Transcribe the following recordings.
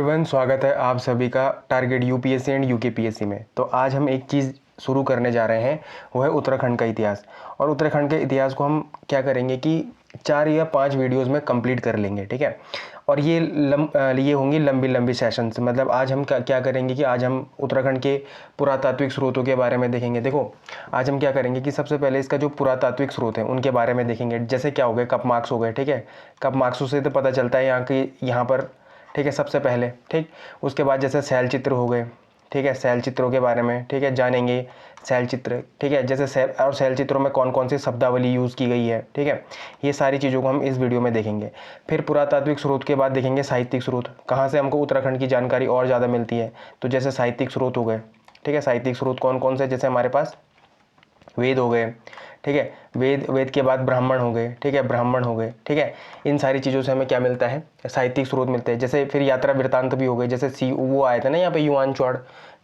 Everyone, स्वागत है आप सभी का टारगेट यूपीएससी एंड यूकेपीएससी में। तो आज हम एक चीज़ शुरू करने जा रहे हैं, वो है उत्तराखंड का इतिहास। और उत्तराखंड के इतिहास को हम क्या करेंगे कि 4 या 5 वीडियोस में कंप्लीट कर लेंगे, ठीक है। और ये होंगी लंबी लंबी सेशंस। मतलब आज हम क्या करेंगे कि आज हम उत्तराखंड के पुरातात्विक स्रोतों के बारे में देखेंगे। देखो, आज हम क्या करेंगे कि सबसे पहले इसका जो पुरातात्विक स्रोत है उनके बारे में देखेंगे। जैसे क्या हो गए, कप मार्क्स हो गए, ठीक है। कप मार्क्सों से तो पता चलता है यहाँ पर, ठीक है, सबसे पहले, ठीक। उसके बाद जैसे शैल चित्र हो गए, ठीक है, शैल चित्रों के बारे में, ठीक है, जानेंगे शैल चित्र, ठीक है। जैसे शैल चित्रों में कौन कौन सी शब्दावली यूज़ की गई है, ठीक है। ये सारी चीज़ों को हम इस वीडियो में देखेंगे। फिर पुरातात्विक स्रोत के बाद देखेंगे साहित्यिक स्रोत, कहाँ से हमको उत्तराखंड की जानकारी और ज़्यादा मिलती है। तो जैसे साहित्यिक स्रोत हो गए, ठीक है। साहित्यिक स्रोत कौन कौन से, जैसे हमारे पास वेद हो गए, ठीक है। वेद के बाद ब्राह्मण हो गए, ठीक है, ब्राह्मण हो गए, ठीक है। इन सारी चीज़ों से हमें क्या मिलता है, साहित्यिक स्रोत मिलते हैं। जैसे फिर यात्रा वृत्तांत भी हो गए, जैसे वो आए थे ना यहाँ पे, युआन चौड़,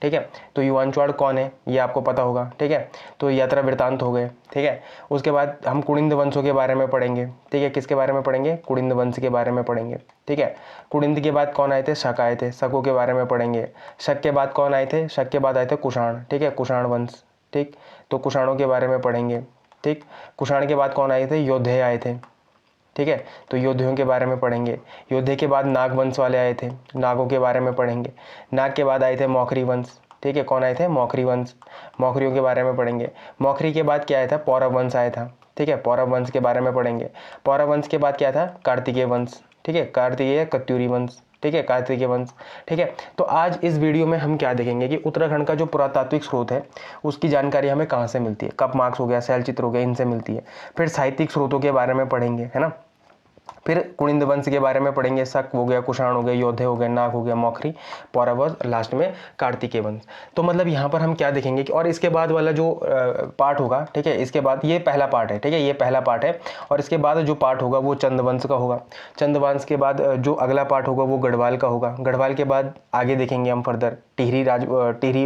ठीक है। तो युआन चौड़ कौन है ये आपको पता होगा, ठीक है। तो यात्रा वृत्तांत हो गए, ठीक है। उसके बाद हम कुड़िंद वंशों के बारे में पढ़ेंगे, ठीक है। किसके बारे में पढ़ेंगे, कुड़िंद वंश के बारे में पढ़ेंगे, ठीक है। कुड़िंद के बाद कौन आए थे, शक आए थे, शकों के बारे में पढ़ेंगे। शक के बाद कौन आए थे, शक के बाद आए थे कुषाण, ठीक है, कुषाण वंश, ठीक। तो कुषाणों के बारे में पढ़ेंगे, ठीक। कुषाण के बाद कौन आए थे, योद्धे आए थे, ठीक है। तो योद्धियों के बारे में पढ़ेंगे। योद्धे के बाद नाग वंश वाले आए थे, नागों के बारे में पढ़ेंगे। नाग के बाद आए थे मौखरी वंश, ठीक है। कौन आए थे, मौखरी वंश, मौखरियों के बारे में पढ़ेंगे। मौखरी के बाद क्या आया था, पौरव वंश आया था, ठीक है। पौरव वंश के बारे में पढ़ेंगे। पौरव वंश के बाद क्या था, कार्तिकेय वंश, ठीक है, कार्तिकेय कत्यूरी वंश, ठीक है, कार्तिकेय वंश, ठीक है। तो आज इस वीडियो में हम क्या देखेंगे कि उत्तराखंड का जो पुरातात्विक स्रोत है उसकी जानकारी हमें कहाँ से मिलती है। कप मार्क्स हो गया, शैल चित्र हो गया, इनसे मिलती है। फिर साहित्यिक स्रोतों के बारे में पढ़ेंगे, है ना। फिर कुड़िंद वंश के बारे में पढ़ेंगे, शक हो गया, कुषाण हो गए, योद्धे हो गए, नाग हो गया, मौखरी, पौरव और लास्ट में कार्तिकेय वंश। तो मतलब यहाँ पर हम क्या देखेंगे कि और इसके बाद वाला जो पार्ट होगा, ठीक है, इसके बाद ये पहला पार्ट है, ठीक है, ये पहला पार्ट है। और इसके बाद जो पार्ट होगा वो चंदवंश का होगा। चंदवंश के बाद जो अगला पार्ट होगा वो गढ़वाल का होगा। गढ़वाल के बाद आगे देखेंगे हम फर्दर टिहरी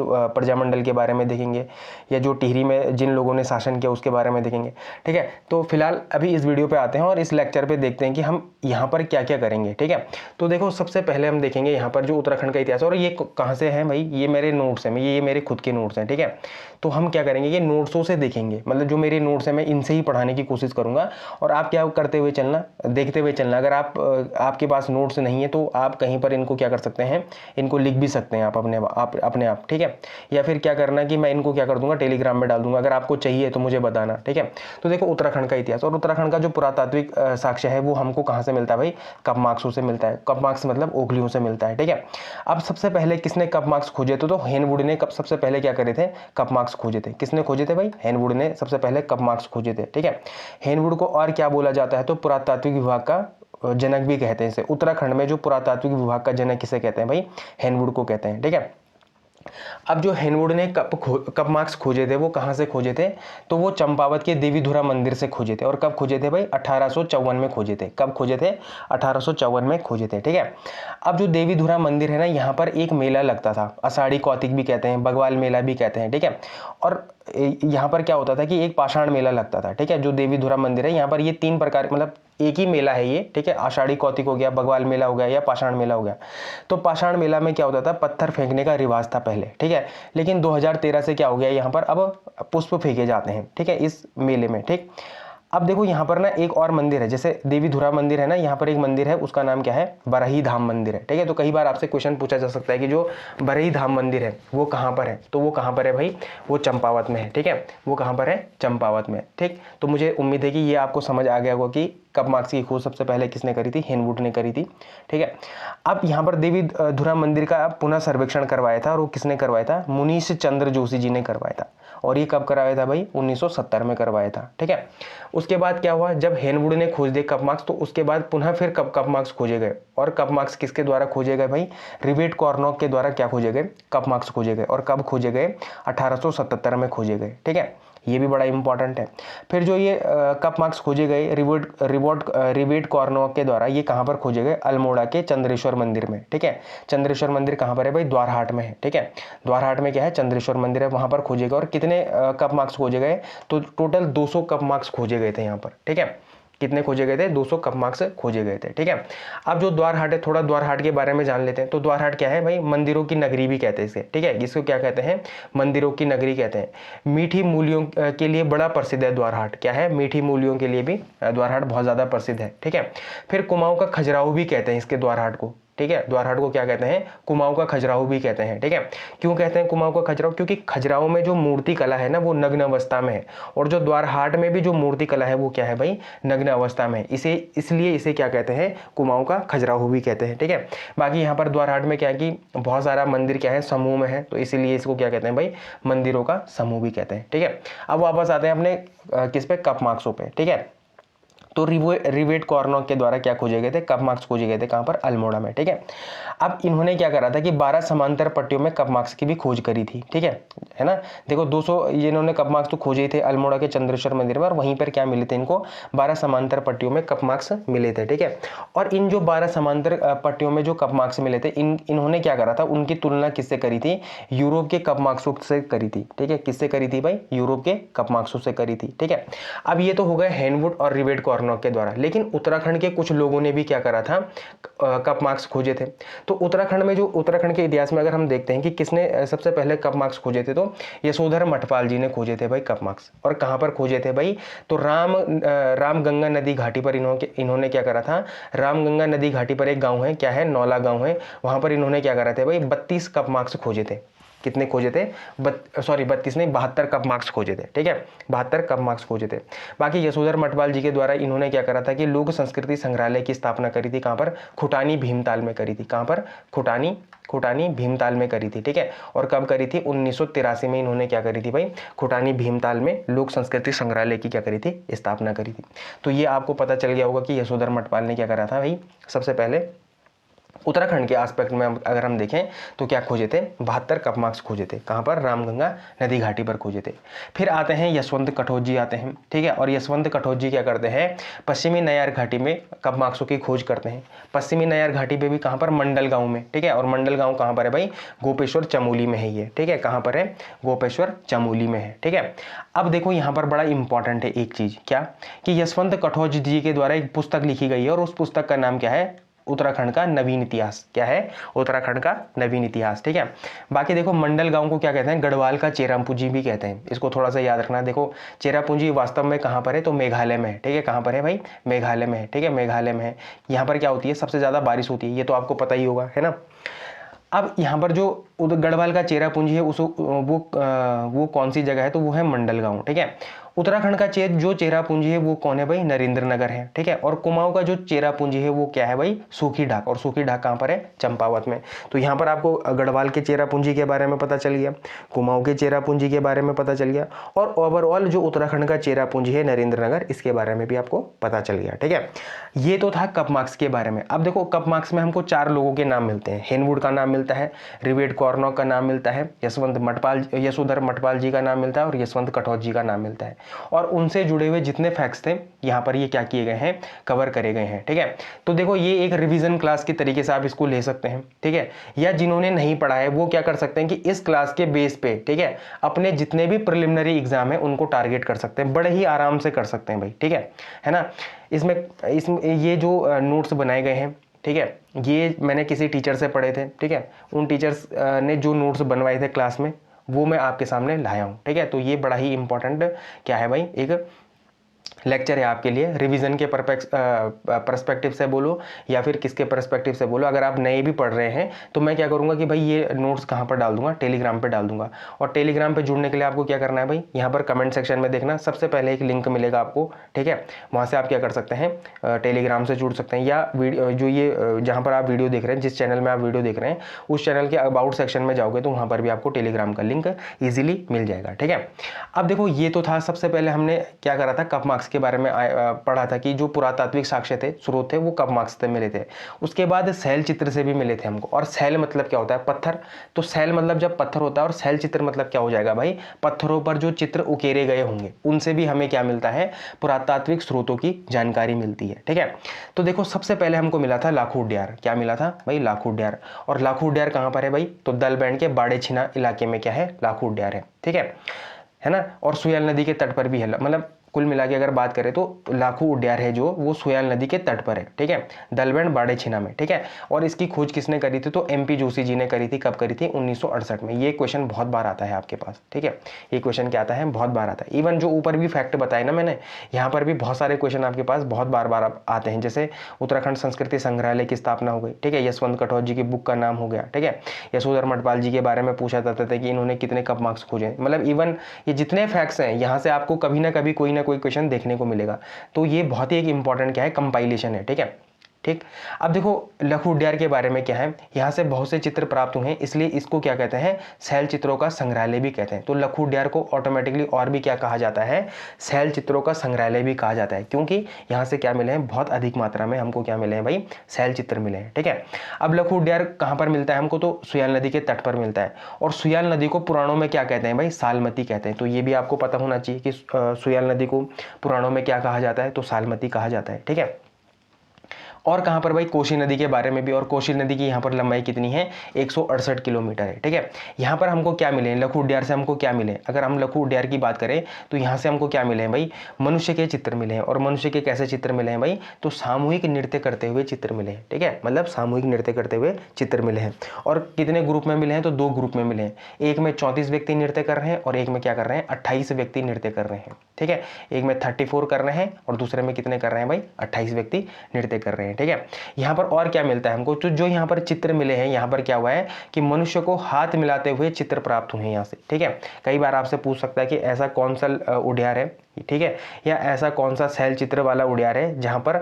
प्रजामंडल के बारे में देखेंगे, या जो टिहरी में जिन लोगों ने शासन किया उसके बारे में देखेंगे, ठीक है। तो फिलहाल अभी इस वीडियो पे आते हैं और इस लेक्चर पे देखते हैं कि हम यहाँ पर क्या क्या करेंगे, ठीक है। तो देखो, सबसे पहले हम देखेंगे यहाँ पर जो उत्तराखंड का इतिहास, और ये कहाँ से है भाई, ये मेरे नोट्स हैं, ये मेरे खुद के नोट्स हैं, ठीक है। तो हम क्या करेंगे कि नोट्सों से देखेंगे, मतलब जो मेरे नोट्स हैं मैं इनसे ही पढ़ाने की कोशिश करूँगा। और आप क्या करते हुए चलना, देखते हुए चलना। अगर आपके पास नोट्स नहीं है तो आप कहीं पर इनको क्या कर सकते हैं, इनको लिख भी सकते हैं आप अपने आप, ठीक है। या फिर क्या करना कि मैं इनको क्या कर दूंगा, टेलीग्राम में डाल दूंगा। अगर आपको चाहिए तो मुझे बताना, ठीक है। तो देखो, उत्तराखंड का इतिहास और उत्तराखंड का जो पुरातात्विक साक्ष्य है वो हमको कहाँ से मिलता है भाई, कप मार्क्सों से मिलता है। कप मार्क्स मतलब ओखलियों से मिलता है, ठीक है। अब सबसे पहले किसने कप मार्क्स खोजे थे, तो हेनवुड ने सबसे पहले क्या करे थे, कप मार्क्स खोजे थे। किसने खोजे थे भाई, हेनवुड ने सबसे पहले कप मार्क्स खोजे थे, ठीक है। हेनवुड को और क्या बोला जाता है, तो पुरातात्विक विभाग का जनक भी कहते हैं इसे। उत्तराखंड में जो पुरातात्विक विभाग का जनक किसे कहते हैं भाई, हेनवुड को कहते हैं, ठीक है। अब जो हेनवुड ने कप मार्क्स खोजे थे वो कहाँ से खोजे थे, तो वो चंपावत के देवीधुरा मंदिर से खोजे थे। और कब खोजे थे भाई, 1854 में खोजे थे। कब खोजे थे, 1854 में खोजे थे, ठीक है। अब जो देवीधुरा मंदिर है ना, यहाँ पर एक मेला लगता था, आषाढ़ी कौतिक भी कहते हैं, बगवाल मेला भी कहते हैं, ठीक है। और यहाँ पर क्या होता था कि एक पाषाण मेला लगता था, ठीक है। जो देवीधुरा मंदिर है यहाँ पर, ये 3 प्रकार, मतलब एक ही मेला है ये, ठीक है। आषाढ़ी कौतिक हो गया, बगवाल मेला हो गया, या पाषाण मेला हो गया। तो पाषाण मेला में क्या होता था, पत्थर फेंकने का रिवाज था पहले, ठीक है। लेकिन 2013 से क्या हो गया, यहाँ पर अब पुष्प फेंके जाते हैं, ठीक है, इस मेले में, ठीक। अब देखो, यहाँ पर ना एक और मंदिर है, जैसे देवीधुरा मंदिर है ना, यहाँ पर एक मंदिर है, उसका नाम क्या है, बरही धाम मंदिर है, ठीक है। तो कई बार आपसे क्वेश्चन पूछा जा सकता है कि जो बरही धाम मंदिर है वो कहाँ पर है, तो वो कहाँ पर है भाई, वो चंपावत में है, ठीक है। वो कहाँ पर है, चंपावत में, ठीक। तो मुझे उम्मीद है कि ये आपको समझ आ गया होगा कि कप मार्क्स की खोज सबसे पहले किसने करी थी, हेनवुड ने करी थी, ठीक है। अब यहाँ पर देवीधुरा मंदिर का पुनः सर्वेक्षण करवाया था, और वो किसने करवाया था, मुनीश चंद्र जोशी जी ने करवाया था। और ये कब करवाया था भाई, 1970 में करवाया था, ठीक है। उसके बाद क्या हुआ, जब हेनवुड ने खोज दिए कप मार्क्स, तो उसके बाद पुनः फिर कप मार्क्स खोजे गए। और कप मार्क्स किसके द्वारा खोजे गए भाई, रिवेट कॉर्नॉक के द्वारा क्या खोजे गए, कप मार्क्स खोजे गए। और कब खोजे गए, 1877 में खोजे गए, ठीक है। ये भी बड़ा इंपॉर्टेंट है। फिर जो ये कप मार्क्स खोजे गए रिवेट कॉर्नॉक के द्वारा, ये कहाँ पर खोजे गए, अल्मोड़ा के चंद्रेश्वर मंदिर में, ठीक है। चंद्रेश्वर मंदिर कहाँ पर है भाई, द्वारहाट में है, ठीक है। द्वारहाट में क्या है, चंद्रेश्वर मंदिर है, वहाँ पर खोजे गए। और कितने कप मार्क्स खोजे गए, तो टोटल 200 कप मार्क्स खोजे गए थे यहाँ पर, ठीक है। कितने खोजे गए थे? 200 कप मार्क्स खोजे गए थे। ठीक है, अब जो द्वारहाट है, थोड़ा द्वारहाट के बारे में जान लेते हैं। तो द्वारहाट क्या है भाई? मंदिरों की नगरी भी कहते हैं इसे। ठीक है, इसको क्या कहते हैं? मंदिरों की नगरी कहते हैं। मीठी मूलियों के लिए बड़ा प्रसिद्ध है द्वारहाट। क्या है? मीठी मूलियों के लिए भी द्वारहाट बहुत ज्यादा प्रसिद्ध है। ठीक है, फिर कुमाऊं का खजुराहो भी कहते हैं इसके द्वारहाट को। ठीक है, द्वारहाट को क्या कहते हैं? कुमाऊं का खजुराहो भी कहते हैं। ठीक है, क्यों कहते हैं कुमाऊं का खजुराहो? क्योंकि खजुराहो में जो मूर्ति कला है ना वो नग्न अवस्था में है, और जो द्वारहाट में भी जो मूर्ति कला है वो क्या है भाई? नग्न अवस्था में। इसे इसलिए इसे क्या कहते हैं? कुमाऊं का खजुराहो भी कहते हैं। ठीक है, बाकी यहाँ पर द्वारहाट में क्या है कि बहुत सारा मंदिर क्या है? समूह में है, तो इसीलिए इसको क्या कहते हैं भाई? मंदिरों का समूह भी कहते हैं। ठीक है, अब वापस आते हैं अपने किस पे? कप मार्क्सों पे। ठीक है, तो रिवेट कॉर्नॉक के द्वारा क्या खोजे गए थे? कप मार्क्स खोजे गए थे। कहां पर? अल्मोड़ा में। ठीक है, अब इन्होंने क्या करा था कि 12 समांतर पट्टियों में कप मार्क्स की भी खोज करी थी। ठीक है ना? देखो 200 ये इन्होंने कप मार्क्स तो खोजे थे अल्मोड़ा के चंद्रेश्वर मंदिर में, और वहीं पर क्या मिले थे इनको? 12 समांतर पट्टियों में कप मार्क्स मिले थे। ठीक है, और इन जो 12 समांतर पट्टियों में जो कप मार्क्स मिले थे, इन्होंने क्या करा था? उनकी तुलना किससे करी थी? यूरोप के कप मार्क्सों से करी थी। ठीक है, किससे करी थी भाई? यूरोप के कप मार्क्सों से करी थी। ठीक है, अब ये तो हो गए हेनवुड और रिवेट कॉर्नॉक के द्वारा, लेकिन उत्तराखंड के कुछ लोगों ने भी क्या करा था? कप मार्क्स खोजे थे। तो उत्तराखंड में, जो उत्तराखंड के इतिहास में अगर हम देखते हैं कि किसने सबसे पहले कप मार्क्स खोजे थे, तो यशोधर मठपाल जी ने खोजे थे भाई कप मार्क्स। और कहां पर खोजे थे भाई? तो रामगंगा नदी घाटी पर इन्होंने क्या करा था? रामगंगा नदी घाटी पर एक गांव है, क्या है? नौला गांव है, वहां पर इन्होंने क्या करा थे भाई? 32 कप मार्क्स खोजे थे। कितने खोजे थे? 32 नहीं, 72 कप मार्क्स खोजे थे। ठीक है, 72 कप मार्क्स खोजे थे। बाकी यशोधर मठपाल जी के द्वारा इन्होंने क्या करा था कि लोक संस्कृति संग्रहालय की स्थापना करी थी। कहां पर? खुटानी भीमताल में करी थी। कहां पर? खुटानी भीमताल में करी थी। ठीक है, और कब करी थी? 1983 में इन्होंने क्या करी थी भाई? खुटानी भीमताल में लोक संस्कृति संग्रहालय की क्या करी थी? स्थापना करी थी। तो ये आपको पता चल गया होगा कि यशोधर मठपाल ने क्या करा था भाई? सबसे पहले उत्तराखंड के एस्पेक्ट में अगर हम देखें तो क्या खोजे थे? 72 कप मार्क्स खोजे थे। कहां पर? रामगंगा नदी घाटी पर खोजे थे। फिर आते हैं यशवंत कठोज जी आते हैं। ठीक है, और यशवंत कठोज जी क्या करते हैं? पश्चिमी नयार घाटी में कप मार्क्सों की खोज करते हैं। पश्चिमी नयार घाटी पे भी कहां पर? मंडल गांव में। ठीक है, और मंडल गांव कहां पर है भाई? गोपेश्वर चमोली में है ये। ठीक है, कहां पर है? गोपेश्वर चमोली में है। ठीक है, अब देखो यहां पर बड़ा इंपॉर्टेंट है एक चीज, क्या? कि यशवंत कठोज जी के द्वारा एक पुस्तक लिखी गई है, और उस पुस्तक का नाम क्या है? उत्तराखंड का नवीन इतिहास। क्या है? उत्तराखंड का नवीन इतिहास। ठीक है, बाकी देखो मंडल गांव को क्या कहते हैं? गढ़वाल का चेरापूंजी भी कहते हैं। इसको थोड़ा सा याद रखना। देखो चेरापूंजी वास्तव में कहां पर है? तो मेघालय में है। ठीक है, कहां पर है भाई? मेघालय में है। ठीक है, मेघालय में है। यहाँ पर क्या होती है? सबसे ज्यादा बारिश होती है, ये तो आपको पता ही होगा, है ना? अब यहाँ पर जो गढ़वाल का चेरापूंजी है उस वो कौन सी जगह है? तो वो है मंडल गांव। ठीक है, उत्तराखंड का जो चेरापूंजी है वो कौन है भाई? नरेंद्र नगर है। ठीक है, और कुमाऊं का जो चेरापूंजी है वो क्या है भाई? सूखी ढाक। और सूखी ढाक कहां पर है? चंपावत में। तो यहाँ पर आपको गढ़वाल के चेरापूंजी के बारे में पता चल गया, कुमाऊं के चेरापूंजी के बारे में पता चल गया, और ओवरऑल जो उत्तराखंड का चेरापूंजी है नरेंद्र नगर, इसके बारे में भी आपको पता चल गया। ठीक है, ये तो था कप मार्क्स के बारे में। अब देखो कप मार्क्स में हमको 4 लोगों के नाम मिलते हैं। हेनवुड का नाम मिलता है, रिवेट कॉर्नॉक का नाम मिलता है, यशोधर मठपाल जी का नाम मिलता है, और यशवंत कठोज जी का नाम मिलता है। और उनसे जुड़े हुए जितने फैक्ट्स थे यहाँ पर ये क्या किए गए हैं? कवर करे गए हैं। ठीक है, तो देखो ये एक रिवीजन क्लास के तरीके से आप इसको ले सकते हैं। ठीक है, या जिन्होंने नहीं पढ़ा है वो क्या कर सकते हैं कि इस क्लास के बेस पे, ठीक है, अपने जितने भी प्रिलिमिनरी एग्जाम है उनको टारगेट कर सकते हैं, बड़े ही आराम से कर सकते हैं भाई। ठीक है ना? इसमें ये जो नोट्स बनाए गए हैं, ठीक है, ये मैंने किसी टीचर से पढ़े थे। ठीक है, उन टीचर्स ने जो नोट्स बनवाए थे क्लास में वो मैं आपके सामने लाया हूं। ठीक है, तो ये बड़ा ही इंपॉर्टेंट क्या है भाई? एक लेक्चर है आपके लिए, रिवीजन के पर्सपेक्टिव से बोलो या फिर किसके पर्सपेक्टिव से बोलो। अगर आप नए भी पढ़ रहे हैं तो मैं क्या करूंगा कि भाई ये नोट्स कहाँ पर डाल दूंगा? टेलीग्राम पे डाल दूंगा। और टेलीग्राम पे जुड़ने के लिए आपको क्या करना है भाई? यहाँ पर कमेंट सेक्शन में देखना, सबसे पहले एक लिंक मिलेगा आपको। ठीक है, वहाँ से आप क्या कर सकते हैं? टेलीग्राम से जुड़ सकते हैं, या वीडियो जो ये जहाँ पर आप वीडियो देख रहे हैं, जिस चैनल में आप वीडियो देख रहे हैं उस चैनल के अबाउट सेक्शन में जाओगे तो वहाँ पर भी आपको टेलीग्राम का लिंक ईजिली मिल जाएगा। ठीक है, अब देखो ये तो था, सबसे पहले हमने क्या करा था? कप मार्क्स के बारे में पढ़ा था कि जो पुरातात्विक साक्ष्य थे, स्रोत थे, वो कप मार्क्स से मिले थे। उसके बाद शैल चित्र से भी मिले थे हमको। और शैल मतलब क्या होता है? पत्थर। तो शैल मतलब जब पत्थर होता है, और शैल चित्र मतलब क्या हो जाएगा भाई? पत्थरों पर जो चित्र उकेरे गए होंगे उनसे भी हमें क्या मिलता है? पुरातात्विक स्रोतों की जानकारी मिलती है। ठीक है, तो देखो सबसे पहले हमको मिला था लाखूड ड्यार। क्या मिला था भाई? लाखूड ड्यार। और लाखूड ड्यार कहां पर है भाई? तो दलबैंड के बाड़े छिना इलाके में क्या है? लाखूड ड्यार है। ठीक है ना? और सुयल नदी के तट पर भी है, मतलब कुल मिला के अगर बात करें तो लाखू उड्यार है जो वो सुयाल नदी के तट पर है, ठीक है, दलबेन बाड़ेछिना में, ठीक है। और इसकी खोज किसने करी थी, तो MP जोशी जी ने करी थी। कब करी थी, 1968 में। ये क्वेश्चन बहुत बार आता है आपके पास, ठीक है, ये क्वेश्चन क्या आता है, बहुत बार आता है। इवन जो ऊपर भी फैक्ट बताए ना मैंने, यहाँ पर भी बहुत सारे क्वेश्चन आपके पास बहुत बार बार आते हैं। जैसे उत्तराखंड संस्कृति संग्रहालय की स्थापना हो गई, ठीक है, यशवंत कटौत जी की बुक का नाम हो गया, ठीक है, यशोधर मठपाल जी के बारे में पूछा जाता था कि इन्होंने कितने कप मार्क्स खोजे। मतलब इवन ये जितने फैक्ट्स हैं यहाँ से आपको कभी ना कभी कोई ना कोई क्वेश्चन देखने को मिलेगा। तो ये बहुत ही एक इंपॉर्टेंट क्या है, कंपाइलेशन है, ठीक है, ठीक। अब देखो लघु उद्यान के बारे में क्या है, यहाँ से बहुत से चित्र प्राप्त हुए हैं, इसलिए इसको क्या कहते हैं, शैल चित्रों का संग्रहालय भी कहते हैं। तो लघु उद्यान को ऑटोमेटिकली और भी क्या कहा जाता है, शैल चित्रों का संग्रहालय भी कहा जाता है, क्योंकि यहाँ से क्या मिले हैं, बहुत अधिक मात्रा में हमको क्या मिले हैं भाई, शैल चित्र मिले हैं, ठीक है। अब लघु उद्यान कहाँ पर मिलता है हमको, तो सुयाल नदी के तट पर मिलता है। और सुयाल नदी को पुराणों में क्या कहते हैं भाई, सालमती कहते हैं। तो ये भी आपको पता होना चाहिए कि सुयाल नदी को पुराणों में क्या कहा जाता है, तो सालमती कहा जाता है, ठीक है। और कहाँ पर भाई, कोसी नदी के बारे में भी। और कोसी नदी की यहाँ पर लंबाई कितनी है, 168 किलोमीटर है, ठीक है। यहाँ पर हमको क्या मिले, लघु उद्यान से हमको क्या मिले, अगर हम लघु उद्यान की बात करें तो यहाँ से हमको क्या मिले हैं भाई, मनुष्य के चित्र मिले हैं। और मनुष्य के कैसे चित्र मिले हैं भाई, तो सामूहिक नृत्य करते हुए चित्र मिले हैं, ठीक है, मतलब सामूहिक नृत्य करते हुए चित्र मिले हैं। और कितने ग्रुप में मिले हैं, तो 2 ग्रुप में मिले हैं। एक में 34 व्यक्ति नृत्य कर रहे हैं और एक में क्या कर रहे हैं, 28 व्यक्ति नृत्य कर रहे हैं, ठीक है। एक में 34 कर रहे हैं और दूसरे में कितने कर रहे हैं भाई, 28 व्यक्ति नृत्य कर रहे हैं, ठीक है। यहाँ पर और क्या मिलता है हमको, तो जो यहाँ पर चित्र मिले हैं, यहाँ पर क्या हुआ है कि मनुष्य को हाथ मिलाते हुए चित्र प्राप्त हुए हैं यहाँ से, ठीक है। कई बार आपसे पूछ सकता है कि ऐसा कौन सा उद्यान है, ठीक है, या ऐसा कौन सा शैल चित्र वाला उद्यान है जहाँ पर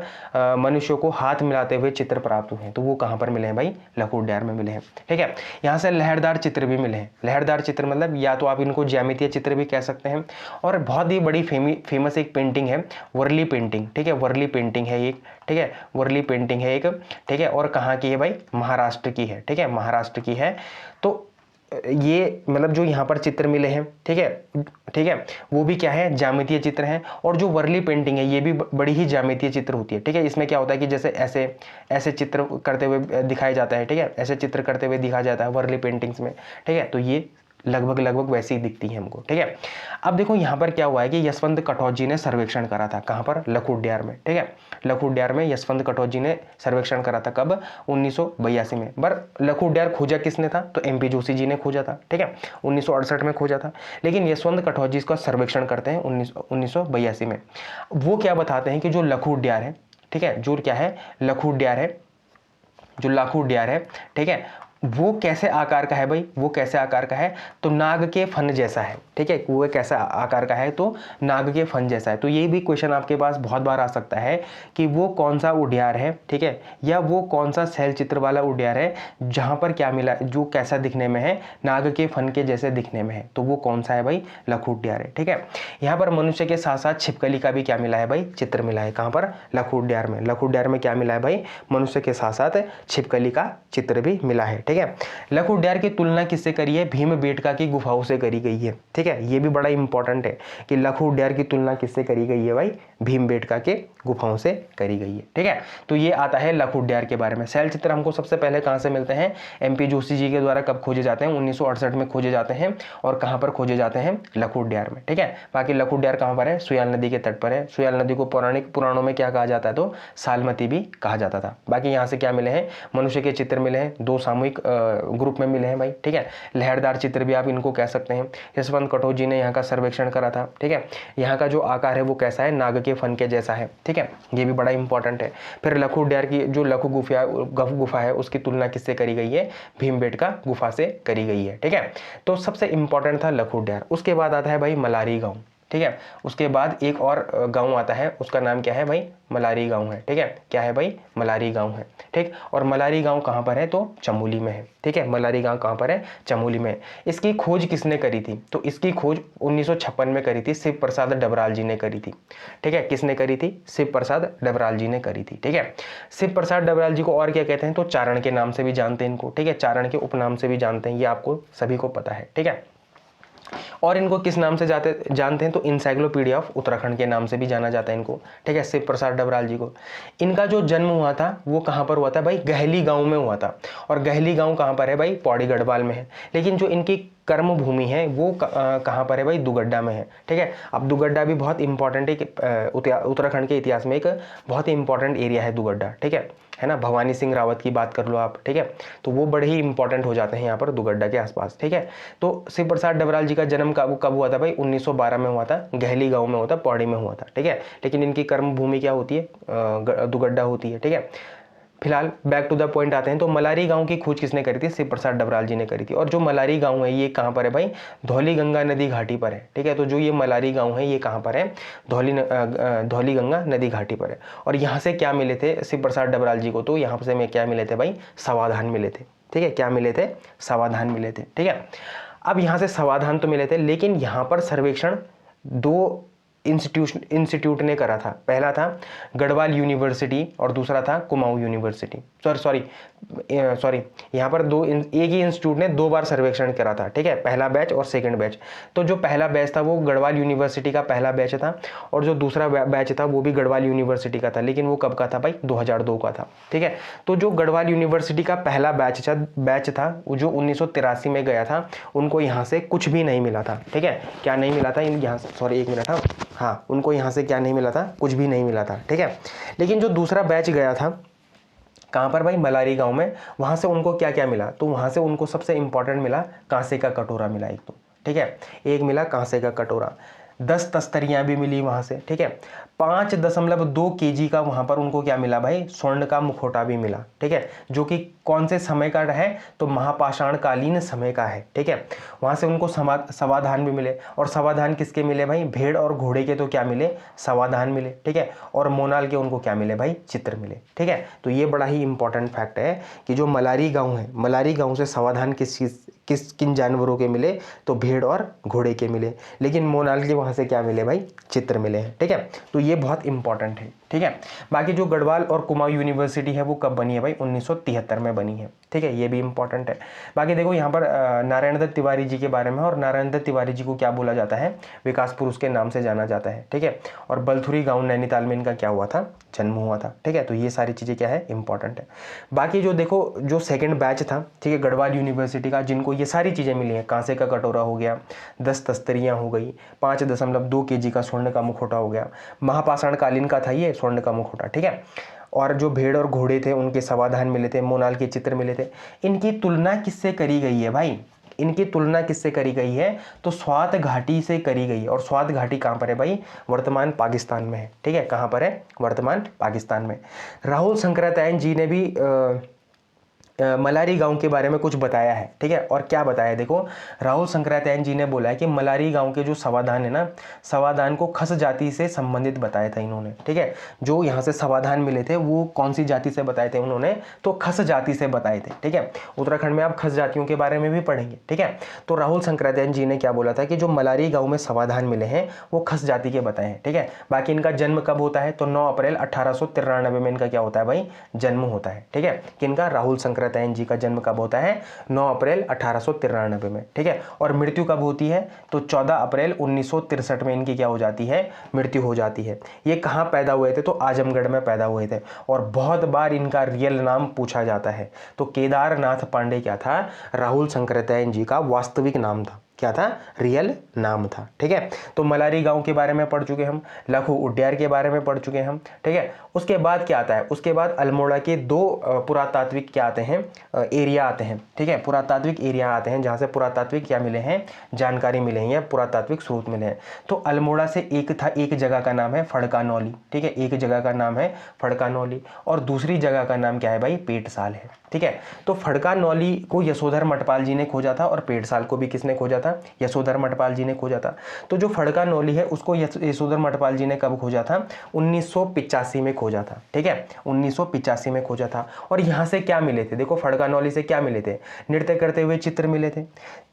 मनुष्य को हाथ मिलाते हुए चित्र प्राप्त हुए हैं, तो वो कहाँ पर मिले हैं भाई, लघु उद्यान में मिले हैं, ठीक है। यहाँ से लहरदार चित्र भी मिले हैं। लहरदार चित्र मतलब या तो आप इनको ज्यामितीय चित्र भी कह सकते हैं। और बहुत ही बड़ी फेमस एक पेंटिंग है, वर्ली पेंटिंग, ठीक है, वर्ली पेंटिंग है एक, ठीक है, वर्ली पेंटिंग है एक, ठीक है। और कहाँ की है भाई, महाराष्ट्र की है, ठीक है, महाराष्ट्र की है। तो ये मतलब जो यहाँ पर चित्र मिले हैं, ठीक है, ठीक है, वो भी क्या है, ज्यामितीय चित्र हैं। और जो वर्ली पेंटिंग है ये भी बड़ी ही ज्यामितीय चित्र होती है, ठीक है। इसमें क्या होता है कि जैसे ऐसे ऐसे चित्र करते हुए दिखाया जाता है, ठीक है, ऐसे चित्र करते हुए दिखाया जाता है वर्ली पेंटिंग्स में, ठीक है। तो ये लगभग वैसी ही दिखती है हमको, ठीक है। अब देखो यहाँ पर क्या हुआ है कि यशवंत कटौत जी ने सर्वेक्षण करा था, कहाँ पर, लघु उद्यान में, ठीक है। लघु उद्यान में यशवंत कटौत जी ने सर्वेक्षण करा था, कब, 1982 में। पर लघु उद्यान खोजा किसने था, तो MP जोशी जी ने खोजा था, ठीक है, 1968 में खोजा था। लेकिन यशवंत कटौत जी इसका सर्वेक्षण करते हैं 1982 में। वो क्या बताते हैं कि जो लघु उद्यान है, ठीक है, जो क्या है, लघु उद्यान है, जो लघु उद्यान है, ठीक है, वो कैसे आकार का है भाई, वो कैसे आकार का है, तो नाग के फन जैसा है, ठीक है। वो कैसा आकार का है, तो नाग के फन जैसा है। तो ये भी क्वेश्चन आपके पास बहुत बार आ सकता है कि वो कौन सा उद्यान है, ठीक है, या वो कौन सा शैल चित्र वाला उद्यान है जहां पर क्या मिला, जो कैसा दिखने में है, नाग के फन के जैसे दिखने में है, तो वो कौन सा है भाई, लघु उद्यान है, ठीक है। यहाँ पर मनुष्य के साथ साथ छिपकली का भी क्या मिला है भाई, चित्र मिला है, कहाँ पर, लघु उद्यान में। लघु उद्यान में क्या मिला है भाई, मनुष्य के साथ साथ छिपकली का चित्र भी मिला है, ठीक है। लघु उद्यान की तुलना किससे करी है, भीमबेटका की गुफाओं से करी गई है, ठीक है। ये भी बड़ा इंपॉर्टेंट है कि लघु उद्यान की तुलना किससे करी गई है भाई, भीमबेटका के गुफाओं से करी गई है, ठीक है। तो ये आता है लघु उद्यान के बारे में। शैल चित्र हमको सबसे पहले कहाँ से मिलते हैं, MP जोशी जी के द्वारा कब खोजे जाते हैं, 1968 में खोजे जाते हैं। और कहाँ पर खोजे जाते हैं, लघु उद्यान में, ठीक है। बाकी लघु उद्यान कहाँ पर है, सुयाल नदी के तट पर है। सुयाल नदी को पौराणिक पुराणों में क्या कहा जाता है, तो सालमती भी कहा जाता था। बाकी यहाँ से क्या मिले हैं, मनुष्य के चित्र मिले हैं, 2 सामूहिक ग्रुप में मिले हैं भाई, ठीक है। लहरदार चित्र भी आप इनको कह सकते हैं। यशवंत कटौत जी ने यहाँ का सर्वेक्षण करा था, ठीक है। यहाँ का जो आकार है वो कैसा है, नाग के फन के जैसा है, ठीक है, ये भी बड़ा इंपॉर्टेंट है। फिर लघु उद्यान की जो लघु गुफा है उसकी तुलना किससे करी गई है, भीमबेटका गुफा से करी गई है, ठीक है। तो सबसे इंपॉर्टेंट था लघु उद्यान। उसके बाद आता है भाई मलारी गांव, ठीक है। उसके बाद एक और गांव आता है, उसका नाम क्या है भाई, मलारी गांव है, ठीक है। क्या है भाई, मलारी गांव है, ठीक। और मलारी गांव कहाँ पर है, तो चमोली में है, ठीक है। मलारी गांव कहाँ पर है, चमोली में। इसकी खोज किसने करी थी, तो इसकी खोज 1956 में करी थी, शिव प्रसाद डबराल जी ने करी थी, ठीक है। किसने करी थी, शिव प्रसाद डबराल जी ने करी थी, ठीक है। शिव प्रसाद डबराल जी को और क्या कहते हैं, तो चारण के नाम से भी जानते हैं इनको, ठीक है, चारण के उपनाम से भी जानते हैं, ये आपको सभी को पता है, ठीक है। और इनको किस नाम से जानते हैं, तो इंसाइक्लोपीडिया ऑफ उत्तराखंड के नाम से भी जाना जाता है इनको, ठीक है, शिव प्रसाद डबराल जी को। इनका जो जन्म हुआ था वो कहाँ पर हुआ था भाई, गहली गांव में हुआ था। और गहली गांव कहाँ पर है भाई, पौड़ी गढ़वाल में है। लेकिन जो इनकी कर्म भूमि है वो कहाँ पर है भाई, दुगड्डा में है, ठीक है। अब दुगड्डा भी बहुत इंपॉर्टेंट है, उत्तराखंड के इतिहास में एक बहुत ही इंपॉर्टेंट एरिया है दुगड्डा, ठीक है ना। भवानी सिंह रावत की बात कर लो आप, ठीक है, तो वो बड़े ही इंपॉर्टेंट हो जाते हैं यहाँ पर दुगड्डा के आसपास, ठीक है। तो शिव प्रसाद डबराल जी का जन्म कब हुआ था भाई, 1912 में हुआ था, गहली गांव में हुआ था, पौड़ी में हुआ था, ठीक है। लेकिन इनकी कर्म भूमि क्या होती है, दुगड्डा होती है, ठीक है। फिलहाल बैक टू द पॉइंट आते हैं, तो मलारी गांव की खोज किसने करी थी, शिव प्रसाद डबराल जी ने करी थी। और जो मलारी गांव है ये कहाँ पर है भाई, धौली गंगा नदी घाटी पर है, ठीक है। तो जो ये मलारी गांव है ये कहाँ पर है, धौली गंगा नदी घाटी पर है। और यहाँ से क्या मिले थे शिव प्रसाद डबराल जी को, तो यहाँ से में क्या मिले थे भाई, समाधान मिले थे, ठीक है। क्या मिले थे, समाधान मिले थे, ठीक है। अब यहाँ से समाधान तो मिले थे, लेकिन यहाँ पर सर्वेक्षण दो इंस्टीट्यूट ने करा था। पहला था गढ़वाल यूनिवर्सिटी और दूसरा था कुमाऊं यूनिवर्सिटी। सॉरी यहाँ पर एक ही इंस्टीट्यूट ने 2 बार सर्वेक्षण करा था, ठीक है, पहला बैच और सेकंड बैच। तो जो पहला बैच था वो गढ़वाल यूनिवर्सिटी का पहला बैच था, और जो दूसरा बैच था वो भी गढ़वाल यूनिवर्सिटी का था। लेकिन वो कब का था भाई, 2002 का था, ठीक है। तो जो गढ़वाल यूनिवर्सिटी का पहला बैच था वो जो 1983 में गया था, उनको यहाँ से कुछ भी नहीं मिला था, ठीक है। क्या नहीं मिला था यहाँ, सॉरी एक मिनट, हाँ, उनको यहाँ से क्या नहीं मिला था, कुछ भी नहीं मिला था, ठीक है। लेकिन जो दूसरा बैच गया था कहाँ पर भाई, मलारी गांव में, वहाँ से उनको क्या क्या मिला, तो वहाँ से उनको सबसे इंपॉर्टेंट मिला कांसे का कटोरा मिला एक, तो ठीक है, एक मिला कांसे का कटोरा। 10 तस्तरियाँ भी मिली वहाँ से, ठीक है। 5.2 kg का वहाँ पर उनको क्या मिला भाई, स्वर्ण का मुखौटा भी मिला, ठीक है, जो कि कौन से समय का है, तो महापाषाण कालीन समय का है, ठीक है। वहाँ से उनको समाधान भी मिले, और समाधान किसके मिले भाई, भेड़ और घोड़े के तो क्या मिले, समाधान मिले, ठीक है। और मोनाल के उनको क्या मिले भाई, चित्र मिले, ठीक है। तो ये बड़ा ही इंपॉर्टेंट फैक्ट है कि जो मलारी गाँव है, मलारी गाँव से समाधान किन जानवरों के मिले, तो भेड़ और घोड़े के मिले। लेकिन मोनाल के वहाँ से क्या मिले भाई, चित्र मिले हैं, ठीक है। तो ये बहुत इंपॉर्टेंट है, ठीक है। बाकी जो गढ़वाल और कुमाऊं यूनिवर्सिटी है वो कब बनी है भाई, 1973 में बनी है, ठीक है, ये भी इंपॉर्टेंट है। बाकी देखो यहाँ पर नारायण दत्त तिवारी जी के बारे में, और नारायण दत्त तिवारी जी को क्या बोला जाता है, विकास पुरुष के नाम से जाना जाता है, ठीक है। और बलथुरी गाँव नैनीताल में इनका क्या हुआ था, जन्म हुआ था, ठीक है। तो ये सारी चीज़ें क्या है, इंपॉर्टेंट है। बाकी जो देखो जो सेकेंड बैच था, ठीक है, गढ़वाल यूनिवर्सिटी का, जिनको ये सारी चीज़ें मिली हैं, कांसे का कटोरा हो गया, 10 तस्तरियाँ हो गई, 5.2 kg का स्वर्ण का मुखौटा हो गया, महापाषाण कालीन का था ये स्वर्ण का मुखौटा, ठीक है। और जो भेड़ और घोड़े थे उनके समाधान मिले थे, मोनाल के चित्र मिले थे। इनकी तुलना किससे करी गई है भाई, इनकी तुलना किससे करी गई है, तो स्वात घाटी से करी गई है। और स्वात घाटी कहाँ पर है भाई, वर्तमान पाकिस्तान में है, ठीक है। कहाँ पर है, वर्तमान पाकिस्तान में। राहुल शंकराचार्य जी ने भी मलारी गांव के बारे में कुछ बताया है, ठीक है। और क्या बताया, देखो राहुल शंकराचार्य जी ने बोला है कि मलारी गांव के जो समाधान है ना, समाधान को खस जाति से संबंधित बताया था इन्होंने, ठीक है। जो यहाँ से समाधान मिले थे वो कौन सी जाति से बताए थे उन्होंने, तो खस जाति से बताए थे, ठीक है। उत्तराखंड में आप खस जातियों के बारे में भी पढ़ेंगे, ठीक है। तो राहुल शंकराचार्य जी ने क्या बोला था कि जो मलारी गाँव में समाधान मिले हैं वो खस जाति के बताए हैं, ठीक है। बाकी इनका जन्म कब होता है, तो 9 अप्रैल 1893 में इनका क्या होता है भाई, जन्म होता है, ठीक है। किनका, राहुल शंकराचार्य जी का जन्म कब होता है, 9 अप्रैल 1893 में, ठीक है। और मृत्यु कब होती है, तो 14 अप्रैल 1963 में इनकी क्या हो जाती है, मृत्यु हो जाती है। ये कहाँ पैदा हुए थे, तो आजमगढ़ में पैदा हुए थे। और बहुत बार इनका रियल नाम पूछा जाता है, तो केदारनाथ पांडे क्या था, राहुल शंकराचार्य जी का वास्तविक नाम था, क्या था, रियल नाम था, ठीक है। तो मलारी गांव के बारे में पढ़ चुके हम, लखू उड्यार के बारे में पढ़ चुके हम, ठीक है। उसके बाद क्या आता है, उसके बाद अल्मोड़ा के 2 पुरातात्विक क्या आते हैं, एरिया आते हैं, ठीक है। पुरातात्विक एरिया आते हैं जहाँ से पुरातात्विक क्या मिले हैं, जानकारी मिले हैं या पुरातात्विक स्रोत मिले हैं। तो अल्मोड़ा से एक जगह का नाम है फड़कानौली, ठीक है, एक जगह का नाम है फड़कानौली, और दूसरी जगह का नाम क्या है भाई, पेटसाल है, ठीक है। तो फड़कानौली को यशोधर मठपाल जी ने खोजा था, और पेटसाल को भी किसने खोजा था, यशोधर मठपाल जी ने खोजा था। तो जो फड़कानौली है उसको यशोधर मठपाल जी ने कब खोजा था, 1985 में खोजा था, ठीक है, 1985 में खोजा था। और यहाँ से क्या मिले थे, देखो फड़कानौली से क्या मिले थे, नृत्य करते हुए चित्र मिले थे,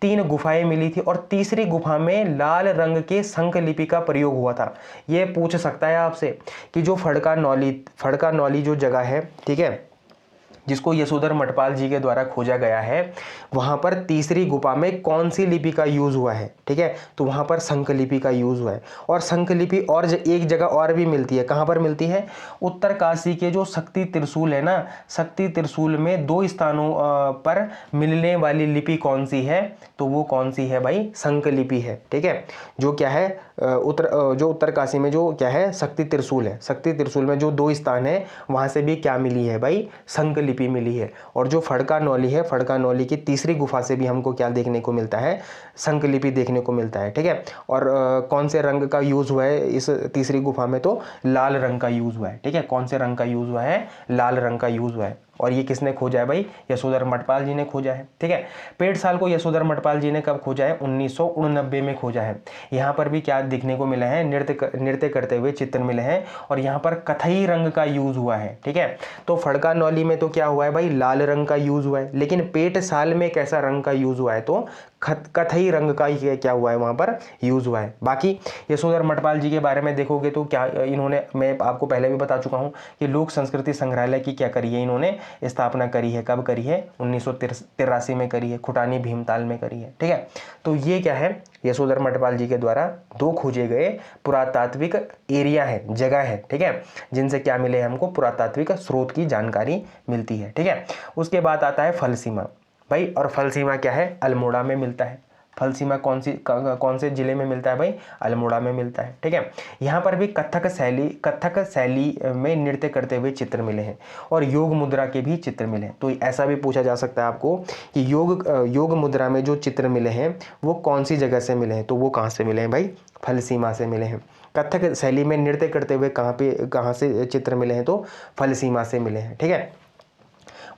3 गुफाएं मिली थी, और तीसरी गुफा में लाल रंग के शंख लिपि का प्रयोग हुआ था। ये पूछ सकता है आपसे कि जो फड़कानौली जो जगह है, ठीक है, जिसको यशोधर मठपाल जी के द्वारा खोजा गया है, वहाँ पर तीसरी गुफा में कौन सी लिपि का यूज़ हुआ है, ठीक है, तो वहाँ पर शंख लिपि का यूज़ हुआ है। और शंख लिपि और एक जगह और भी मिलती है, कहाँ पर मिलती है, उत्तरकाशी के जो शक्ति त्रिशूल है ना, शक्ति त्रिशूल में 2 स्थानों पर मिलने वाली लिपि कौन सी है, तो वो कौन सी है भाई, शंख लिपि है, ठीक है। जो क्या है जो उत्तरकाशी में जो क्या है शक्ति त्रिशूल है, शक्ति त्रिशूल में जो 2 स्थान है वहाँ से भी क्या मिली है भाई, शंख लिपि मिली है। और जो फड़का नौली है, फड़का नौली की तीसरी गुफा से भी हमको क्या देखने को मिलता है, शंख लिपि देखने को मिलता है, ठीक है। और कौन से रंग का यूज़ हुआ है इस तीसरी गुफा में, तो लाल रंग का यूज़ हुआ है, ठीक है। कौन से रंग का यूज़ हुआ है, लाल रंग का यूज़ हुआ है। और ये किसने खोजा है भाई, यशोधर मठपाल जी ने खोजा है, ठीक है। पेड़साल को यशोधर मठपाल जी ने कब खोजा है, 1989 में खोजा है। यहाँ पर भी क्या देखने को मिला है, नृत्य करते हुए चित्र मिले हैं और यहाँ पर कथई रंग का यूज़ हुआ है, ठीक है। तो फड़का नौली में तो क्या हुआ है भाई, लाल रंग का यूज़ हुआ है, लेकिन पेटसाल में कैसा रंग का यूज़ हुआ है, तो कथई रंग का ही क्या हुआ है, वहाँ पर यूज़ हुआ है। बाकी यशोधर मठपाल जी के बारे में देखोगे तो क्या इन्होंने, मैं आपको पहले भी बता चुका हूँ कि लोक संस्कृति संग्रहालय की क्या करी है, इन्होंने स्थापना करी है। कब करी है, 1983 में करी है, खुटानी भीमताल में करी है, ठीक है। तो ये क्या है, यशोधर मठपाल जी के द्वारा 2 खोजे गए पुरातात्विक एरिया है, जगह है, ठीक है, जिनसे क्या मिले हमको, पुरातात्विक स्रोत की जानकारी मिलती है, ठीक है। उसके बाद आता है फलसीमा भाई, और फलसीमा क्या है, अल्मोड़ा में मिलता है। फलसीमा कौन से जिले में मिलता है भाई, अल्मोड़ा में मिलता है, ठीक है। यहाँ पर भी कथक शैली में नृत्य करते हुए चित्र मिले हैं और योग मुद्रा के भी चित्र मिले हैं। तो ऐसा भी पूछा जा सकता है आपको कि योग मुद्रा में जो चित्र मिले हैं वो कौन सी जगह से मिले हैं, तो वो कहाँ से मिले हैं भाई, फलसीमा से मिले हैं। कथक शैली में नृत्य करते हुए कहाँ से चित्र मिले हैं, तो फलसीमा से मिले हैं, ठीक है।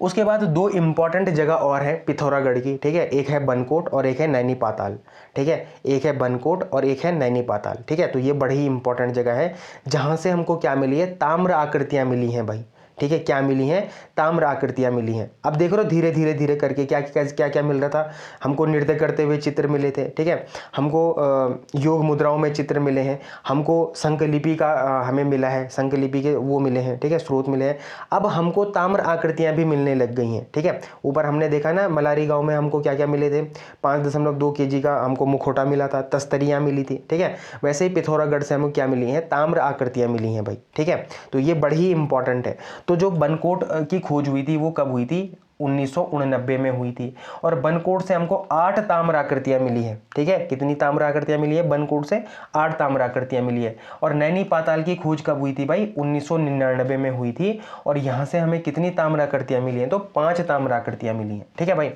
उसके बाद 2 इंपॉर्टेंट जगह और है पिथौरागढ़ की, ठीक है, एक है बनकोट और एक है नैनी पाताल, ठीक है, एक है बनकोट और एक है नैनी पाताल, ठीक है। तो ये बड़ी ही इंपॉर्टेंट जगह है जहाँ से हमको क्या मिली है, ताम्र आकृतियाँ मिली हैं भाई, ठीक है, क्या मिली हैं, ताम्र आकृतियाँ मिली हैं। अब देख रहे हो धीरे धीरे करके क्या क्या क्या मिल रहा था हमको, नृत्य करते हुए चित्र मिले थे, ठीक है, हमको योग मुद्राओं में चित्र मिले हैं, हमको शंख लिपि का हमें मिला है, शंख लिपि के वो मिले हैं, ठीक है, स्रोत मिले हैं। अब हमको ताम्र आकृतियाँ भी मिलने लग गई हैं, ठीक है। ऊपर हमने देखा ना मलारी गाँव में हमको क्या क्या मिले थे, 5.2 kg का हमको मुखौटा मिला था, तस्तरियाँ मिली थी, ठीक है। वैसे ही पिथौरागढ़ से हमको क्या मिली हैं, ताम्र आकृतियाँ मिली हैं भाई, ठीक है। तो ये बड़ी ही इंपॉर्टेंट है। तो जो बनकोट की खोज हुई थी वो कब हुई थी, 1989 में हुई थी। और बनकोट से हमको 8 ताम्र आकृतियाँ मिली है, ठीक है। कितनी ताम्र आकृतियाँ मिली है, बनकोट से 8 ताम्र आकृतियाँ मिली है। और नैनी पाताल की खोज कब हुई थी भाई, 1999 में हुई थी। और यहाँ से हमें कितनी ताम्र आकृतियाँ मिली हैं, तो 5 ताम्र आकृतियाँ मिली हैं, ठीक है भाई।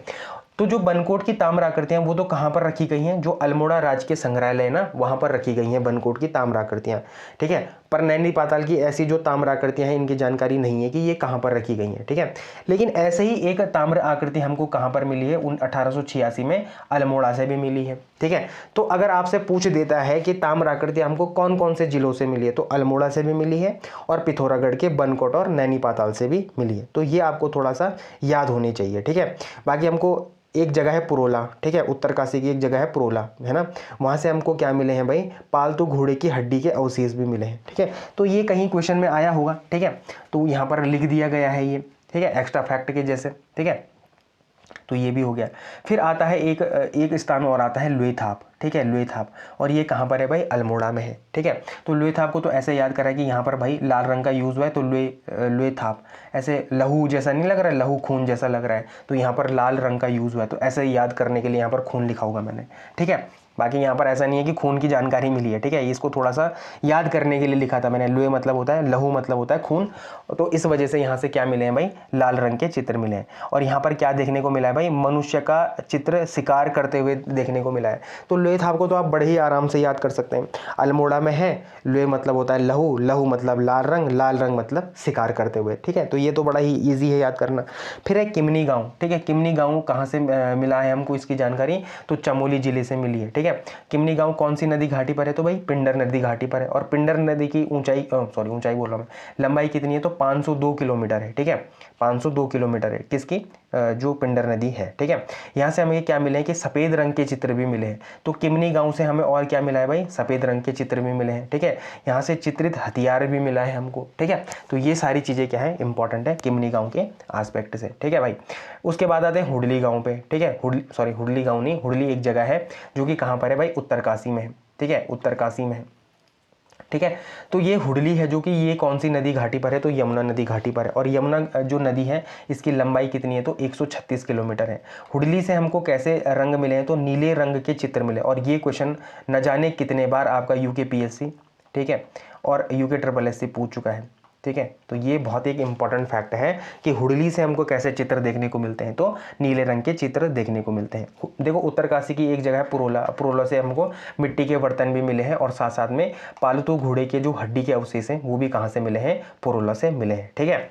तो जो बनकोट की ताम्र आकृतियाँ वो तो कहाँ पर रखी गई हैं, जो अल्मोड़ा राजकीय संग्रहालय है ना, वहाँ पर रखी गई हैं बनकोट की ताम्र आकृतियाँ, ठीक है। पर नैनी पाताल की ऐसी जो ताम्र आकृतियाँ हैं इनकी जानकारी नहीं है कि ये कहाँ पर रखी गई हैं, ठीक है। लेकिन ऐसे ही एक ताम्र आकृति हमको कहाँ पर मिली है, 1886 में अल्मोड़ा से भी मिली है, ठीक है। तो अगर आपसे पूछ देता है कि ताम्र आकृति हमको कौन कौन से जिलों से मिली है, तो अल्मोड़ा से भी मिली है और पिथौरागढ़ के बनकोट और नैनी पाताल से भी मिली है। तो ये आपको थोड़ा सा याद होनी चाहिए, ठीक है। बाकी हमको एक जगह है पुरोला, ठीक है, उत्तरकाशी की एक जगह है पुरोला, है ना, वहाँ से हमको क्या मिले हैं भाई, पालतू घोड़े की हड्डी के अवशेष भी मिले हैं, ठीक है। तो ये कहीं क्वेश्चन में आया होगा, ठीक है, तो यहाँ पर लिख दिया गया है ये, ठीक है, एक्स्ट्रा फैक्ट के जैसे, ठीक है। तो ये भी हो गया। फिर आता है एक स्थान और आता है लुएथाप, ठीक है, लुएथाप, और ये कहाँ पर है भाई, अल्मोड़ा में है, ठीक है। तो लुएथाप को तो ऐसे याद करा कि यहाँ पर भाई लाल रंग का यूज़ हुआ है, तो लुएथाप ऐसे लहू जैसा नहीं लग रहा है, लहू खून जैसा लग रहा है, तो यहाँ पर लाल रंग का यूज़ हुआ है, तो ऐसे याद करने के लिए यहाँ पर खून लिखा होगा मैंने, ठीक है। बाकी यहाँ पर ऐसा नहीं है कि खून की जानकारी मिली है, ठीक है, इसको थोड़ा सा याद करने के लिए लिखा था मैंने। लुए मतलब होता है, लहू मतलब होता है खून, तो इस वजह से यहाँ से क्या मिले हैं भाई, लाल रंग के चित्र मिले हैं। और यहाँ पर क्या देखने को मिला है भाई, मनुष्य का चित्र शिकार करते हुए देखने को मिला है। तो लुएथाप को तो आप बड़े ही आराम से याद कर सकते हैं, अल्मोड़ा में है, लुए मतलब होता है लहू, लहू मतलब लाल रंग मतलब शिकार करते हुए, ठीक है। तो ये तो बड़ा ही ईजी है याद करना। फिर है किमनी गाँव, ठीक है, किमनी गाँव कहाँ से मिला है हमको इसकी जानकारी, तो चमोली जिले से मिली है, ठीक है। किमनी गांव कौन सी नदी घाटी पर है, तो भाई पिंडर नदी घाटी पर है। और पिंडर नदी की ऊंचाई बोल रहा हूं मैं, लंबाई कितनी है, तो 502 किलोमीटर है, ठीक है, 502 किलोमीटर है, किसकी, जो पिंडर नदी है, ठीक है। यहाँ से हमें क्या मिले हैं कि सफ़ेद रंग के चित्र भी मिले हैं। तो किमनी गांव से हमें और क्या मिला है भाई, सफ़ेद रंग के चित्र भी मिले हैं, ठीक है। यहाँ से चित्रित हथियार भी मिला है हमको, ठीक है। तो ये सारी चीज़ें क्या है, इंपॉर्टेंट है किमनी गाँव के आस्पेक्ट से, ठीक है भाई। उसके बाद आते हैं हुडली गाँव पे, ठीक है। हुडली गाँव नहीं, हुडली एक जगह है जो कि कहाँ पर है भाई, उत्तरकाशी में है, ठीक है, उत्तरकाशी में है, ठीक है। तो ये हुडली है जो कि ये कौन सी नदी घाटी पर है, तो यमुना नदी घाटी पर है। और यमुना जो नदी है इसकी लंबाई कितनी है, तो 136 किलोमीटर है। हुडली से हमको कैसे रंग मिले हैं, तो नीले रंग के चित्र मिले। और ये क्वेश्चन न जाने कितने बार आपका UKPSC, ठीक है, और UKSSC पूछ चुका है, ठीक है। तो ये बहुत एक इंपॉर्टेंट फैक्ट है कि हुडली से हमको कैसे चित्र देखने को मिलते हैं, तो नीले रंग के चित्र देखने को मिलते हैं। देखो उत्तरकाशी की एक जगह है पुरोला, पुरोला से हमको मिट्टी के बर्तन भी मिले हैं, और साथ साथ में पालतू घोड़े के जो हड्डी के अवशेष हैं वो भी कहाँ से मिले हैं, पुरोला से मिले हैं, ठीक है।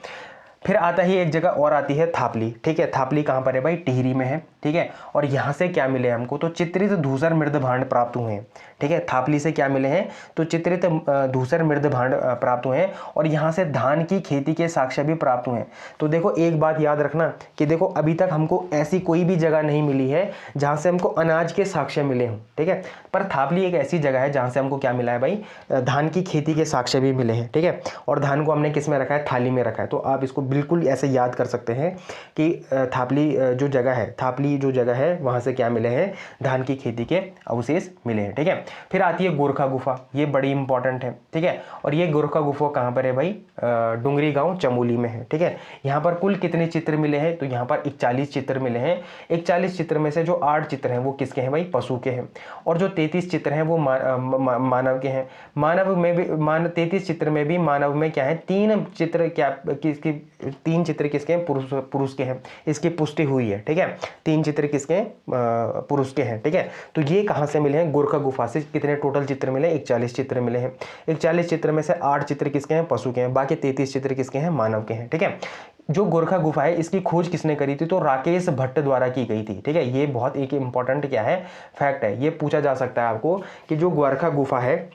फिर आता ही एक जगह और आती है थापली, ठीक है। थापली कहाँ पर है भाई, टिहरी में है, ठीक है। और यहाँ से क्या मिले हमको, तो चित्रित धूसर मृद भांड प्राप्त हुए हैं, ठीक है। थापली से क्या मिले हैं, तो चित्रित धूसर मृद भांड प्राप्त हुए हैं। और यहाँ से धान की खेती के साक्ष्य भी प्राप्त हुए हैं। तो देखो एक बात याद रखना कि देखो अभी तक हमको ऐसी कोई भी जगह नहीं मिली है जहाँ से हमको अनाज के साक्ष्य मिले हों, ठीक है। पर थापली एक ऐसी जगह है जहाँ से हमको क्या मिला है भाई, धान की खेती के साक्ष्य भी मिले हैं, ठीक है। और धान को हमने किस में रखा है, थाली में रखा है। तो आप इसको बिल्कुल ऐसे याद कर सकते हैं कि थापली जो जगह है, थापली जो जगह है वहाँ से क्या मिले हैं, धान की खेती के अवशेष मिले हैं, ठीक है। फिर आती है गोरखा गुफा, ये बड़ी इंपॉर्टेंट है, ठीक है। और ये गोरखा गुफा कहाँ पर है भाई, डुंगरी गांव चमोली में है, ठीक है। यहाँ पर कुल कितने चित्र मिले हैं, तो यहाँ पर 41 चित्र मिले हैं। 41 चित्र में से जो 8 चित्र हैं वो किसके हैं भाई, पशु के हैं। और जो 33 चित्र हैं वो मानव के हैं। मानव में भी 33 चित्र में भी मानव में क्या है, 3 चित्र क्या किसकी, 3 चित्र किसके हैं, पुरुष के हैं। इसकी पुष्टि हुई है, ठीक है। 3 चित्र किसके हैं, पुरुष के हैं, ठीक है। तो ये कहाँ से मिले हैं, गोरखा गुफा से। कितने टोटल चित्र मिले, 41 चित्र मिले हैं। 41 चित्र में से 8 चित्र किसके हैं, पशु के हैं। बाकी 33 चित्र किसके हैं, मानव के हैं, ठीक है। जो गोरखा गुफा है इसकी खोज किसने करी थी, तो राकेश भट्ट द्वारा की गई थी, ठीक है। ये बहुत एक इंपॉर्टेंट क्या है, फैक्ट है। ये पूछा जा सकता है आपको कि जो गोरखा गुफा है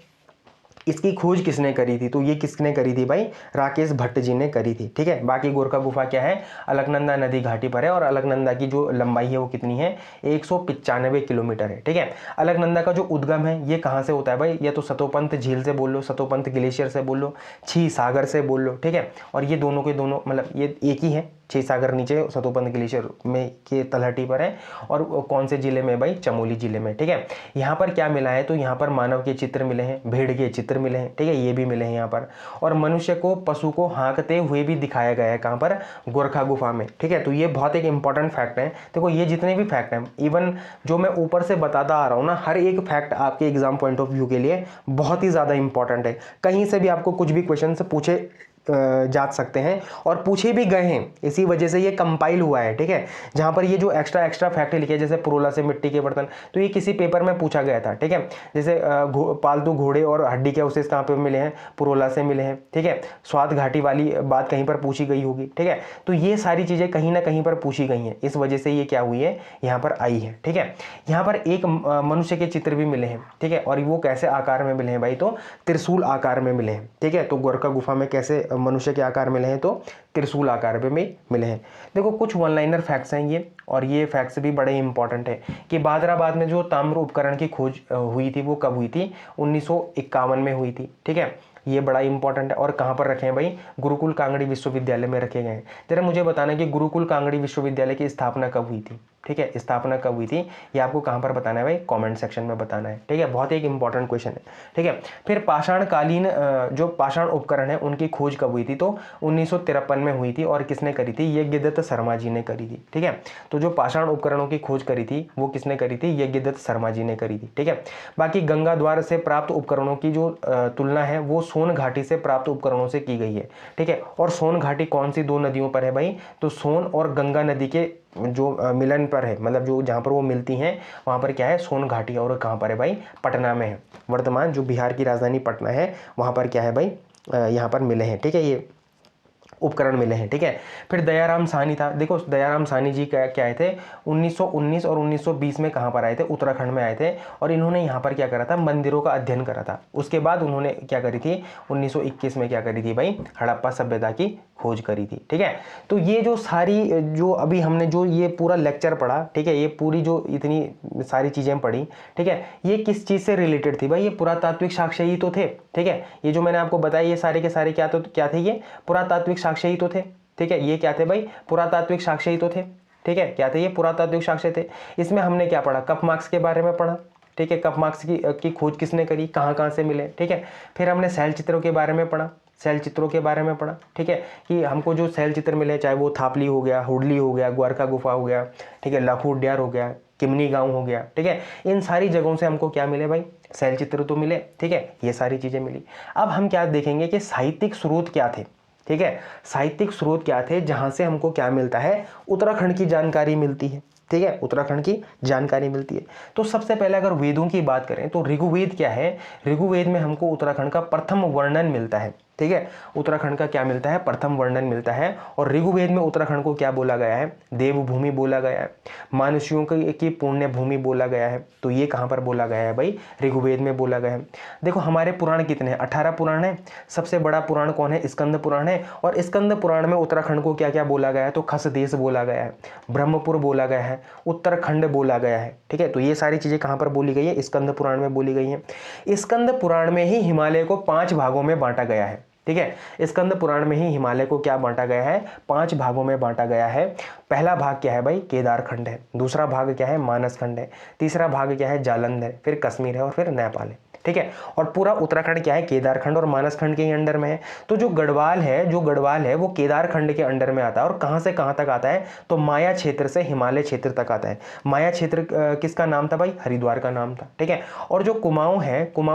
इसकी खोज किसने करी थी, तो ये किसने करी थी भाई, राकेश भट्ट जी ने करी थी, ठीक है। बाकी गोरखा गुफा क्या है, अलकनंदा नदी घाटी पर है। और अलकनंदा की जो लंबाई है वो कितनी है, 195 किलोमीटर है, ठीक है। अलकनंदा का जो उद्गम है ये कहाँ से होता है भाई, या तो सतोपंत झील से बोल लो, सतोपंत ग्लेशियर से बोल लो, छी सागर से बोल लो, ठीक है। और ये दोनों के दोनों मतलब ये एक ही है, छी सागर नीचे सतोपंत ग्लेशियर में के तलहटी पर है। और कौन से जिले में भाई, चमोली जिले में, ठीक है। यहाँ पर क्या मिला है, तो यहाँ पर मानव के चित्र मिले हैं, भेड़ के चित्र मिले हैं, ठीक है, ये भी मिले हैं यहाँ पर। और मनुष्य को पशु को हाँकते हुए भी दिखाया गया है, कहाँ पर, गोरखा गुफा में, ठीक है। तो ये बहुत एक इंपॉर्टेंट फैक्ट है। देखो ये जितने भी फैक्ट हैं, इवन जो मैं ऊपर से बताता आ रहा हूँ ना, हर एक फैक्ट आपके एग्जाम पॉइंट ऑफ व्यू के लिए बहुत ही ज़्यादा इंपॉर्टेंट है। कहीं से भी आपको कुछ भी क्वेश्चन से पूछे जा सकते हैं, और पूछे भी गए हैं, इसी वजह से ये कंपाइल हुआ है, ठीक है। जहाँ पर ये जो एक्स्ट्रा फैक्ट लिखे, जैसे पुरोला से मिट्टी के बर्तन, तो ये किसी पेपर में पूछा गया था, ठीक है। जैसे पालतू घोड़े और हड्डी के अवशेष कहाँ पे मिले हैं, पुरोला से मिले हैं, ठीक है। स्वाद घाटी वाली बात कहीं पर पूछी गई होगी, ठीक है। तो ये सारी चीज़ें कहीं ना कहीं पर पूछी गई हैं, इस वजह से ये क्या हुई है, यहाँ पर आई है, ठीक है। यहाँ पर एक मनुष्य के चित्र भी मिले हैं, ठीक है। और वो कैसे आकार में मिले हैं भाई, तो त्रिशूल आकार में मिले हैं, ठीक है। तो गोरखा गुफा में कैसे मनुष्य के आकार मिले हैं, तो त्रिशूल आकार में मिले हैं। देखो कुछ वन लाइनर फैक्ट्स हैं ये, और ये फैक्ट्स भी बड़े इंपॉर्टेंट है कि बादराबाद में जो ताम्र उपकरण की खोज हुई थी वो कब हुई थी, 1951 में हुई थी, ठीक है। ये बड़ा इंपॉर्टेंट है। और कहाँ पर रखे हैं भाई, गुरुकुल कांगड़ी विश्वविद्यालय में रखे गए हैं। जरा मुझे बताना कि गुरुकुल कांगड़ी विश्वविद्यालय की स्थापना कब हुई थी, ठीक है। स्थापना कब हुई थी ये आपको कहाँ पर बताना है भाई, कमेंट सेक्शन में बताना है, ठीक है। बहुत एक इंपॉर्टेंट क्वेश्चन है, ठीक है। फिर पाषाणकालीन जो पाषाण उपकरण है उनकी खोज कब हुई थी, तो 1953 में हुई थी। और किसने करी थी, यज्ञदत्त शर्मा जी ने करी थी, ठीक है। तो जो पाषाण उपकरणों की खोज करी थी वो किसने करी थी, यज्ञदत्त शर्मा जी ने करी थी, ठीक है। बाकी गंगा द्वार से प्राप्त उपकरणों की जो तुलना है वो सोन घाटी से प्राप्त उपकरणों से की गई है, ठीक है। और सोन घाटी कौन सी 2 नदियों पर है भाई, तो सोन और गंगा नदी के जो मिलन पर है, मतलब जो जहाँ पर वो मिलती हैं वहाँ पर क्या है, सोन घाटी। और कहाँ पर है भाई, पटना में है। वर्तमान जो बिहार की राजधानी पटना है वहाँ पर क्या है भाई, यहाँ पर मिले हैं, ठीक है। ये उपकरण मिले हैं, ठीक है। फिर दयाराम साहनी था, देखो दयाराम साहनी जी क्या आए थे 1919 और 1920 में कहाँ पर आए थे, उत्तराखंड में आए थे, और इन्होंने यहाँ पर क्या करा था, मंदिरों का अध्ययन करा था। उसके बाद उन्होंने क्या करी थी 1921 में क्या करी थी भाई, हड़प्पा सभ्यता की खोज करी थी, ठीक है। तो ये जो सारी जो अभी हमने जो ये पूरा लेक्चर पढ़ा, ठीक है, ये पूरी जो इतनी सारी चीज़ें पढ़ी, ठीक है, ये किस चीज़ से रिलेटेड थी भाई, ये पुरातात्विक साक्ष्य ही तो थे, ठीक है। ये जो मैंने आपको बताया ये सारे के सारे क्या थे, ये पुरातात्विक साक्ष्य ही तो थे, ठीक है। ये क्या थे भाई, पुरातात्विक साक्ष्य ही तो थे, ठीक है। क्या थे ये, पुरातात्विक साक्ष्य थे। इसमें हमने क्या पढ़ा, कप मार्क्स के बारे में पढ़ा, ठीक है। कप मार्क्स की खोज किसने करी, कहाँ कहाँ से मिले, ठीक है। फिर हमने शैल चित्रों के बारे में पढ़ा, शैल चित्रों के बारे में पढ़ा, ठीक है, कि हमको जो शैल चित्र मिले, चाहे वो थापली हो गया, हुडली हो गया, ग्वारखा गुफा हो गया, ठीक है, लाखोड्यार हो गया, किमनी गांव हो गया, ठीक है, इन सारी जगहों से हमको क्या मिले भाई, शैल चित्र तो मिले, ठीक है, ये सारी चीज़ें मिली। अब हम क्या देखेंगे कि साहित्यिक स्रोत क्या थे, ठीक है, साहित्यिक स्रोत क्या थे जहाँ से हमको क्या मिलता है, उत्तराखंड की जानकारी मिलती है, ठीक है, उत्तराखंड की जानकारी मिलती है। तो सबसे पहले अगर वेदों की बात करें तो ऋग्वेद क्या है, ऋग्वेद में हमको उत्तराखंड का प्रथम वर्णन मिलता है, ठीक है, उत्तराखंड का क्या मिलता है, प्रथम वर्णन मिलता है। और ऋग्वेद में उत्तराखंड को क्या बोला गया है, देवभूमि बोला गया है, मानुषियों की पुण्य भूमि बोला गया है। तो ये कहाँ पर बोला गया है भाई, ऋग्वेद में बोला गया है। देखो हमारे पुराण कितने हैं, 18 पुराण है। सबसे बड़ा पुराण कौन है, स्कंद पुराण है, और स्कंद पुराण में उत्तराखंड को क्या क्या बोला गया है, तो खस देश बोला गया है, ब्रह्मपुर बोला गया है, उत्तराखंड बोला गया है, ठीक है। तो ये सारी चीजें कहाँ पर बोली गई है, स्कंद पुराण में बोली गई है। स्कंद पुराण में ही हिमालय को 5 भागों में बांटा गया है, ठीक है, स्कंद पुराण में ही हिमालय को क्या बांटा गया है, 5 भागों में बांटा गया है। पहला भाग क्या है भाई, केदारखंड है, दूसरा भाग क्या है, मानसखंड है, तीसरा भाग क्या है, जालंधर है, फिर कश्मीर है, और फिर नेपाल है, ठीक है। और पूरा उत्तराखंड क्या है, केदारखंड और मानसखंड के ही अंडर में है। तो जो गढ़वाल है वो केदारखंड के अंडर में आता है। और कहाँ से कहाँ तक आता है, तो माया क्षेत्र से हिमालय क्षेत्र तक आता है। माया क्षेत्र किसका नाम था भाई, हरिद्वार का नाम था, ठीक है। और जो कुमाऊं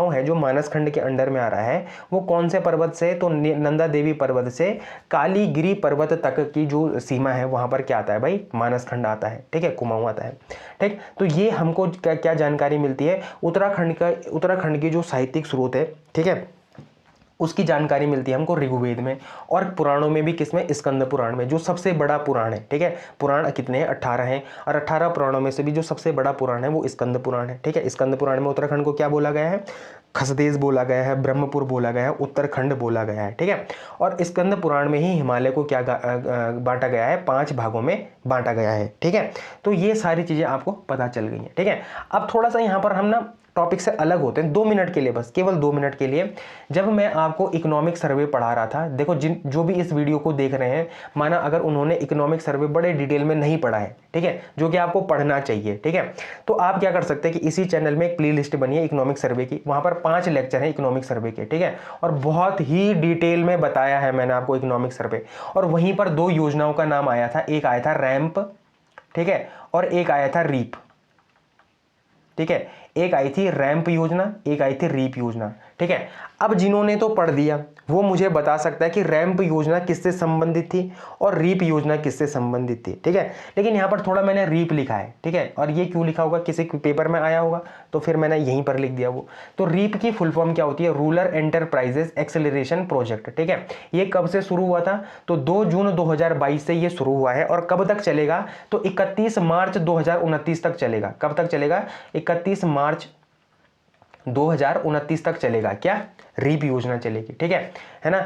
है जो मानसखंड के अंडर में आ रहा है, वो कौन से पर्वत से, तो नंदा देवी पर्वत से कालीगिरी पर्वत तक की जो सीमा है वहां पर क्या आता है भाई, मानसखंड आता है, ठीक है, कुमाऊं आता है, ठीक। तो ये हमको क्या जानकारी मिलती है, उत्तराखंड की जो साहित्यिक स्रोत है, ठीक है, उसकी जानकारी मिलती है हमको ऋग्वेद में, और पुराणों में भी, किसमें, स्कंद पुराण में, जो सबसे बड़ा पुराण है, ठीक है। पुराण कितने हैं, 18 हैं, और 18 पुराणों में से भी जो सबसे बड़ा पुराण है वो स्कंद पुराण है, ठीक है। स्कंद पुराण में उत्तराखंड को क्या बोला गया है, खसदेश बोला गया है, ब्रह्मपुर बोला गया है, उत्तराखंड बोला गया है, ठीक है। और स्कंद पुराण में ही हिमालय को क्या बांटा गया है, 5 भागों में बांटा गया है, ठीक है। तो ये सारी चीजें आपको पता चल गई हैं, ठीक है। अब थोड़ा सा यहाँ पर हम ना टॉपिक से अलग होते हैं, 2 मिनट के लिए, बस केवल 2 मिनट के लिए। जब मैं आपको इकोनॉमिक सर्वे पढ़ा रहा था, देखो जो भी इस वीडियो को देख रहे हैं, माना अगर उन्होंने इकोनॉमिक सर्वे बड़े डिटेल में नहीं पढ़ा है, ठीक है, जो कि आपको पढ़ना चाहिए, ठीक है, तो आप क्या कर सकते हैं कि इसी चैनल में एक प्ले लिस्ट बनी है इकोनॉमिक सर्वे की, वहां पर 5 लेक्चर हैं इकोनॉमिक सर्वे के, ठीक है, और बहुत ही डिटेल में बताया है मैंने आपको इकोनॉमिक सर्वे। और वहीं पर 2 योजनाओं का नाम आया था, एक आया था रैंप, ठीक है, और एक आया था रीप, ठीक है, एक आई थी रैंप योजना, एक आई थी रीप योजना, ठीक है। अब जिन्होंने तो पढ़ दिया वो मुझे बता सकता है कि रैंप योजना किससे संबंधित थी और रीप योजना किससे संबंधित थी, ठीक है। लेकिन यहाँ पर थोड़ा मैंने रीप लिखा है, ठीक है, और ये क्यों लिखा होगा, किसी पेपर में आया होगा तो फिर मैंने यहीं पर लिख दिया वो। तो रीप की फुल फॉर्म क्या होती है, रूरल एंटरप्राइजेस एक्सेलरेशन प्रोजेक्ट, ठीक है। ये कब से शुरू हुआ था, तो 2 जून 2022 से ये शुरू हुआ है, और कब तक चलेगा, तो 31 मार्च 2029 तक चलेगा। कब तक चलेगा, 31 मार्च 2029 तक चलेगा, क्या, रीप योजना चलेगी, ठीक है ना।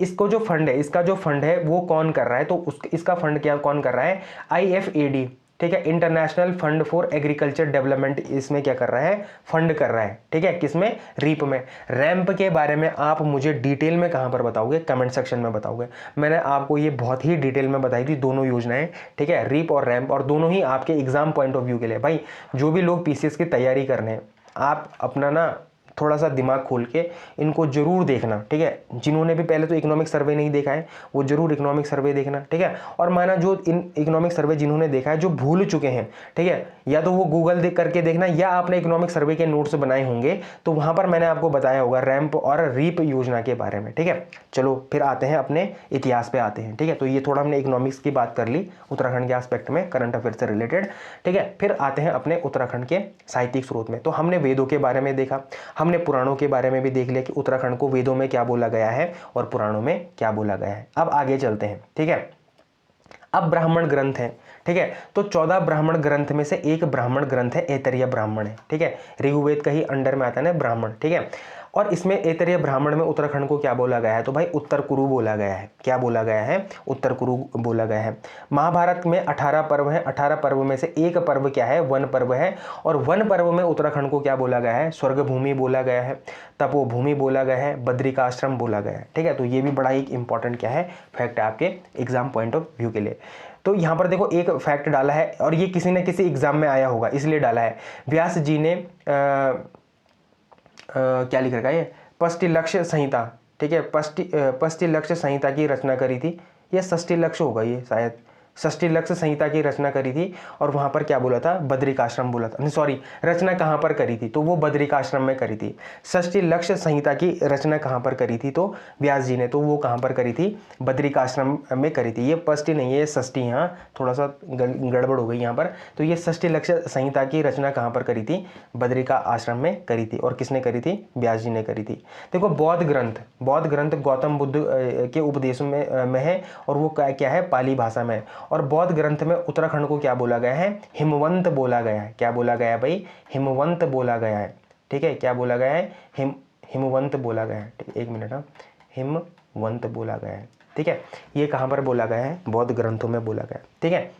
इसको जो फंड है, इसका जो फंड है वो कौन कर रहा है, तो इसका फंड क्या कौन कर रहा है, IFAD, ठीक है, international fund for agriculture development, इसमें क्या कर रहा है, फंड कर रहा है, ठीक है, किसमें, रीप में। रैंप के बारे में आप मुझे डिटेल में कहां पर बताओगे, कमेंट सेक्शन में बताओगे। मैंने आपको ये बहुत ही डिटेल में बताई थी दोनों योजनाएं, ठीक है, रीप और रैंप, और दोनों ही आपके एग्जाम पॉइंट ऑफ व्यू के लिए। भाई जो भी लोग PCS की तैयारी करने हैं, आप अपना ना थोड़ा सा दिमाग खोल के इनको जरूर देखना, ठीक है। जिन्होंने भी पहले तो इकोनॉमिक सर्वे नहीं देखा है वो जरूर इकोनॉमिक सर्वे देखना, ठीक है। और माना जो इन इकोनॉमिक सर्वे जिन्होंने देखा है, जो भूल चुके हैं, ठीक है, या तो वो गूगल देख करके देखना, या आपने इकोनॉमिक सर्वे के नोट्स बनाए होंगे तो वहां पर मैंने आपको बताया होगा रैंप और रीप योजना के बारे में, ठीक है। चलो फिर आते हैं अपने इतिहास पे आते हैं, ठीक है। तो ये थोड़ा हमने इकोनॉमिक्स की बात कर ली उत्तराखंड के एस्पेक्ट में, करंट अफेयर से रिलेटेड, ठीक है। फिर आते हैं अपने उत्तराखंड के साहित्यिक स्रोत में। तो हमने वेदों के बारे में देखा, हमने पुराणों के बारे में भी देख लिया कि उत्तराखंड को वेदों में क्या बोला गया है और पुराणों में क्या बोला गया है। अब आगे चलते हैं, ठीक है। अब ब्राह्मण ग्रंथ है, ठीक है। तो 14 ब्राह्मण ग्रंथ में से एक ब्राह्मण ग्रंथ है ऐतरेय ब्राह्मण है, ठीक है। ऋग्वेद का ही अंडर में आता है ना ब्राह्मण, ठीक है। और इसमें ऐतरेय ब्राह्मण में उत्तराखंड को क्या बोला गया है, तो भाई उत्तर कुरु बोला गया है। क्या बोला गया है, उत्तर कुरु बोला गया है। महाभारत में 18 पर्व है, 18 पर्व में से एक पर्व क्या है, वन पर्व है। और वन पर्व में उत्तराखंड को क्या बोला गया है, स्वर्ग भूमि बोला गया है, तपोभूमि बोला गया है, बद्रिकाश्रम बोला गया है, ठीक है। तो ये भी बड़ा एक इंपॉर्टेंट क्या है, फैक्ट है आपके एग्जाम पॉइंट ऑफ व्यू के लिए। तो यहाँ पर देखो एक फैक्ट डाला है और ये किसी न किसी एग्जाम में आया होगा इसलिए डाला है। व्यास जी ने क्या लिख रखा है ये, पष्टिलक्ष्य संहिता, ठीक है। पष्टिलक्ष्य संहिता की रचना करी थी, ये षष्टिलक्ष्य होगा, ये शायद षष्टिलक्ष्य संहिता की रचना करी थी। और वहाँ पर क्या बोला था, बद्रिकाश्रम बोला था, नहीं सॉरी, रचना कहाँ पर करी थी, तो वो बद्रिकाश्रम में करी थी। षष्टिलक्ष्य संहिता की रचना कहाँ पर करी थी, तो व्यास जी ने, तो वो कहाँ पर करी थी, बद्रिकाश्रम में करी थी। ये पष्टि नहीं है, ये षष्टि, यहाँ थोड़ा सा गड़बड़ हो गई यहाँ पर। तो ये षष्टिलक्ष्य संहिता की रचना कहाँ पर करी थी, बद्रिका आश्रम में करी थी। और किसने करी थी, व्यास जी ने करी थी। देखो बौद्ध ग्रंथ गौतम बुद्ध के उपदेशों में है और वो क्या है, पाली भाषा में। और बौद्ध ग्रंथ में उत्तराखंड को क्या बोला गया है, हिमवंत बोला गया है। क्या बोला गया है भाई, हिमवंत बोला गया है, ठीक है। क्या बोला गया है, हिमवंत बोला गया है, ठीक है। एक मिनट, हाँ, हिमवंत बोला गया है, ठीक है। ये कहाँ पर बोला गया है, बौद्ध ग्रंथों में बोला गया है, ठीक है।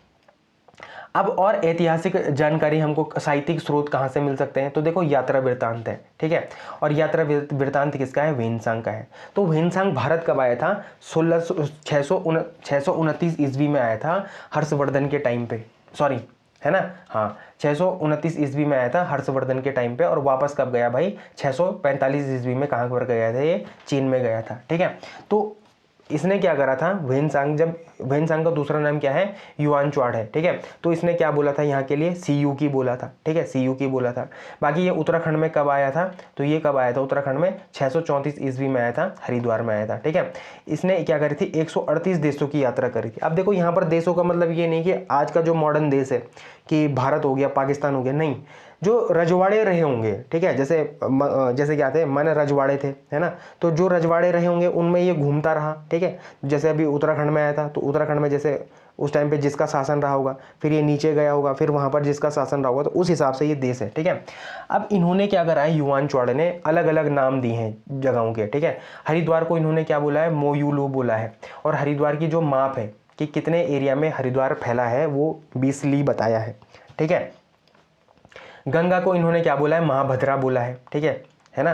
अब और ऐतिहासिक जानकारी हमको साहित्यिक स्रोत कहाँ से मिल सकते हैं, तो देखो यात्रा वृत्तांत है, ठीक है। और यात्रा वृत्तांत किसका है, वेनसांग का है। तो वेनसांग भारत कब आया था, 629 ईस्वी में आया था, हर्षवर्धन के टाइम पे, सॉरी, है ना, हाँ 629 ईस्वी में आया था हर्षवर्धन के टाइम पे। और वापस कब गया भाई, 645 ईस्वी में कहाँ पर गया था, ये चीन में गया था, ठीक है। तो इसने क्या करा था, वेनसांग, जब वेनसांग का दूसरा नाम क्या है, युआनच्वाड है, ठीक है। तो इसने क्या बोला था यहाँ के लिए, सीयू की बोला था, ठीक है, सीयू की बोला था। बाकी ये उत्तराखंड में कब आया था, तो ये कब आया था उत्तराखंड में, 634 ईस्वी में आया था, हरिद्वार में आया था, ठीक है। इसने क्या करी थी, 138 देशों की यात्रा करी थी। अब देखो यहाँ पर देशों का मतलब ये नहीं कि आज का जो मॉडर्न देश है कि भारत हो गया, पाकिस्तान हो गया, नहीं, जो रजवाड़े रहे होंगे, ठीक है। जैसे क्या थे, मन रजवाड़े थे, है ना। तो जो रजवाड़े रहे होंगे उनमें ये घूमता रहा, ठीक है। जैसे अभी उत्तराखंड में आया था, तो उत्तराखंड में जैसे उस टाइम पे जिसका शासन रहा होगा, फिर ये नीचे गया होगा, फिर वहाँ पर जिसका शासन रहा होगा, तो उस हिसाब से ये देश है, ठीक है। अब इन्होंने क्या करा है, युआनच्वाड ने अलग अलग नाम दिए हैं जगहों के, ठीक है। हरिद्वार को इन्होंने क्या बोला है, मोयूलू बोला है। और हरिद्वार की जो माप है कि कितने एरिया में हरिद्वार फैला है, वो 20 ली बताया है, ठीक है। गंगा को इन्होंने क्या बोला है, महाभद्रा बोला है ना।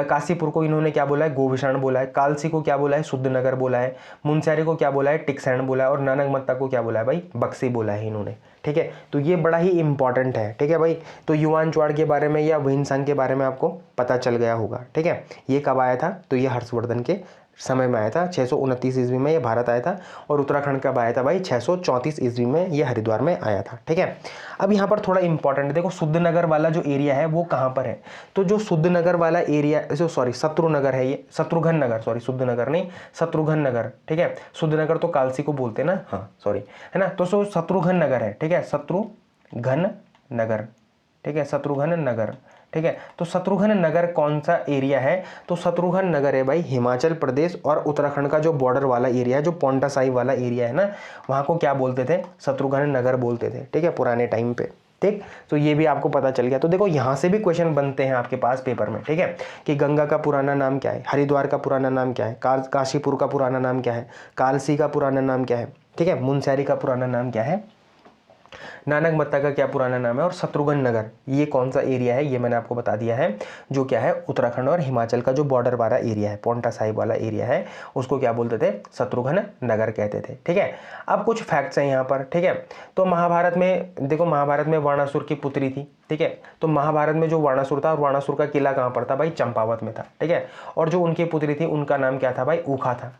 काशीपुर को इन्होंने क्या बोला है, गोविषाण बोला है। कालसी को क्या बोला है, शुद्ध नगर बोला है। मुनस्यारी को क्या बोला है, टिकसैंण बोला है। और नानकमत्ता को क्या बोला है भाई, बक्सी बोला है इन्होंने, ठीक है। तो ये बड़ा ही इंपॉर्टेंट है, ठीक है भाई। तो युआनच्वाड के बारे में या वेनसांग के बारे में आपको पता चल गया होगा, ठीक है। ये कब आया था, तो ये हर्षवर्धन के समय में आया था, 629 ईस्वी में ये भारत आया था। और उत्तराखंड कब आया था भाई, 634 ईस्वी में ये हरिद्वार में आया था, ठीक है। अब यहाँ पर थोड़ा इंपॉर्टेंट है, देखो शुद्ध नगर वाला जो एरिया है वो कहाँ पर है, तो जो शुद्ध नगर वाला एरिया, सॉरी शत्रुनगर है ये, शत्रुघ्न नगर, सॉरी शुद्ध नगर नहीं, शत्रुघ्न नगर, ठीक है। शुद्ध नगर तो कालसी को बोलते हैं ना, हाँ सॉरी, है ना। तो शत्रुघ्न नगर है, ठीक है, शत्रुघ्न नगर, ठीक है, शत्रुघ्न नगर, ठीक है। तो शत्रुघ्न नगर कौन सा एरिया है, तो शत्रुघ्न नगर है भाई हिमाचल प्रदेश और उत्तराखंड का जो बॉर्डर वाला एरिया है, जो पोंटा साहिब वाला एरिया है ना, वहाँ को क्या बोलते थे, शत्रुघ्न नगर बोलते थे, ठीक है, पुराने टाइम पे, ठीक। तो ये भी आपको पता चल गया। तो देखो यहाँ से भी क्वेश्चन बनते हैं आपके पास पेपर में, ठीक है, कि गंगा का पुराना नाम क्या है, हरिद्वार का पुराना नाम क्या है, काशीपुर का पुराना नाम क्या है, कालसी का पुराना नाम क्या है, ठीक है, मुनस्यारी का पुराना नाम क्या है, नानकमत्ता का क्या पुराना नाम है, और शत्रुघ्न नगर ये कौन सा एरिया है, ये मैंने आपको बता दिया है। जो क्या है, उत्तराखंड और हिमाचल का जो बॉर्डर वाला एरिया है, पोंटा साहिब वाला एरिया है, उसको क्या बोलते थे, शत्रुघ्न नगर कहते थे, ठीक है। अब कुछ फैक्ट्स हैं यहाँ पर, ठीक है। तो महाभारत में देखो, महाभारत में वाणासुर की पुत्री थी, ठीक है। तो महाभारत में जो वाणासुर था, और वाणासुर का किला कहाँ पर था भाई, चंपावत में था, ठीक है। और जो उनकी पुत्री थी उनका नाम क्या था भाई, ऊखा था।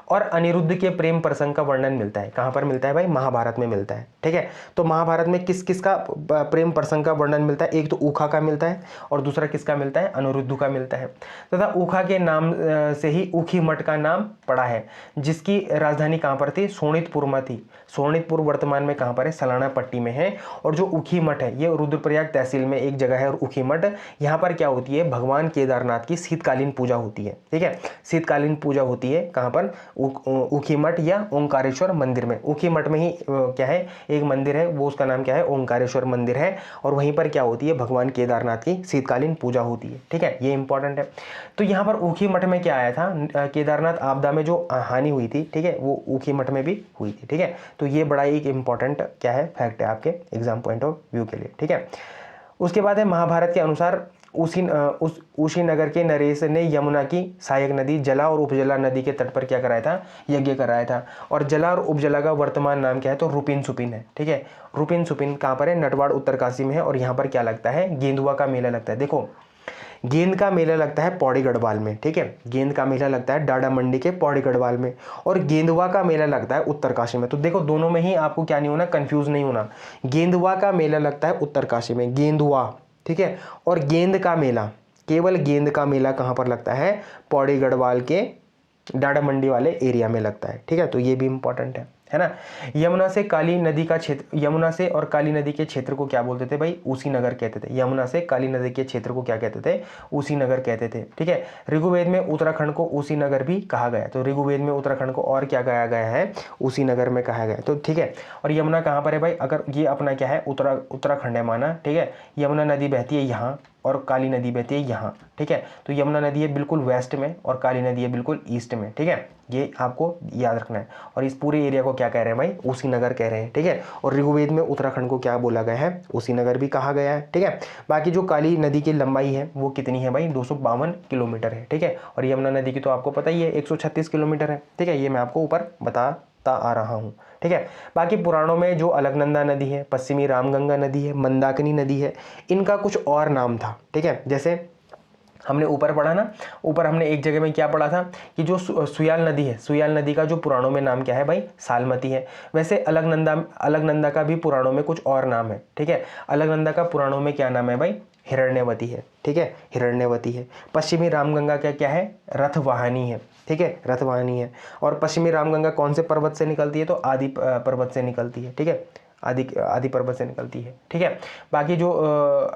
और अनिरुद्ध के प्रेम प्रसंग का वर्णन मिलता है। कहाँ पर मिलता है भाई? महाभारत में मिलता है। ठीक है, तो महाभारत में किस किस का प्रेम प्रसंग का वर्णन मिलता है? एक तो ऊखा का मिलता है और दूसरा किसका मिलता है? अनिरुद्ध का मिलता है। तथा ऊखा के नाम से ही ऊखी मठ का नाम पड़ा है, जिसकी राजधानी कहाँ पर थी? सोनितपुर में थी। सोनितपुर वर्तमान में कहाँ पर है? सलाना पट्टी में है। और जो ऊखी मठ है ये रुद्रप्रयाग तहसील में एक जगह है। और ऊखी मठ, यहाँ पर क्या होती है? भगवान केदारनाथ की शीतकालीन पूजा होती है। ठीक है, शीतकालीन पूजा होती है कहाँ पर? ऊखी मठ या ओंकारेश्वर मंदिर में। ऊखी मठ में ही क्या है? एक मंदिर है, वो उसका नाम क्या है? ओंकारेश्वर मंदिर है। और वहीं पर क्या होती है? भगवान केदारनाथ की शीतकालीन पूजा होती है। ठीक है, ये इंपॉर्टेंट है। तो यहाँ पर ऊखी मठ में क्या आया था? केदारनाथ आपदा में जो हानि हुई थी, ठीक है, वो ऊखी मठ में भी हुई थी। ठीक है, तो ये बड़ा एक इंपॉर्टेंट क्या है? फैक्ट है आपके एग्जाम पॉइंट ऑफ व्यू के लिए। ठीक है, उसके बाद है महाभारत के अनुसार उसी नगर के नरेश ने यमुना की सहायक नदी जला और उपजला नदी के तट पर क्या कराया था? यज्ञ कराया था। और जला और उपजला का वर्तमान नाम क्या है? तो रूपिन सुपिन है। ठीक है, रूपिन सुपिन कहाँ पर है? नटवाड़ उत्तरकाशी में है। और यहाँ पर क्या लगता है? गेंदुआ का मेला लगता है। देखो, गेंद का मेला लगता है पौड़ी गढ़वाल में। ठीक है, गेंद का मेला लगता है डाडा मंडी के पौड़ी गढ़वाल में। और गेंदुआ का मेला लगता है उत्तरकाशी में। तो देखो, दोनों में ही आपको क्या नहीं होना? कंफ्यूज नहीं होना। गेंदुआ का मेला लगता है उत्तरकाशी में, गेंदुआ। ठीक है, और गेंद का मेला, केवल गेंद का मेला कहाँ पर लगता है? पौड़ी गढ़वाल के डाडा मंडी वाले एरिया में लगता है। ठीक है, तो ये भी इंपॉर्टेंट है ना। यमुना से काली नदी का क्षेत्र, यमुना से और काली नदी के क्षेत्र को क्या बोलते थे भाई? उसी नगर कहते थे। यमुना से काली नदी के क्षेत्र को क्या कहते थे? उसी नगर कहते थे। ठीक है, ऋग्वेद में उत्तराखंड को उसी नगर भी कहा गया। तो ऋग्वेद में उत्तराखंड को और क्या कहा गया है? उसी नगर में कहा गया। तो ठीक है, और यमुना कहाँ पर है भाई? अगर ये अपना क्या है? उत्तराखंड है माना। ठीक है, यमुना नदी बहती है यहाँ और काली नदी बहती है यहाँ। ठीक है, तो यमुना नदी है बिल्कुल वेस्ट में और काली नदी है बिल्कुल ईस्ट में। ठीक है, ये आपको याद रखना है। और इस पूरे एरिया को क्या कह रहे हैं भाई? उसी नगर कह रहे हैं। ठीक है, और ऋग्वेद में उत्तराखंड को क्या बोला गया है? उसी नगर भी कहा गया है। ठीक है, बाकी जो काली नदी की लंबाई है वो कितनी है भाई? 252 किलोमीटर है। ठीक है, और यमुना नदी की तो आपको पता ही है 136 किलोमीटर है। ठीक है, ये मैं आपको ऊपर बताता आ रहा हूँ। ठीक है, बाकी पुराणों में जो अलकनंदा नदी है, पश्चिमी रामगंगा नदी है, मंदाकिनी नदी है, इनका कुछ और नाम था। ठीक है, जैसे हमने ऊपर पढ़ा ना, ऊपर हमने एक जगह में क्या पढ़ा था कि जो सुयाल नदी है, सुयाल नदी का जो पुराणों में नाम क्या है भाई? सालमती है। वैसे अलकनंदा का भी पुराणों में कुछ और नाम है। ठीक है, अलकनंदा का पुराणों में क्या नाम है भाई? हिरण्यवती है। ठीक है, हिरण्यवती है। पश्चिमी रामगंगा क्या क्या है? रथवाहिनी है। ठीक है, रथवाहिनी है। और पश्चिमी रामगंगा कौन से पर्वत से निकलती है? तो आदि पर्वत से निकलती है। ठीक है, आदि पर्वत से निकलती है। ठीक है, बाकी जो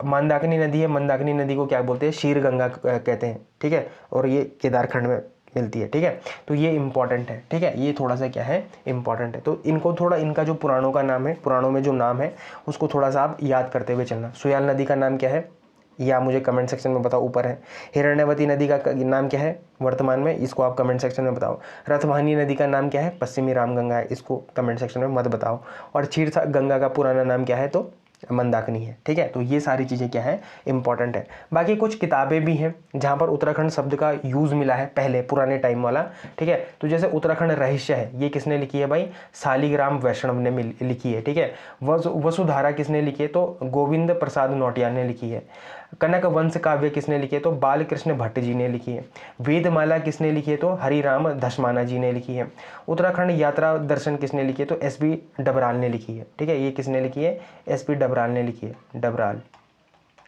मंदाकिनी नदी है, मंदाकिनी नदी को क्या बोलते हैं? शीर गंगा कहते हैं। ठीक है, और ये केदारखंड में मिलती है। ठीक है, तो ये इंपॉर्टेंट है। ठीक है, ये थोड़ा सा क्या है? इंपॉर्टेंट है। तो इनको थोड़ा, इनका जो पुराणों का नाम है, पुराणों में जो नाम है उसको थोड़ा सा आप याद करते हुए चलना। सुयाल नदी का नाम क्या है? या मुझे कमेंट सेक्शन में बताओ, ऊपर है। हिरण्यवती नदी का नाम क्या है वर्तमान में? इसको आप कमेंट सेक्शन में बताओ। रथवाहिनी नदी का नाम क्या है? पश्चिमी रामगंगा है, इसको कमेंट सेक्शन में मत बताओ। और क्षीर गंगा का पुराना नाम क्या है? तो मंदाकिनी है। ठीक है, तो ये सारी चीज़ें क्या है? इंपॉर्टेंट है। बाकी कुछ किताबें भी हैं जहाँ पर उत्तराखंड शब्द का यूज़ मिला है, पहले पुराने टाइम वाला। ठीक है, तो जैसे उत्तराखंड रहस्य है, ये किसने लिखी है भाई? शालिग्राम वैष्णव ने लिखी है। ठीक है, वसुधारा किसने लिखी है? तो गोविंद प्रसाद नौटियाल ने लिखी है। कनक वंश काव्य किसने लिखी है? तो बालकृष्ण भट्ट जी ने लिखी है। वेदमाला किसने लिखी है? तो हरिराम धसमाना जी ने लिखी है। उत्तराखंड यात्रा दर्शन किसने लिखी है? तो एसपी डबराल ने लिखी है। ठीक है, ये किसने लिखी है? एसपी डबराल ने लिखी है, डबराल।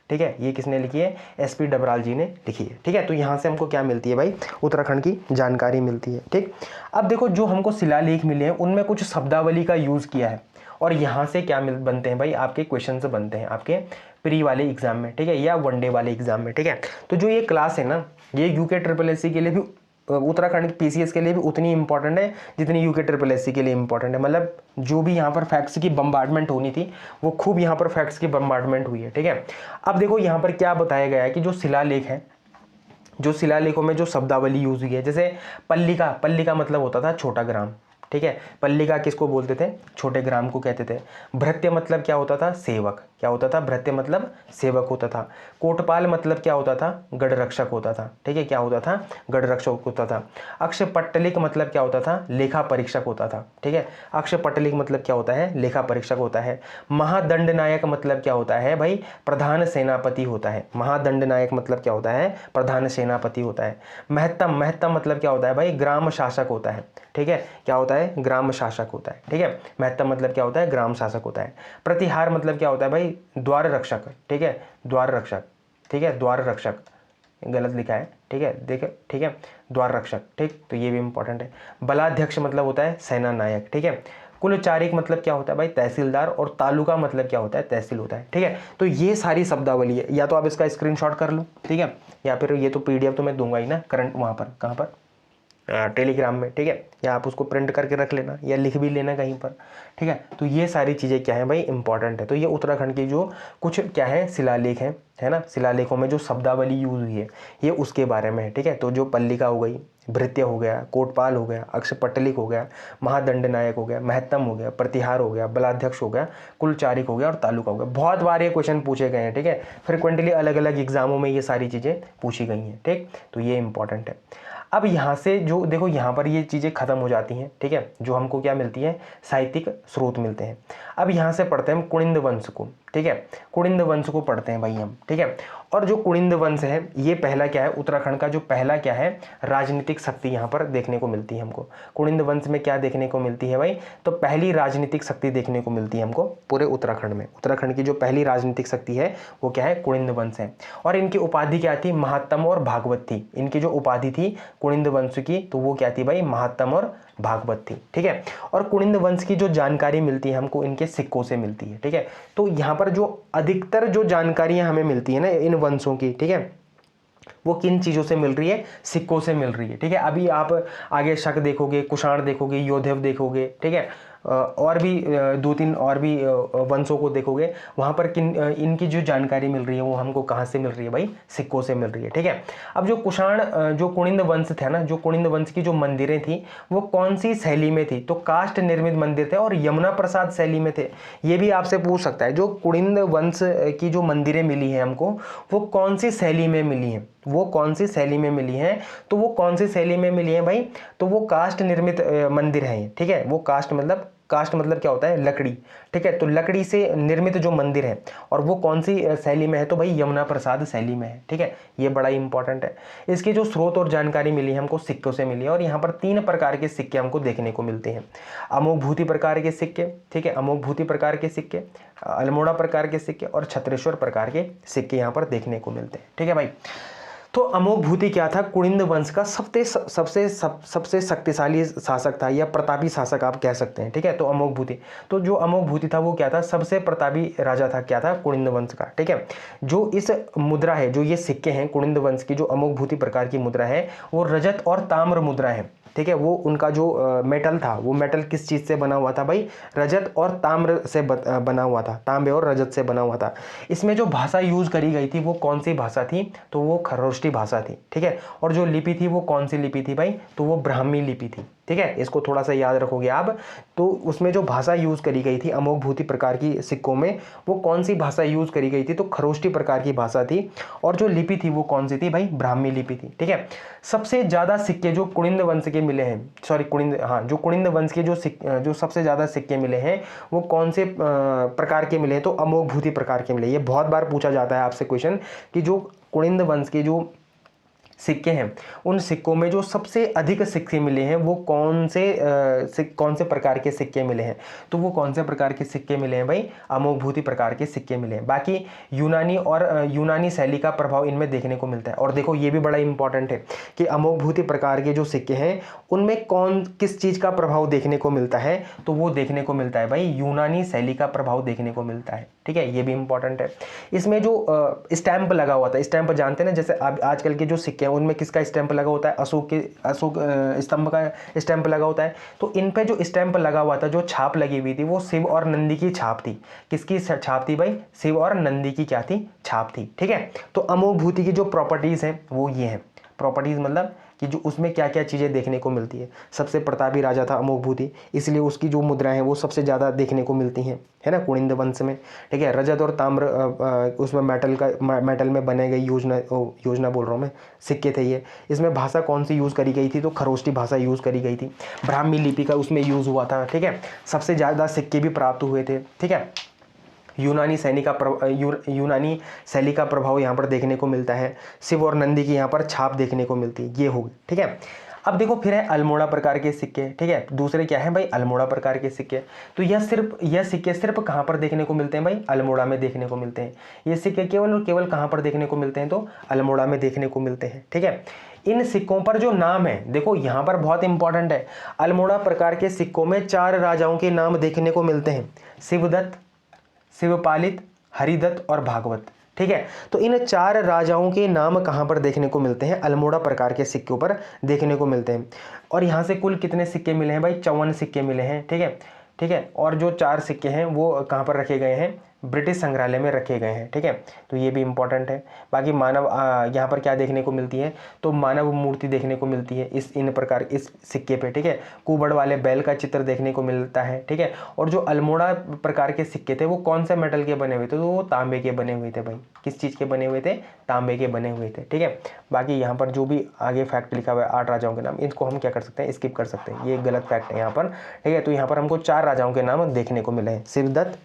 ठीक है, ये किसने लिखी है? एसपी डबराल जी ने लिखी है। ठीक है, तो यहाँ से हमको क्या मिलती है भाई? उत्तराखंड की जानकारी मिलती है। ठीक, अब देखो, जो हमको शिलालेख मिले हैं उनमें कुछ शब्दावली का यूज़ किया है और यहाँ से क्या बनते हैं भाई? आपके क्वेश्चन से बनते हैं आपके प्री वाले एग्जाम में। ठीक है, या वनडे वाले एग्जाम में। ठीक है, तो जो ये क्लास है ना, ये यूके ट्रिपल एससी के लिए भी, उत्तराखंड पीसीएस के लिए भी उतनी इंपॉर्टेंट है जितनी यूके ट्रिपल एससी के लिए इंपॉर्टेंट है। मतलब जो भी यहाँ पर फैक्ट्स की बम्बार्डमेंट होनी थी वो खूब यहाँ पर फैक्ट्स की बम्बार्डमेंट हुई है। ठीक है, अब देखो यहाँ पर क्या बताया गया है कि जो शिलालेख है, जो शिलालेखों में जो शब्दावली यूज हुई है, जैसे पल्लिका, पल्लिका मतलब होता था छोटा ग्राम। ठीक है। पल्लिका किसको बोलते थे? छोटे ग्राम को कहते थे। भृत्य मतलब क्या होता था? सेवक। क्या होता था? भृत्य मतलब सेवक होता था। कोटपाल मतलब क्या होता था? गढ़ रक्षक होता था। ठीक है, क्या होता था? गढ़ रक्षक होता था। अक्षपट्टलिक मतलब क्या होता था? लेखा परीक्षक होता था। ठीक है, अक्षपट्टलिक मतलब क्या होता है? लेखा परीक्षक होता है। महादंड नायक मतलब क्या होता है भाई? प्रधान सेनापति होता है। महादंड नायक मतलब क्या होता है? प्रधान सेनापति होता है। महत्तम, महत्तम मतलब क्या होता है भाई? ग्राम शासक होता है। ठीक है, क्या होता है? ग्राम शासक होता है। ठीक है, महत्तम मतलब क्या होता है? ग्राम शासक होता है। प्रतिहार मतलब क्या होता है भाई? द्वार रक्षक। ठीक है, द्वार रक्षक। ठीक है, द्वार रक्षक, गलत लिखा है। ठीक है, देखो, ठीक है, द्वार रक्षक। ठीक, तो ये भी इंपॉर्टेंट है। बलाध्यक्ष मतलब होता है सेना नायक। ठीक है, कुलचारिक मतलब क्या होता है भाई? तहसीलदार। और तालुका मतलब क्या होता है? तहसील होता है। ठीक है, तो ये सारी शब्दावली है। या तो आप इसका स्क्रीनशॉट कर लो, ठीक है, या फिर ये तो पीडीएफ तो मैं दूंगा ही ना, करंट वहाँ पर, कहाँ पर? टेलीग्राम में। ठीक है, या आप उसको प्रिंट करके रख लेना या लिख भी लेना कहीं पर। ठीक है, तो ये सारी चीज़ें क्या है भाई? इंपॉर्टेंट है। तो ये उत्तराखंड की जो कुछ क्या है शिलालेख है ना, शिलालेखों में जो शब्दावली यूज हुई है ये उसके बारे में है। ठीक है, तो जो पल्लिका हो गई, भृत्य हो गया, कोटपाल हो गया, अक्षपट्टलिक हो गया, महादंड नायक हो गया, महत्तम हो गया, प्रतिहार हो गया, बलाध्यक्ष हो गया, कुलचारिक हो गया और तालुका हो गया। बहुत बार ये क्वेश्चन पूछे गए हैं। ठीक है, फ्रिक्वेंटली अलग अलग एग्जामों में ये सारी चीज़ें पूछी गई हैं। ठीक, तो ये इंपॉर्टेंट है। अब यहाँ से जो देखो, यहाँ पर ये चीज़ें खत्म हो जाती हैं। ठीक है, जो हमको क्या मिलती है? साहित्यिक स्रोत मिलते हैं। अब यहाँ से पढ़ते हैं हम कुणिंद वंश को। ठीक है, कुणिंद वंश को पढ़ते हैं भाई हम। ठीक है, और जो कुणिंद वंश है ये पहला क्या है? उत्तराखंड का जो पहला क्या है? राजनीतिक शक्ति यहाँ पर देखने को मिलती है हमको। कुणिंद वंश में क्या देखने को मिलती है भाई? तो पहली राजनीतिक शक्ति देखने को मिलती है हमको पूरे उत्तराखंड में। उत्तराखंड की जो पहली राजनीतिक शक्ति है वो क्या है? कुणिंद वंश है। और इनकी उपाधि क्या थी? महात्तम और भागवत थी। इनकी जो उपाधि थी कुणिंद वंश की, तो वो क्या थी भाई? महात्तम और भागवत थी। ठीक है, और कुणिंद वंश की जो जानकारी मिलती है हमको इनके सिक्कों से मिलती है। ठीक है, तो यहाँ पर जो अधिकतर जो जानकारियां हमें मिलती है ना इन वंशों की, ठीक है, वो किन चीज़ों से मिल रही है? सिक्कों से मिल रही है। ठीक है, अभी आप आगे शक देखोगे, कुषाण देखोगे, योधेव देखोगे, ठीक है, और भी दो तीन और भी वंशों को देखोगे, वहाँ पर इनकी जो जानकारी मिल रही है वो हमको कहाँ से मिल रही है भाई? सिक्कों से मिल रही है। ठीक है, अब जो कुषाण जो कुणिंद वंश था ना, जो कुणिंद वंश की जो मंदिरें थी वो कौन सी शैली में थी? तो काष्ठ निर्मित मंदिर थे और यमुना प्रसाद शैली में थे। ये भी आपसे पूछ सकता है, जो कुणिंद वंश की जो मंदिरें मिली हैं हमको वो कौन सी शैली में मिली हैं? वो कौन सी शैली में मिली हैं? तो वो कौन सी शैली में मिली है भाई? तो वो काष्ठ निर्मित मंदिर हैं। ठीक है, वो काष्ठ मतलब क्या होता है? लकड़ी। ठीक है, तो लकड़ी से निर्मित जो मंदिर है, और वो कौन सी शैली में है? तो भाई यमुना प्रसाद शैली में है। ठीक है, ये बड़ा इंपॉर्टेंट है। इसके जो स्रोत और जानकारी मिली है हमको सिक्कों से मिली है, और यहाँ पर 3 प्रकार के सिक्के हमको देखने को मिलते हैं। अमोघ भूति प्रकार के सिक्के, ठीक है, अमोघ भूति प्रकार के सिक्के, अल्मोड़ा प्रकार के सिक्के और छत्रेश्वर प्रकार के सिक्के यहाँ पर देखने को मिलते हैं। ठीक है भाई, तो अमोघ भूति क्या था? कुणिंद वंश का सबसे शक्तिशाली शासक था, या प्रतापी शासक आप कह सकते हैं। ठीक है, तो अमोघ भूति, तो जो अमोघ भूति था वो क्या था? सबसे प्रतापी राजा था। क्या था? कुणिंद वंश का। ठीक है, जो इस मुद्रा है, जो ये सिक्के हैं कुणिंद वंश की, जो अमोघ भूति प्रकार की मुद्रा है वो रजत और ताम्र मुद्रा है। ठीक है, वो उनका जो मेटल था, वो मेटल किस चीज़ से बना हुआ था भाई? रजत और ताम्र से बना हुआ था, तांबे और रजत से बना हुआ था। इसमें जो भाषा यूज करी गई थी वो कौन सी भाषा थी? तो वो खरोष्टी भाषा थी। ठीक है, और जो लिपि थी वो कौन सी लिपि थी भाई? तो वो ब्राह्मी लिपि थी। ठीक है, इसको थोड़ा सा याद रखोगे आप। तो उसमें जो भाषा यूज करी गई थी अमोघ भूति प्रकार की सिक्कों में, वो कौन सी भाषा यूज करी गई थी? तो खरोष्टी प्रकार की भाषा थी। और जो लिपि थी वो कौन सी थी भाई? ब्राह्मी लिपि थी। ठीक है, सबसे ज्यादा सिक्के जो कुणिंद वंश के मिले हैं, जो कुणिंद वंश के जो सबसे ज्यादा सिक्के मिले हैं वो कौन से प्रकार के मिले हैं? तो अमोघ भूति प्रकार के मिले। ये बहुत बार पूछा जाता है आपसे क्वेश्चन कि जो कुणिंद वंश के जो सिक्के हैं उन सिक्कों में जो सबसे अधिक सिक्के मिले हैं वो कौन से प्रकार के सिक्के मिले हैं? तो वो कौन से प्रकार के सिक्के मिले हैं भाई? अमोघ भूति प्रकार के सिक्के मिले हैं। बाकी यूनानी शैली का प्रभाव इनमें देखने को मिलता है। और देखो ये भी बड़ा इंपॉर्टेंट है कि अमोघ भूति प्रकार के जो सिक्के हैं उनमें किस चीज का प्रभाव देखने को मिलता है? तो वो देखने को मिलता है भाई यूनानी शैली का प्रभाव देखने को मिलता है। ठीक है, ये भी इंपॉर्टेंट है। इसमें जो स्टैंप लगा हुआ था, स्टैंप जानते हैं ना, जैसे आजकल के जो सिक्के हैं उनमें किसका स्टैंप लगा होता है? अशोक स्तंभ का स्टैंप लगा होता है। तो इन पे जो स्टैंप लगा हुआ था, जो छाप लगी हुई थी, वो शिव और नंदी की छाप थी। किसकी छाप थी भाई? शिव और नंदी की क्या थी? छाप थी। ठीक है, तो अमोघ भूति की जो प्रॉपर्टीज हैं वो ये हैं। प्रॉपर्टीज मतलब कि जो उसमें क्या क्या चीज़ें देखने को मिलती है। सबसे प्रतापी राजा था अमोघभूति, इसलिए उसकी जो मुद्राएं हैं वो सबसे ज़्यादा देखने को मिलती हैं, है ना, कुनिंद वंश में। ठीक है, रजत और ताम्र उसमें मेटल में बने गई योजना बोल रहा हूँ मैं, सिक्के थे ये। इसमें भाषा कौन सी यूज़ करी गई थी, तो खरोष्टी भाषा यूज़ करी गई थी। ब्राह्मी लिपि का उसमें यूज़ हुआ था। ठीक है, सबसे ज़्यादा सिक्के भी प्राप्त हुए थे। ठीक है, यूनानी शैली का प्रभाव यहाँ पर देखने को मिलता है। शिव और नंदी की यहाँ पर छाप देखने को मिलती है, ये होगी। ठीक है, अब देखो फिर है अल्मोड़ा प्रकार के सिक्के। ठीक है, दूसरे क्या है भाई, अल्मोड़ा प्रकार के सिक्के। तो यह सिक्के सिर्फ कहाँ पर देखने को मिलते हैं भाई, अल्मोड़ा में देखने को मिलते हैं। ये सिक्के केवल और केवल कहाँ पर देखने को मिलते हैं, तो अल्मोड़ा में देखने को मिलते हैं। ठीक है, इन सिक्कों पर जो नाम है, देखो यहाँ पर बहुत इंपॉर्टेंट है, अल्मोड़ा प्रकार के सिक्कों में 4 राजाओं के नाम देखने को मिलते हैं, शिवदत्त, शिवपालित, हरिदत्त और भागवत। ठीक है, तो इन 4 राजाओं के नाम कहाँ पर देखने को मिलते हैं, अल्मोड़ा प्रकार के सिक्कों पर देखने को मिलते हैं। और यहाँ से कुल कितने सिक्के मिले हैं भाई, 54 सिक्के मिले हैं। ठीक है, ठीक है, और जो 4 सिक्के हैं वो कहाँ पर रखे गए हैं, ब्रिटिश संग्रहालय में रखे गए हैं। ठीक है, तो ये भी इंपॉर्टेंट है। बाकी मानव यहाँ पर क्या देखने को मिलती है, तो मानव मूर्ति देखने को मिलती है इस सिक्के पे। ठीक है, कुबड़ वाले बैल का चित्र देखने को मिलता है। ठीक है, और जो अल्मोड़ा प्रकार के सिक्के थे वो कौन से मेटल के बने हुए थे, तो वो तांबे के बने हुए थे भाई। किस चीज़ के बने हुए थे, तांबे के बने हुए थे। ठीक है, बाकी यहाँ पर जो भी आगे फैक्ट लिखा हुआ है 8 राजाओं के नाम, इनको हम क्या कर सकते हैं, स्किप कर सकते हैं, ये गलत फैक्ट है यहाँ पर। ठीक है, तो यहाँ पर हमको 4 राजाओं के नाम देखने को मिले हैं, शिवदत्त,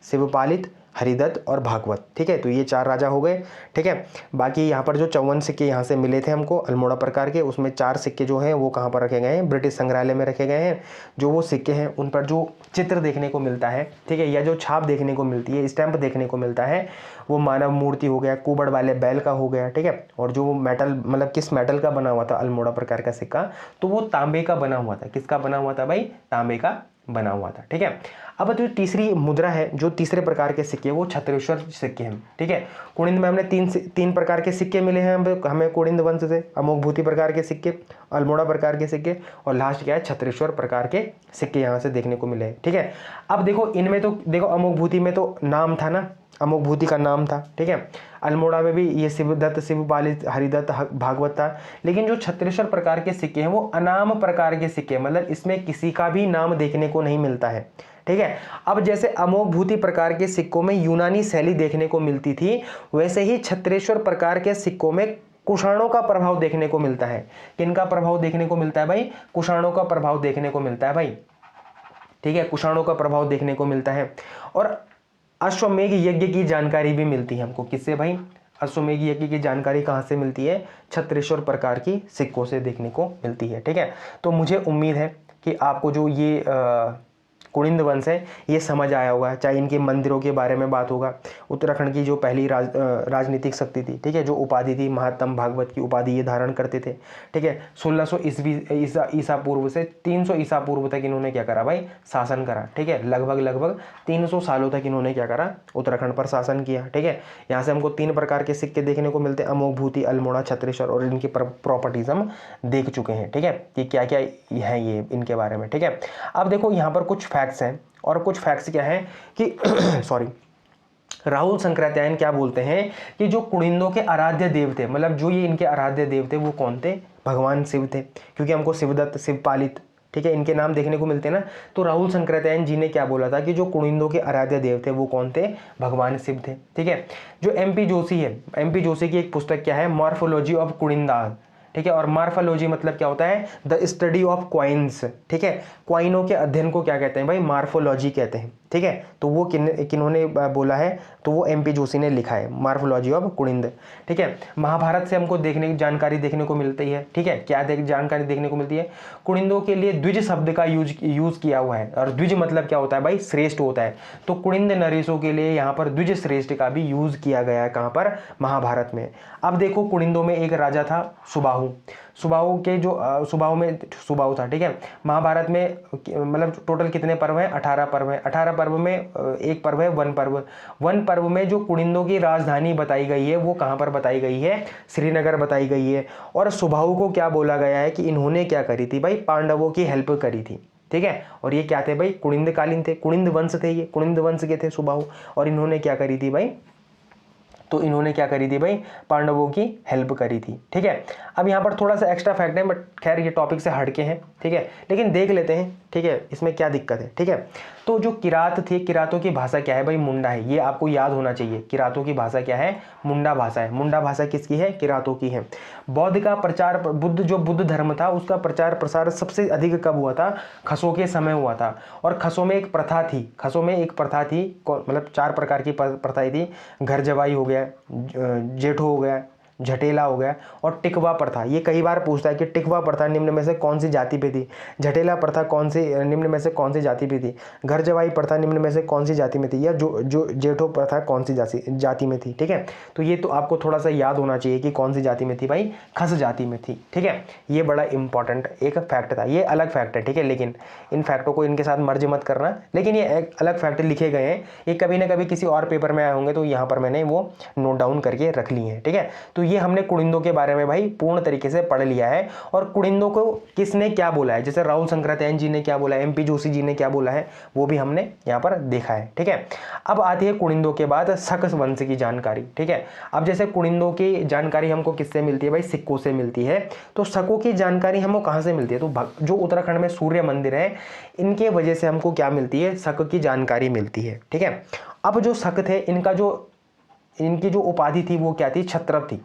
शिवपालित, हरिदत्त और भागवत। ठीक है, तो ये 4 राजा हो गए। ठीक है, बाकी यहाँ पर जो 54 सिक्के यहाँ से मिले थे हमको अल्मोड़ा प्रकार के, उसमें 4 सिक्के जो हैं वो कहाँ पर रखे गए हैं, ब्रिटिश संग्रहालय में रखे गए हैं। जो वो सिक्के हैं उन पर जो चित्र देखने को मिलता है, ठीक है, या जो छाप देखने को मिलती है, स्टैंप देखने को मिलता है, वो मानव मूर्ति हो गया, कुबड़ वाले बैल का हो गया। ठीक है, और जो मेटल, मतलब किस मेटल का बना हुआ था अल्मोड़ा प्रकार का सिक्का, तो वो तांबे का बना हुआ था। किसका बना हुआ था भाई, तांबे का बना हुआ था। ठीक है, अब जो तीसरी मुद्रा है, जो तीसरे प्रकार के सिक्के, वो छत्रेश्वर सिक्के हैं। ठीक है, कुनिंद में हमने तीन प्रकार के सिक्के मिले हैं हमें कुनिंद वंश से, अमोघभूति प्रकार के सिक्के, अल्मोड़ा प्रकार के सिक्के, और लास्ट क्या है, छत्रेश्वर प्रकार के सिक्के यहाँ से देखने को मिले हैं। ठीक है, अब देखो इनमें तो देखो अमोघभूति में तो नाम था ना, अमोघभूति का नाम था। ठीक है, अल्मोड़ा में भी ये शिवदत्त, शिवपालित, हरिदत्त, भागवत था। लेकिन जो छत्रेश्वर प्रकार के सिक्के हैं वो अनाम प्रकार के सिक्के, मतलब इसमें किसी का भी नाम देखने को नहीं मिलता है। ठीक है, अब जैसे अमोघभूति प्रकार के सिक्कों में यूनानी शैली देखने को मिलती थी, वैसे ही छत्रेश्वर प्रकार के सिक्कों में कुषाणों का प्रभाव देखने को मिलता है। किनका प्रभाव देखने को मिलता है भाई, कुषाणों का प्रभाव देखने को मिलता है भाई। ठीक है, कुषाणों का प्रभाव देखने को मिलता है। और अश्वमेघ यज्ञ की जानकारी भी मिलती है हमको, किससे भाई, अश्वमेघ यज्ञ की जानकारी कहाँ से मिलती है, छत्रेश्वर प्रकार की सिक्कों से देखने को मिलती है। ठीक है, तो मुझे उम्मीद है कि आपको जो ये कुनिंद वंश है ये समझ आया होगा। चाहे इनके मंदिरों के बारे में बात होगा, उत्तराखंड की जो पहली राजनीतिक शक्ति थी, ठीक है, जो उपाधि थी महात्म भागवत की उपाधि ये धारण करते थे। ठीक है, 1600 ईसा पूर्व से 300 ईसा पूर्व तक इन्होंने क्या करा भाई, शासन करा। ठीक है, लगभग 300 सालों तक इन्होंने क्या करा, उत्तराखंड पर शासन किया। ठीक है, यहाँ से हमको 3 प्रकार के सिक्के देखने को मिलते हैं, अमोघभूति, अल्मोड़ा, छत्रेश्वर, और इनकी प्रॉपर्टीज हम देख चुके हैं। ठीक है, कि क्या क्या है ये इनके बारे में। ठीक है, अब देखो यहाँ पर कुछ फैक्ट्स हैं, और कुछ फैक्ट्स क्या हैं कि सॉरी, राहुल शंकराचार्य क्या बोलते हैं कि जो कुनिंदों के आराध्य देव थे, मतलब जो ये इनके आराध्य देव थे वो कौन थे, भगवान शिव थे। क्योंकि हमको शिवदत्त, शिवपालित, ठीक है, इनके नाम देखने को मिलते हैं ना। तो राहुल शंकराचार्य जी ने क्या बोला था कि जो कुनिंदों के आराध्य देव थे वो कौन थे, भगवान शिव थे। ठीक है, जो MP जोशी है, MP जोशी की एक पुस्तक क्या है, मॉर्फोलॉजी ऑफ कुनिंदा। ठीक है, और मार्फोलॉजी मतलब क्या होता है, द स्टडी ऑफ क्वाइंस। ठीक है, क्वाइनों के अध्ययन को क्या कहते हैं भाई, मार्फोलॉजी कहते हैं। ठीक है, तो वो किन्होंने बोला है, तो वो MP जोशी ने लिखा है, मार्फोलॉजी ऑफ कुनिंद। ठीक है, महाभारत से हमको जानकारी देखने को मिलती है। ठीक है, क्या जानकारी देखने को मिलती है, कुनिंदों के लिए द्विज शब्द का यूज किया हुआ है। और द्विज मतलब क्या होता है भाई, श्रेष्ठ होता है। तो कुनिंद नरेशों के लिए यहाँ पर द्विज श्रेष्ठ का भी यूज किया गया है, कहाँ पर, महाभारत में। अब देखो कुनिंदों में एक राजा था सुबाहु। सुबाहु के जो सुबाहु था। ठीक है, महाभारत में मतलब टोटल कितने पर्व हैं, 18 पर्व हैं। 18 पर्व में एक पर्व है वन पर्व। वन पर्व में जो कुनिंदों की राजधानी बताई गई है वो कहाँ पर बताई गई है, श्रीनगर बताई गई है। और सुबाहु को क्या बोला गया है कि इन्होंने क्या करी थी भाई, पांडवों की हेल्प करी थी। ठीक है, और ये क्या थे भाई, कुनिंद कालीन थे, कुनिंद वंश थे, ये कुनिंद वंश के थे सुबाहु। और इन्होंने क्या करी थी भाई, तो इन्होंने क्या करी थी भाई, पांडवों की हेल्प करी थी। ठीक है, अब यहाँ पर थोड़ा सा एक्स्ट्रा फैक्ट है, बट खैर ये टॉपिक से हटके हैं। ठीक है, लेकिन देख लेते हैं। ठीक है, इसमें क्या दिक्कत है। ठीक है, तो जो किरात थे, किरातों की भाषा क्या है भाई, मुंडा है। ये आपको याद होना चाहिए, किरातों की भाषा क्या है, मुंडा भाषा है। मुंडा भाषा किसकी है, किरातों की है। बौद्ध का प्रचार, बुद्ध धर्म था उसका प्रचार प्रसार सबसे अधिक कब हुआ था, खसों के समय हुआ था। और खसों में एक प्रथा थी, खसों में एक प्रथा थी, मतलब 4 प्रकार की प्रथाएं थी। घर जवाई हो गया, जेठो हो गया, झटेला हो गया और टिकवा प्रथा। ये कई बार पूछता है कि टिकवा प्रथा निम्न में से कौन सी जाति पे थी, झटेला प्रथा कौन सी निम्न में से कौन सी जाति पे थी, घर जवाई प्रथा निम्न में से कौन सी जाति में थी, या जो जेठो प्रथा कौन सी जाति में थी। ठीक है, तो ये तो आपको थोड़ा सा याद होना चाहिए कि कौन सी जाति में थी भाई, खस जाति में थी। ठीक है, ये बड़ा इंपॉर्टेंट एक फैक्ट था, ये अलग फैक्ट है। ठीक है, लेकिन इन फैक्टों को इनके साथ मर्ज मत करना, लेकिन ये एक अलग फैक्ट लिखे गए हैं, ये कभी ना कभी किसी और पेपर में आए होंगे, तो यहाँ पर मैंने वो नोट डाउन करके रख लिए हैं। ठीक है, तो ये हमने कुड़िंदों के बारे में भाई पूर्ण तरीके से पढ़ लिया है। और कुड़िंदों को किसने क्या बोला है, जैसे राहुल शंकराचार्य जी ने क्या बोला है, MP जोशी जी ने क्या बोला है, वो भी हमने यहाँ पर देखा है। ठीक है, अब आती है कुड़िंदों के बाद शक वंश की जानकारी। ठीक है, अब जैसे कुड़िंदों की जानकारी हमको किससे मिलती है भाई, सिक्कों से मिलती है। तो शकों की जानकारी हमको कहाँ से मिलती है, तो जो उत्तराखंड में सूर्य मंदिर है, इनके वजह से हमको क्या मिलती है, शक की जानकारी मिलती है। ठीक है, अब जो शक थे, इनकी जो उपाधि थी वो क्या थी, क्षत्रप थी।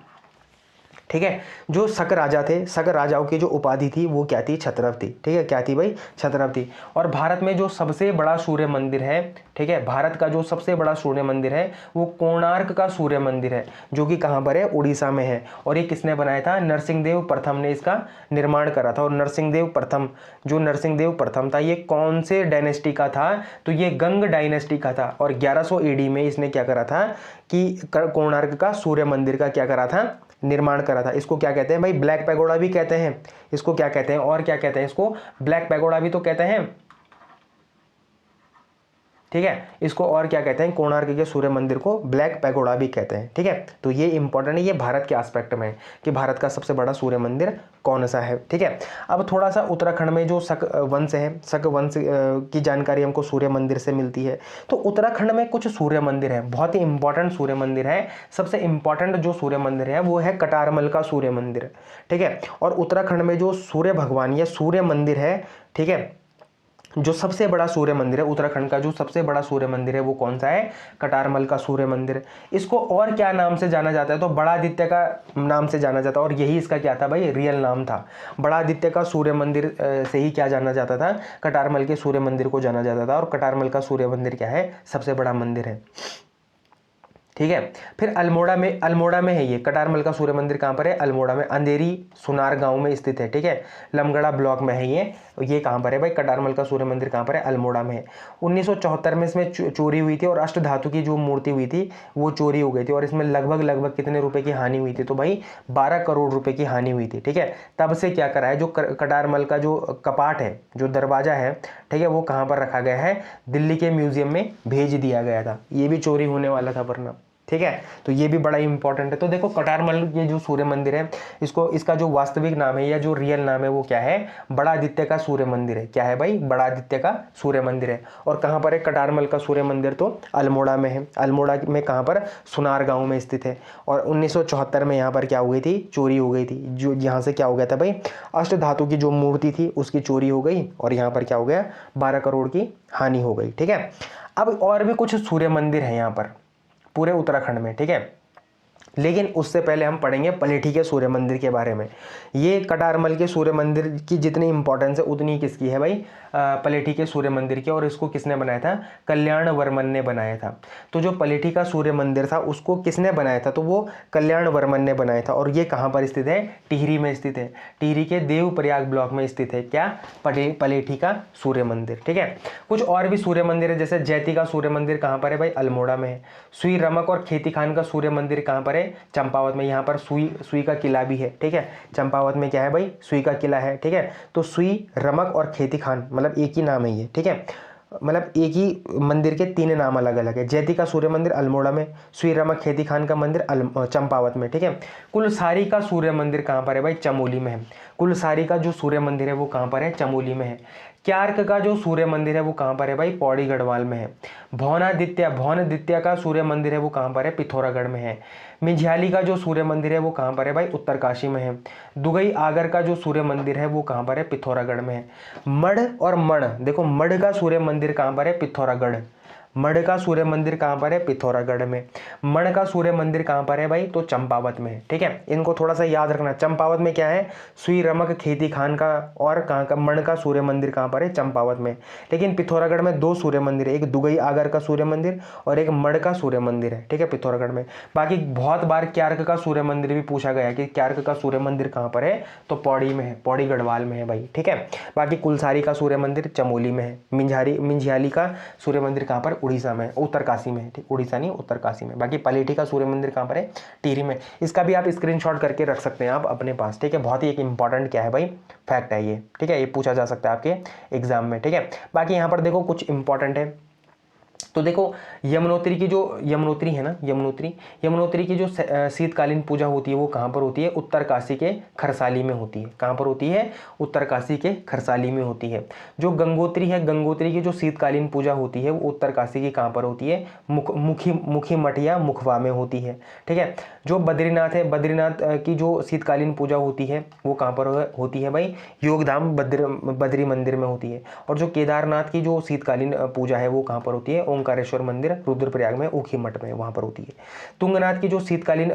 ठीक है, जो शक राजा थे, शक राजाओं की जो उपाधि थी वो क्या थी, क्षत्रप थी। ठीक है, क्या थी भाई, क्षत्रप थी। और भारत में जो सबसे बड़ा सूर्य मंदिर है, ठीक है, भारत का जो सबसे बड़ा सूर्य मंदिर है वो कोणार्क का सूर्य मंदिर है, जो कि कहाँ पर है, उड़ीसा में है। और ये किसने बनाया था, नरसिंहदेव प्रथम ने इसका निर्माण करा था। और नरसिंहदेव प्रथम था, ये कौन से डायनेस्टी का था, तो ये गंग डायनेस्टी का था। और 1100 AD में इसने क्या करा था कि कोणार्क का सूर्य मंदिर का क्या करा था, निर्माण करा था। इसको क्या कहते हैं भाई, ब्लैक पैगोडा भी कहते हैं। इसको क्या कहते हैं, और क्या कहते हैं, इसको ब्लैक पैगोडा भी तो कहते हैं। ठीक है, इसको और क्या कहते हैं, कोणार्क के सूर्य मंदिर को ब्लैक पैगोडा भी कहते हैं। ठीक है, तो ये इंपॉर्टेंट है, ये भारत के एस्पेक्ट में है कि भारत का सबसे बड़ा सूर्य मंदिर कौन सा है। ठीक है, अब थोड़ा सा उत्तराखंड में जो शक वंश है, शक वंश की जानकारी हमको सूर्य मंदिर से मिलती है। तो उत्तराखंड में कुछ सूर्य मंदिर है, बहुत ही इंपॉर्टेंट सूर्य मंदिर है। सबसे इंपॉर्टेंट जो सूर्य मंदिर है वो है कटारमल का सूर्य मंदिर। ठीक है, और उत्तराखंड में जो सूर्य भगवान या सूर्य मंदिर है, ठीक है, जो सबसे बड़ा सूर्य मंदिर है उत्तराखंड का, जो सबसे बड़ा सूर्य मंदिर है वो कौन सा है, कटारमल का सूर्य मंदिर। इसको और क्या नाम से जाना जाता है, तो बड़ा आदित्य का नाम से जाना जाता है। और यही इसका क्या था भाई, रियल नाम था। बड़ा आदित्य का सूर्य मंदिर से ही क्या जाना जाता था, कटारमल के सूर्य मंदिर को जाना जाता था। और कटारमल का सूर्य मंदिर क्या है, सबसे बड़ा मंदिर है। ठीक है, फिर अल्मोड़ा में है ये कटारमल का सूर्य मंदिर। कहाँ पर है, अल्मोड़ा में, अंधेरी सुनार गांव में स्थित है। ठीक है, लमगड़ा ब्लॉक में है ये कहाँ पर है भाई, कटारमल का सूर्य मंदिर कहाँ पर है, अल्मोड़ा में है। 1974 में इसमें चोरी हुई थी और अष्ट धातु की जो मूर्ति हुई थी वो चोरी हो गई थी। और इसमें लगभग कितने रुपए की हानि हुई थी, तो भाई 12 करोड़ रुपए की हानि हुई थी। ठीक है, तब से क्या करा है, जो कटारमल का जो कपाट है, जो दरवाजा है, ठीक है, वो कहाँ पर रखा गया है, दिल्ली के म्यूजियम में भेज दिया गया था। ये भी चोरी होने वाला था वरना। ठीक है, तो ये भी बड़ा इंपॉर्टेंट है। तो देखो कटारमल ये जो सूर्य मंदिर है, इसका जो वास्तविक नाम है या जो रियल नाम है वो क्या है, बड़ा आदित्य का सूर्य मंदिर है। क्या है भाई, बड़ा आदित्य का सूर्य मंदिर है। और कहाँ पर है कटारमल का सूर्य मंदिर, तो अल्मोड़ा में है। अल्मोड़ा में कहाँ पर, सुनार गांव में स्थित है। और 1974 में यहाँ पर क्या हो गई थी, चोरी हो गई थी। जो यहाँ से क्या हो गया था भाई, अष्ट धातु की जो मूर्ति थी उसकी चोरी हो गई और यहाँ पर क्या हो गया, 12 करोड़ की हानि हो गई। ठीक है, अब और भी कुछ सूर्य मंदिर है यहाँ पर पूरे उत्तराखंड में। ठीक है, लेकिन उससे पहले हम पढ़ेंगे पलेठी के सूर्य मंदिर के बारे में। ये कटारमल के सूर्य मंदिर की जितनी इंपॉर्टेंस है उतनी किसकी है भाई, पलेठी के सूर्य मंदिर की। और इसको किसने बनाया था, कल्याण वर्मन ने बनाया था। तो जो पलेठी का सूर्य मंदिर था उसको किसने बनाया था, तो वो कल्याण वर्मन ने बनाया था। और ये कहाँ पर स्थित है, टिहरी में स्थित है। टिहरी के देवप्रयाग ब्लॉक में स्थित है क्या, पलेठी का सूर्य मंदिर। ठीक है, कुछ और भी सूर्य मंदिर है, जैसे जैती का सूर्य मंदिर कहाँ पर है भाई, अल्मोड़ा में है। सुई रमक और खेती खान का सूर्य मंदिर कहाँ पर है, चंपावत में। यहाँ पर सुई का किला भी है। ठीक है, चंपावत में क्या है भाई, सुई का किला है। ठीक है, तो सुई रमक और खेती खान मतलब एक ही नाम है ये। ठीक है, मतलब एक ही मंदिर के 3 नाम अलग अलग है। जैती का सूर्य मंदिर अल्मोड़ा में, सुई रमक खेती खान का मंदिर चंपावत में। ठीक है, कुलसारी का सूर्य मंदिर कहाँ पर है भाई, चमोली में है। कुलसारी का जो सूर्य मंदिर है वो कहाँ पर है, चमोली में है। क्यार्क का जो सूर्य मंदिर है वो कहाँ पर है भाई, पौड़ी गढ़वाल में है। भौनादित्य का सूर्य मंदिर है वो कहाँ पर है, पिथौरागढ़ में है। मिझियाली का जो सूर्य मंदिर है वो कहाँ पर है भाई, उत्तरकाशी में है। दुगई आगर का जो सूर्य मंदिर है वो कहाँ पर है, पिथौरागढ़ में है। मढ़ और मण, देखो मढ़ का सूर्य मंदिर कहाँ पर है, पिथौरागढ़। मढ़ का सूर्य मंदिर कहाँ पर है, पिथौरागढ़ में। मण का सूर्य मंदिर कहाँ पर है भाई, तो चंपावत में है। ठीक है, इनको थोड़ा सा याद रखना। चंपावत में क्या है, सुई रमक खेती खान का, और कहाँ का, मण का सूर्य मंदिर कहाँ पर है, चंपावत में। लेकिन पिथौरागढ़ में दो सूर्य मंदिर है, एक दुगई आगर का सूर्य मंदिर और एक मण का सूर्य मंदिर है। ठीक है, पिथौरागढ़ में। बाकी बहुत बार क्यार्क का सूर्य मंदिर भी पूछा गया कि क्यार्क का सूर्य मंदिर कहाँ पर है, तो पौड़ी में है, पौड़ी गढ़वाल में है भाई। ठीक है, बाकी कुलसारी का सूर्य मंदिर चमोली में है। मिंझियाली का सूर्य मंदिर कहाँ पर, उड़ीसा में, उत्तरकाशी में है। ठीक, उड़ीसा नहीं, उत्तरकाशी में। बाकी पलेठी का सूर्य मंदिर कहाँ पर है, टिहरी में। इसका भी आप स्क्रीनशॉट करके रख सकते हैं आप अपने पास। ठीक है, बहुत ही एक इंपॉर्टेंट क्या है भाई, फैक्ट है ये। ठीक है, ये पूछा जा सकता है आपके एग्जाम में। ठीक है, बाकी यहाँ पर देखो कुछ इंपॉर्टेंट है। तो देखो यमुनोत्री की जो, यमुनोत्री है ना, यमुनोत्री की जो शीतकालीन पूजा होती है वो कहाँ पर होती है, उत्तरकाशी के खरसाली में होती है। कहाँ पर होती है, उत्तरकाशी के खरसाली में होती है। जो गंगोत्री है, गंगोत्री की जो शीतकालीन पूजा होती है वो उत्तरकाशी की कहाँ पर होती है, मुखी मठ या मुखवा में होती है। ठीक है, जो बद्रीनाथ है, बद्रीनाथ की जो शीतकालीन पूजा होती है वो कहाँ पर होती है भाई, योगधाम बद्री मंदिर में होती है। और जो केदारनाथ की जो शीतकालीन पूजा है वो कहाँ पर होती है, ओंकारेश्वर मंदिर रुद्रप्रयाग में, ऊखी मठ में, वहाँ पर होती है। तुंगनाथ की जो शीतकालीन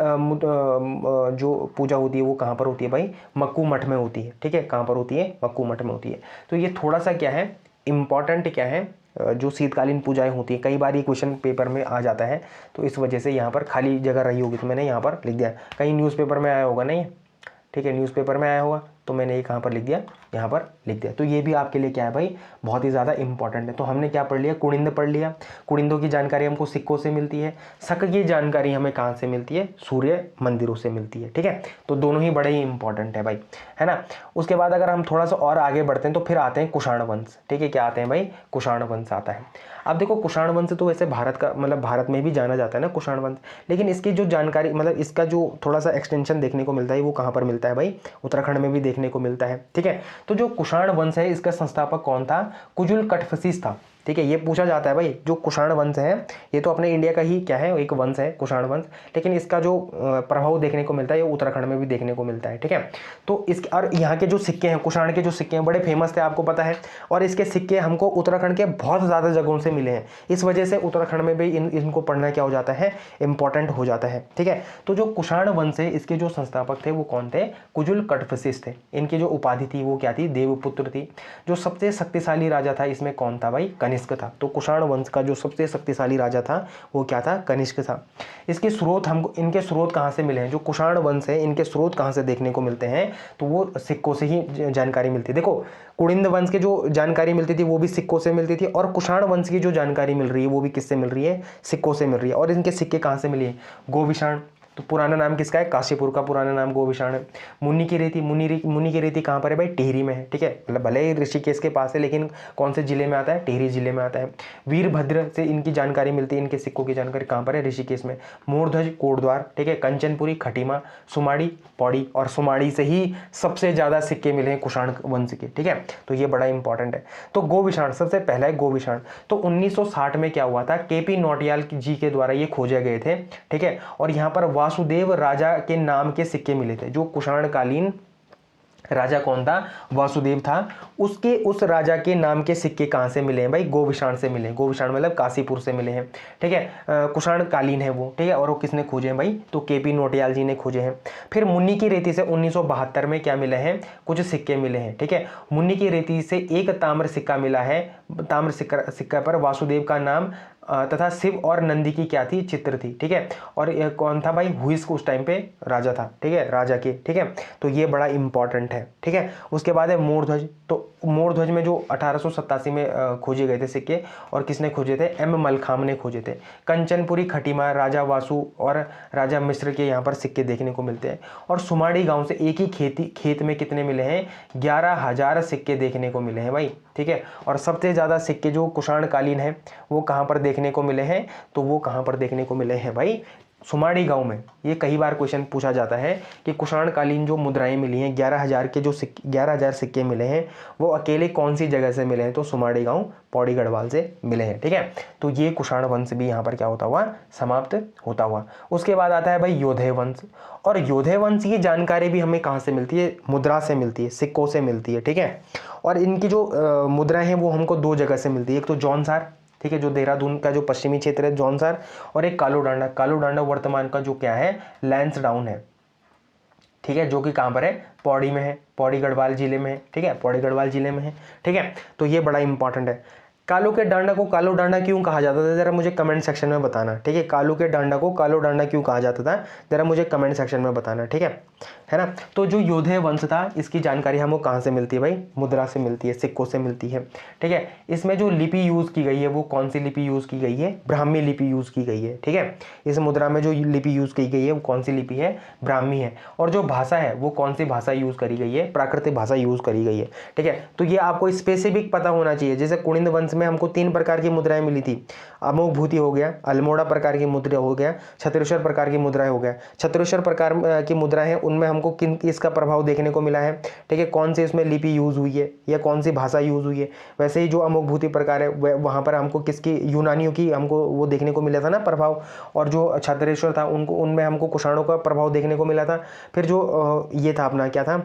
जो पूजा होती है वो कहाँ पर होती है भाई, मक्कू मठ में होती है। ठीक है, कहाँ पर होती है, मक्कू मठ में होती है। तो ये थोड़ा सा क्या है, इंपॉर्टेंट क्या है, जो शीतकालीन पूजाएं होती है, कई बार ये क्वेश्चन पेपर में आ जाता है, तो इस वजह से यहाँ पर खाली जगह रही होगी तो मैंने यहाँ पर लिख दिया। कहीं न्यूज़पेपर में आया होगा नहीं, ठीक है, न्यूज़पेपर में आया होगा तो मैंने ये कहाँ पर लिख दिया, यहाँ पर लिख दिया। तो ये भी आपके लिए क्या है भाई, बहुत ही ज़्यादा इंपॉर्टेंट है। तो हमने क्या पढ़ लिया, कुड़िंद पढ़ लिया। कुड़िंदों की जानकारी हमको सिक्कों से मिलती है। शक की जानकारी हमें कहाँ से मिलती है, सूर्य मंदिरों से मिलती है। ठीक है, तो दोनों ही बड़े ही इंपॉर्टेंट है भाई, है ना। उसके बाद अगर हम थोड़ा सा और आगे बढ़ते हैं तो फिर आते हैं कुषाण वंश। ठीक है, क्या आते हैं भाई, कुषाण वंश आता है। अब देखो कुषाण वंश तो वैसे भारत का, मतलब भारत में भी जाना जाता है ना कुषाण वंश, लेकिन इसकी जो जानकारी, मतलब इसका जो थोड़ा सा एक्सटेंशन देखने को मिलता है वो कहाँ पर मिलता है भाई, उत्तराखंड में भी देखने को मिलता है। ठीक है, तो जो कुषाण वंश है इसका संस्थापक कौन था, कुजुल कटफसीस था। ठीक है, ये पूछा जाता है भाई, जो कुषाण वंश है ये तो अपने इंडिया का ही क्या है, एक वंश है कुषाण वंश, लेकिन इसका जो प्रभाव देखने को मिलता है ये उत्तराखंड में भी देखने को मिलता है। ठीक है, तो इसके, और यहाँ के जो सिक्के हैं, कुषाण के जो सिक्के हैं बड़े फेमस थे, आपको पता है। और इसके सिक्के हमको उत्तराखंड के बहुत ज़्यादा जगहों से मिले हैं, इस वजह से उत्तराखंड में भी इनको पढ़ना क्या हो जाता है, इंपॉर्टेंट हो जाता है। ठीक है, तो जो कुषाण वंश है इसके जो संस्थापक थे वो कौन थे, कुजुल कटफसीस थे। इनकी जो उपाधि थी वो क्या थी, देवपुत्र थी। जो सबसे शक्तिशाली राजा था इसमें कौन था भाई, कनिष्क था। तो कुषाण वंश का जो सबसे शक्तिशाली राजा था वो क्या था, कनिष्क था। इसके स्रोत हमको, इनके स्रोत कहाँ से मिले हैं, जो कुषाण वंश है इनके स्रोत कहाँ से देखने को मिलते हैं, तो वो सिक्कों से ही जानकारी मिलती है। देखो कुड़िंद वंश की जो जानकारी मिलती थी वो भी सिक्कों से मिलती थी, और कुषाण वंश की जो जानकारी मिल रही है वो भी किससे मिल रही है, सिक्कों से मिल रही है। और इनके सिक्के कहाँ से मिले, गोविषाण, तो पुराना नाम किसका है, काशीपुर का पुराना नाम गोविषाण है। मुनि की रेती, मुनि की रेती कहाँ पर है भाई, टिहरी में है। ठीक है, मतलब भले ही ऋषिकेश के पास है लेकिन कौन से जिले में आता है, टिहरी जिले में आता है। वीरभद्र से इनकी जानकारी मिलती है, इनके सिक्कों की जानकारी कहाँ पर है, ऋषिकेश में। मोरध्वज कोटद्वार, ठीक है, कंचनपुरी खटीमा, सुमाड़ी पौड़ी, और सुमाड़ी से ही सबसे ज़्यादा सिक्के मिले हैं कुषाण वंश के। ठीक है, तो ये बड़ा इंपॉर्टेंट है। तो गोविषाण सबसे पहला है, गोविषाण तो 1960 में क्या हुआ था, केपी नौटियाल जी के द्वारा ये खोजे गए थे। ठीक है, और यहाँ पर वासुदेव राजा के नाम के सिक्के मिले थे। जो कुषाणकालीन राजा कौन था, वासुदेव था, उसके उस राजा के नाम के सिक्के कहाँ से मिले हैं भाई, गोविषाण से मिले हैं। गोविषाण मतलब काशीपुर से मिले हैं। ठीक है, कुषाण कालीन है वो। ठीक है, और वो किसने खोजे हैं भाई, तो केपी नौटियाल जी ने खोजे हैं। फिर मुन्नी की रेती से 1972 में क्या मिले हैं, कुछ सिक्के मिले हैं। ठीक है, मुन्नी की रेती से एक ताम्र सिक्का मिला है, ताम्र सिक्का पर वासुदेव का नाम तथा शिव और नंदी की क्या थी, चित्र थी। ठीक है, और ये कौन था भाई, हुइस्क उस टाइम पे राजा था। ठीक है, राजा के। ठीक है, तो ये बड़ा इंपॉर्टेंट है। ठीक है, उसके बाद है मोरध्वज। तो मोरध्वज में जो 1887 में खोजे गए थे सिक्के, और किसने खोजे थे, एम मलखाम ने खोजे थे। कंचनपुरी खटीमा, राजा वासु और राजा मिश्र के यहाँ पर सिक्के देखने को मिलते हैं। और सुमाड़ी गांव से एक ही खेत में कितने मिले हैं, 11,000 सिक्के देखने को मिले हैं भाई। ठीक है, और सबसे ज़्यादा सिक्के जो कुषाण कालीन है वो कहाँ पर देखने को मिले हैं, तो वो कहाँ पर देखने को मिले हैं भाई, सुमाड़ी गांव में, ये कई बार क्वेश्चन पूछा जाता है कि कुषाणकालीन जो मुद्राएं मिली हैं 11,000 के जो 11,000 सिक्के मिले हैं वो अकेले कौन सी जगह से मिले हैं, तो सुमाड़ी गांव पौड़ी गढ़वाल से मिले हैं। ठीक है, तो ये कुषाण वंश भी यहाँ पर क्या होता हुआ, समाप्त होता हुआ। उसके बाद आता है भाई योधे वंश, और योधे वंश की जानकारी भी हमें कहाँ से मिलती है, मुद्रा से मिलती है, सिक्कों से मिलती है। ठीक है, और इनकी जो मुद्राएं हैं वो हमको दो जगह से मिलती है, एक तो जौनसार, ठीक है, जो देहरादून का जो पश्चिमी क्षेत्र है जौनसार, और एक कालू डांडा। कालू डांडा वर्तमान का जो क्या है, लैंसडाउन है। ठीक है, जो कि कहाँ पर है, पौड़ी में है, पौड़ी गढ़वाल जिले में है। ठीक है, पौड़ी गढ़वाल जिले में है। ठीक है, तो ये बड़ा इंपॉर्टेंट है। कालू के डांडा को कालू डांडा क्यों कहा जाता था, जरा मुझे कमेंट सेक्शन में बताना। ठीक है, कालू के डांडा को कालू डांडा क्यों कहा जाता था, जरा मुझे कमेंट सेक्शन में बताना। ठीक है ना। तो जो योधे वंश था इसकी जानकारी हमको कहाँ से मिलती है भाई, मुद्रा से मिलती है, सिक्कों से मिलती है। ठीक है, इसमें जो लिपि यूज की गई है वो कौन सी लिपि यूज की गई है, ब्राह्मी लिपि यूज की गई है। ठीक है, इस मुद्रा में जो लिपि यूज की गई है वो कौन सी लिपि है, ब्राह्मी है। और जो भाषा है वो कौन सी भाषा यूज करी गई है, प्राकृतिक भाषा यूज करी गई है। ठीक है, तो ये आपको स्पेसिफिक पता होना चाहिए। जैसे कुणिंद वंश में हमको 3 प्रकार की मुद्राएं मिली थी, अमोघ भूति हो गया, अल्मोड़ा प्रकार की मुद्रा हो गया, छत्रेश्वर प्रकार की मुद्राएं हो गया। छत्रेश्वर प्रकार की मुद्राएं हैं उनमें हमको किन इसका प्रभाव देखने को मिला है। ठीक है, कौन सी इसमें लिपि यूज हुई है या कौन सी भाषा यूज हुई है। वैसे ही जो अमोघ भूति प्रकार है वहां पर हमको किसकी, यूनानियों की हमको वो देखने को मिला था ना प्रभाव, और जो छत्रेश्वर था उनको उनमें हमको कुषाणों का प्रभाव देखने को मिला था। फिर जो ये था अपना क्या था,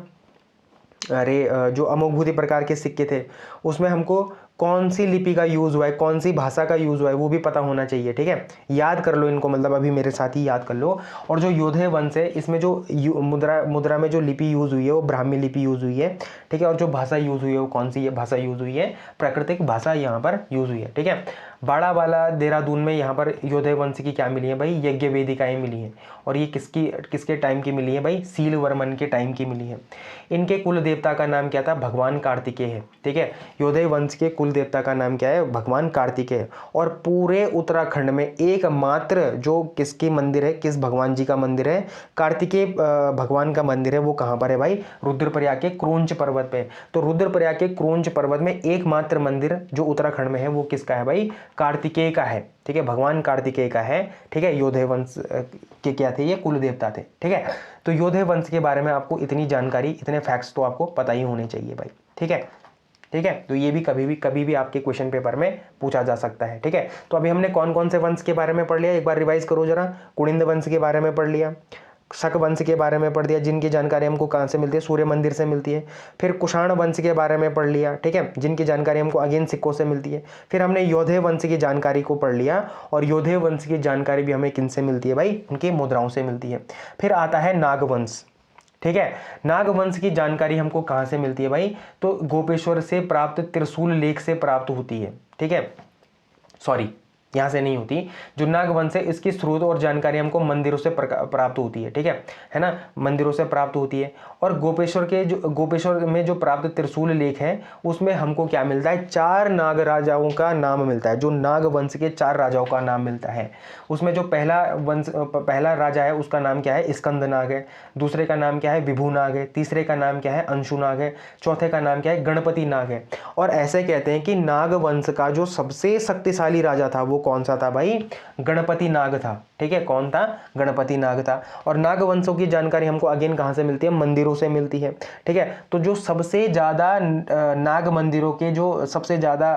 अरे जो अमोघ भूति प्रकार के सिक्के थे उसमें हमको कौन सी लिपि का यूज़ हुआ है, कौन सी भाषा का यूज़ हुआ है वो भी पता होना चाहिए। ठीक है, याद कर लो इनको, मतलब अभी मेरे साथ ही याद कर लो। और जो योधे वंश है इसमें जो मुद्रा में जो लिपि यूज़ हुई है वो ब्राह्मी लिपि यूज़ हुई है। ठीक है, और जो भाषा यूज़ हुई है वो कौन सी भाषा यूज़ हुई है, प्राकृतिक भाषा यहाँ पर यूज़ हुई है। ठीक है, बाड़ा वाला देहरादून में यहाँ पर योधे वंश की क्या मिली है भाई, यज्ञ वेदिकाएँ मिली हैं। और ये किसके टाइम की मिली है भाई, सील वर्मन के टाइम की मिली है। इनके कुल देवता का नाम क्या था, भगवान कार्तिकेय है। ठीक है, योधे वंश के कुल देवता का नाम क्या है, भगवान कार्तिकेय। और पूरे उत्तराखंड में एकमात्र जो किसकी मंदिर है, किस भगवान जी का मंदिर है, कार्तिकेय भगवान का मंदिर है, वो कहाँ पर है भाई, रुद्रप्रयाग के क्रोंच पर्वत पे। तो रुद्रप्रयाग के क्रोंच पर्वत में एकमात्र मंदिर जो उत्तराखंड में है वो किसका है भाई, कार्तिकेय का है। ठीक है, भगवान कार्तिकेय का है। ठीक है, योधे वंश के क्या थे, ये कुल देवता थे। ठीक है, तो योधे वंश के बारे में आपको इतनी जानकारी, इतने फैक्ट्स तो आपको पता ही होने चाहिए भाई। ठीक है, ठीक है, तो ये भी कभी भी आपके क्वेश्चन पेपर में पूछा जा सकता है। ठीक है, तो अभी हमने कौन कौन से वंश के बारे में पढ़ लिया, एक बार रिवाइज करो जरा। कुणिंद वंश के बारे में पढ़ लिया, शक वंश के बारे में पढ़ दिया जिनकी जानकारी हमको कहाँ से मिलती है, सूर्य मंदिर से मिलती है। फिर कुषाण वंश के बारे में पढ़ लिया, ठीक है, जिनकी जानकारी हमको अगेन सिक्कों से मिलती है। फिर हमने योधे वंश की जानकारी को पढ़ लिया, और योधे वंश की जानकारी भी हमें किन से मिलती है भाई, उनकी मुद्राओं से मिलती है। फिर आता है नागवंश। ठीक है, नागवंश की जानकारी हमको कहाँ से मिलती है भाई, तो गोपेश्वर से प्राप्त त्रिशूल लेख से प्राप्त होती है। ठीक है, सॉरी यहाँ से नहीं होती, जो नागवंश है इसकी स्रोत और जानकारी हमको मंदिरों से प्राप्त होती है। ठीक है ना, मंदिरों से प्राप्त होती है। और गोपेश्वर में जो प्राप्त त्रिशूल लेख है उसमें हमको क्या मिलता है, 4 नाग राजाओं का नाम मिलता है, जो नागवंश के 4 राजाओं का नाम मिलता है। उसमें जो पहला राजा है उसका नाम क्या है, स्कंदनाग है। दूसरे का नाम क्या है, विभुनाग है। तीसरे का नाम क्या है, अंशुनाग है। चौथे का नाम क्या है, गणपति नाग है। और ऐसे कहते हैं कि नागवंश का जो सबसे शक्तिशाली राजा था वो कौन सा था भाई, गणपति नाग था। ठीक है, कौन था, गणपति नाग था। और नागवंशों की जानकारी हमको अगेन कहाँ से मिलती है, मंदिरों से मिलती है। ठीक है, तो जो सबसे ज़्यादा नाग मंदिरों के जो सबसे ज़्यादा